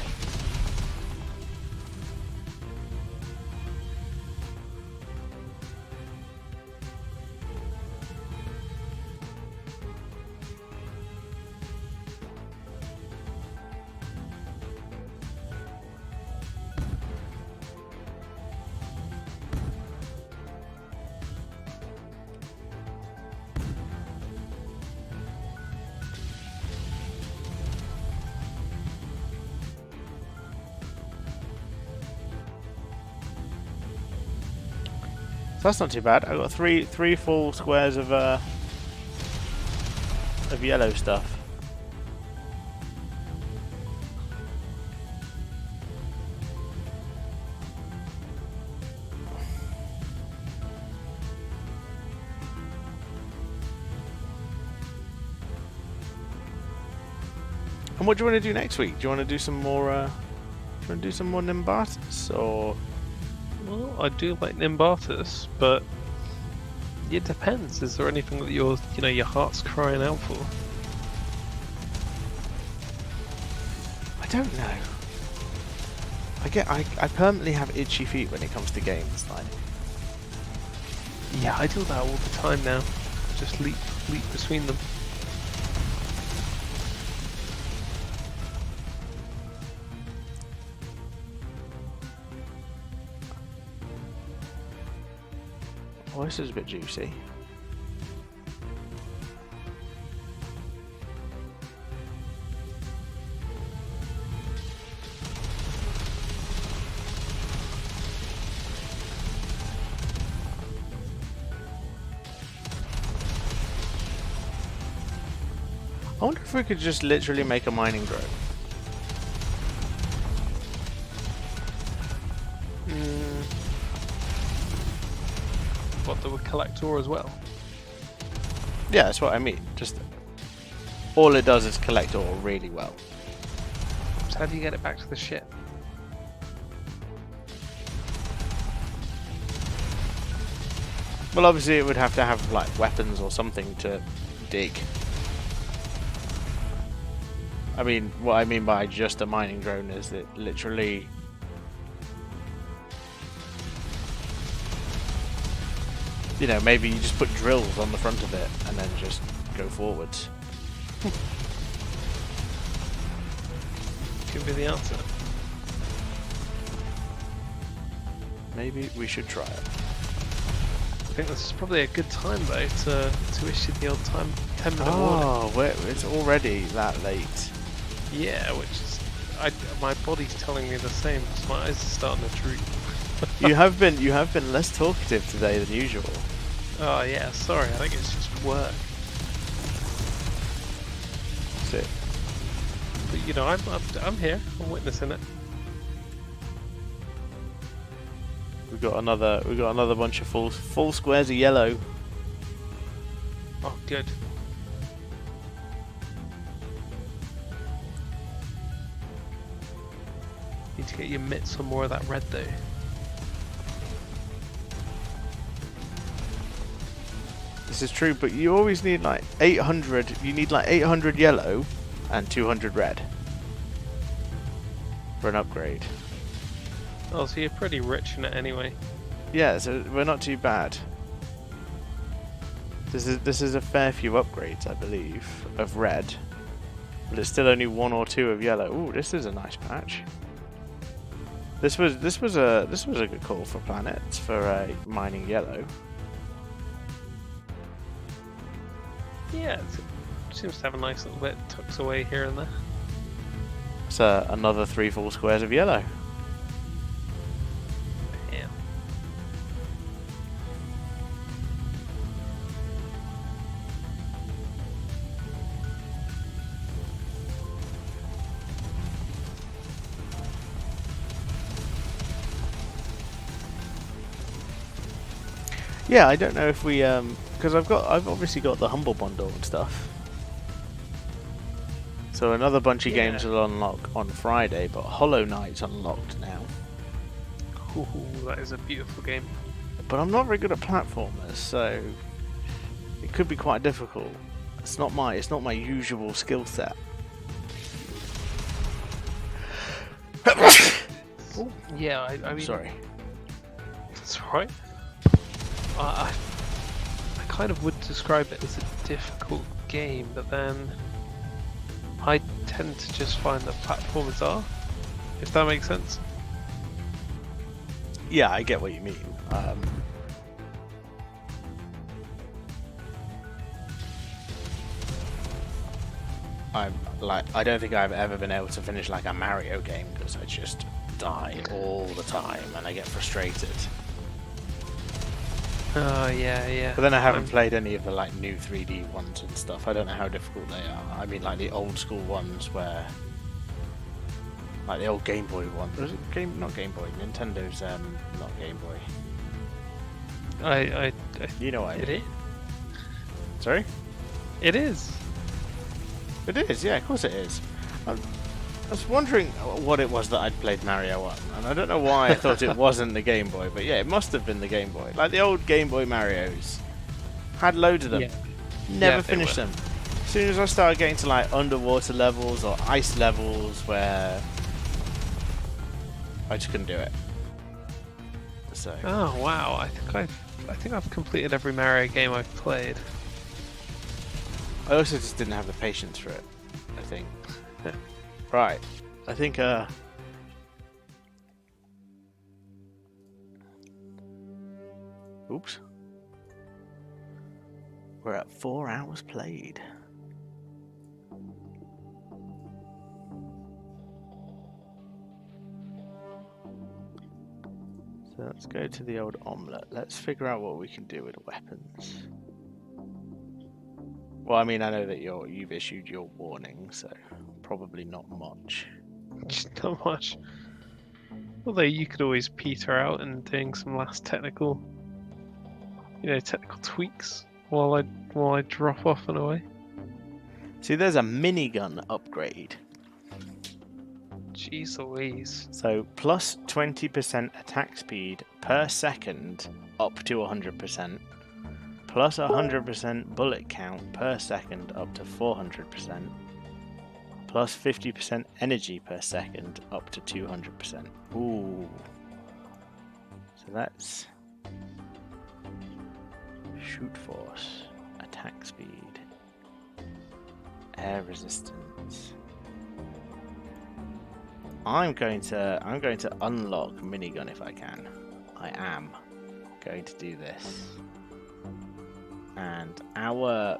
S2: So that's not too bad. I've got three full squares of yellow stuff. And what do you want to do next week? Do you want to do some more? Do you want to do some more Nimbatus or?
S1: Well, I do like Nimbatus, but it depends. Is there anything that your heart's crying out for?
S2: I don't know. I permanently have itchy feet when it comes to games. Like,
S1: Yeah, I do that all the time now. Just leap between them.
S2: oh, this is a bit juicy. I wonder if we could just literally make a mining drone.
S1: What, the collector as well?
S2: Yeah, that's what I mean. Just all it does is collect ore really well.
S1: So how do you get it back to the ship?
S2: Well, obviously it would have to have like weapons or something to dig. I mean, what I mean by just a mining drone is that literally maybe you just put drills on the front of it and then just go forwards.
S1: Could be the answer.
S2: Maybe we should try it.
S1: I think this is probably a good time though to issue the old 10-minute warning.
S2: Oh, it's already that late.
S1: Yeah, which is my body's telling me the same. Because my eyes are starting to droop.
S2: you have been less talkative today than usual.
S1: Oh yeah, sorry. I think it's just work.
S2: That's it.
S1: But I'm here. I'm witnessing it.
S2: We got another bunch of full squares of yellow.
S1: Oh, good. Need to get your mitts on more of that red though.
S2: This is true, but you always need like 800. You need like 800 yellow and 200 red for an upgrade.
S1: Oh, so you're pretty rich in it anyway.
S2: Yeah, so we're not too bad. This is a fair few upgrades, I believe, of red, but it's still only 1 or 2 of yellow. Ooh, this is a nice patch. This was a good call for planets for mining yellow.
S1: Yeah, it seems to have a nice little bit tucked away here and there.
S2: It's another 3 full squares of yellow.
S1: Damn.
S2: Yeah, I don't know if we because I've obviously got the humble bundle and stuff. So another bunch of games will unlock on Friday, but Hollow Knight's unlocked now.
S1: Ooh, that is a beautiful game.
S2: But I'm not very good at platformers, so it could be quite difficult. It's not my usual skill set.
S1: Ooh, yeah, I mean.
S2: Sorry.
S1: That's right. I kind of would describe it as a difficult game, but then I tend to just find that platformers are, if that makes sense.
S2: Yeah, I get what you mean. I don't think I've ever been able to finish like a Mario game because I just die all the time and I get frustrated.
S1: Oh, yeah.
S2: But then I haven't played any of the like new 3D ones and stuff. I don't know how difficult they are. I mean, like the old school ones where, like the old Game Boy one. Was it not Game Boy? Nintendo's not Game Boy. You know what I mean.
S1: It is.
S2: Sorry?
S1: It is.
S2: It is. Yeah, of course it is. I was wondering what it was that I'd played Mario on, and I don't know why I thought it wasn't the Game Boy, but yeah, it must have been the Game Boy. Like the old Game Boy Marios. Had loads of them.
S1: Yeah.
S2: Never
S1: Yeah, they
S2: finished
S1: were.
S2: them. As soon as I started getting to like underwater levels or ice levels where I just couldn't do it. So
S1: Oh wow! I think I've completed every Mario game I've played.
S2: I also just didn't have the patience for it, I think. Right. I think oops. We're at 4 hours played. So let's go to the old omelette. Let's figure out what we can do with weapons. Well, I mean, I know that you've issued your warning, so probably not much.
S1: Just not much. Although you could always peter out and doing some last technical tweaks while I drop off and away.
S2: See, there's a minigun upgrade.
S1: Jeez Louise.
S2: So plus 20% attack speed per second up to 100%. Plus 100% bullet count per second up to 400%. Plus 50% energy per second up to 200%. Ooh. So that's shoot force, attack speed, air resistance. I'm going to unlock minigun if I can. I am going to do this. And our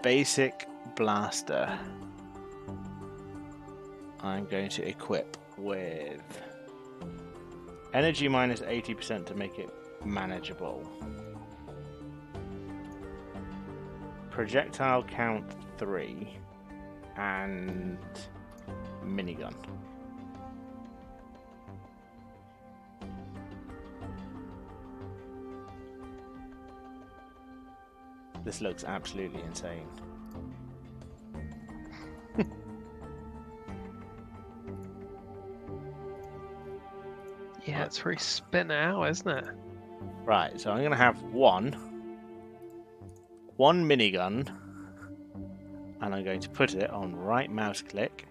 S2: basic blaster I'm going to equip with energy minus 80% to make it manageable. Projectile count 3 and minigun. This looks absolutely insane.
S1: Yeah, it's very spin out, isn't it?
S2: Right, so I'm going to have one minigun, and I'm going to put it on right mouse click.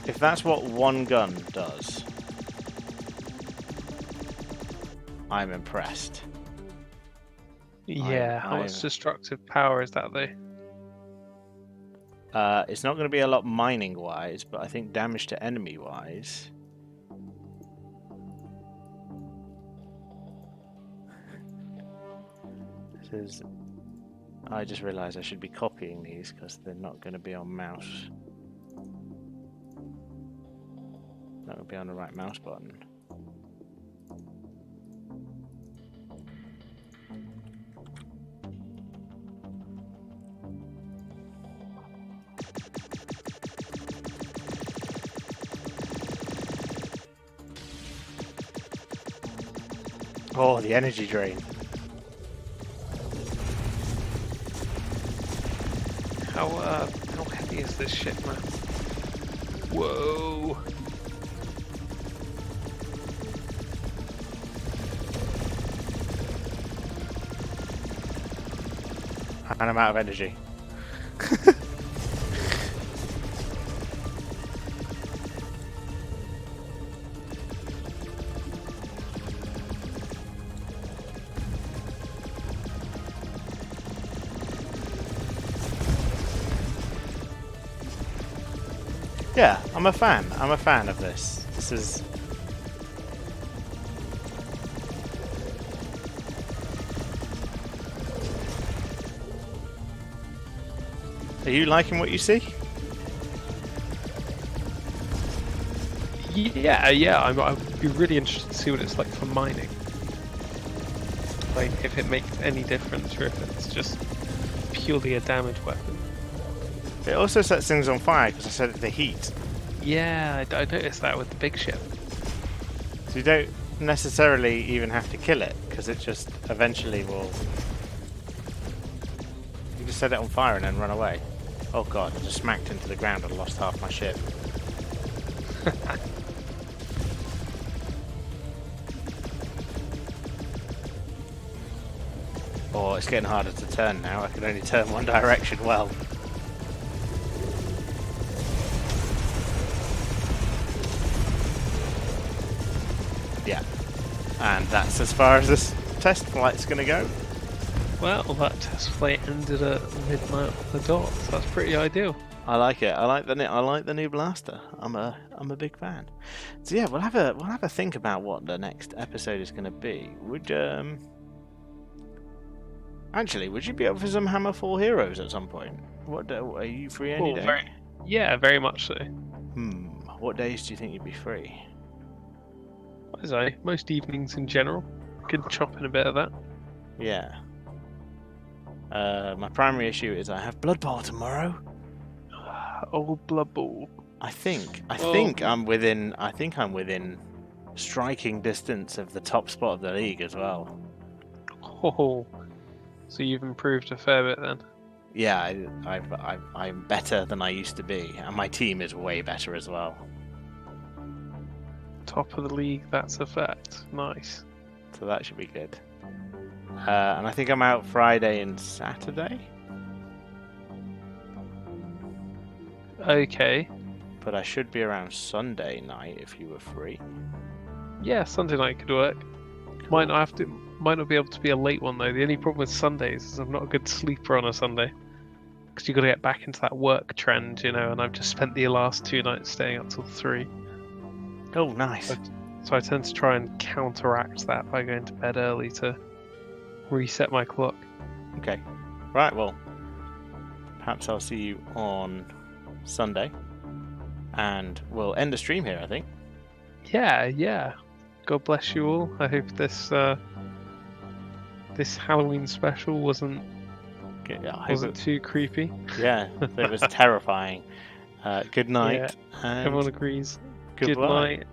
S2: If that's what one gun does, I'm impressed.
S1: Yeah, how much destructive power is that though?
S2: It's not going to be a lot mining wise, but I think damage to enemy wise. This is. I just realised I should be copying these because they're not going to be on mouse. Not going to be on the right mouse button. Oh, the energy drain.
S1: How heavy is this shit, man? Whoa!
S2: And I'm out of energy. Yeah, I'm a fan. I'm a fan of this. This is... Are you liking what you see?
S1: Yeah. I'd be really interested to see what it's like for mining. Like, if it makes any difference or if it's just purely a damage weapon.
S2: It also sets things on fire because I set it to heat.
S1: Yeah, I noticed that with the big ship.
S2: So you don't... necessarily even have to kill it, because it just eventually will... You just set it on fire and then run away. Oh god, I just smacked into the ground and lost half my ship. Oh, it's getting harder to turn now. I can only turn one direction well. Yeah. And that's as far as this test flight's going to go.
S1: Well, that test flight ended at midnight on the dot. So that's pretty ideal.
S2: I like it. I like the new blaster. I'm a big fan. So yeah, we'll have a think about what the next episode is going to be. Actually, would you be up for some Hammer 4 Heroes at some point? Are you free any day?
S1: Very much so.
S2: What days do you think you'd be free?
S1: As I most evenings in general. Could chop in a bit of that.
S2: Yeah. My primary issue is I have Blood Bowl tomorrow.
S1: Oh, Blood Bowl.
S2: I think I'm within striking distance of the top spot of the league as well.
S1: Oh, so you've improved a fair bit then.
S2: Yeah, I'm better than I used to be, and my team is way better as well.
S1: Top of the league, that's a fact. Nice.
S2: So that should be good. And I think I'm out Friday and Saturday.
S1: Okay.
S2: But I should be around Sunday night if you were free.
S1: Yeah, Sunday night could work. Cool. Might not be able to be a late one though. The only problem with Sundays is I'm not a good sleeper on a Sunday. Because you've got to get back into that work trend, you know, and I've just spent the last 2 nights staying up till 3.
S2: Oh, nice.
S1: So I tend to try and counteract that by going to bed early to reset my clock.
S2: Okay. Right, well, perhaps I'll see you on Sunday. And we'll end the stream here, I think.
S1: Yeah. God bless you all. I hope this Halloween special wasn't too creepy.
S2: Yeah, it was terrifying. Good night.
S1: Yeah, everyone agrees.
S2: Goodbye.
S1: Good night.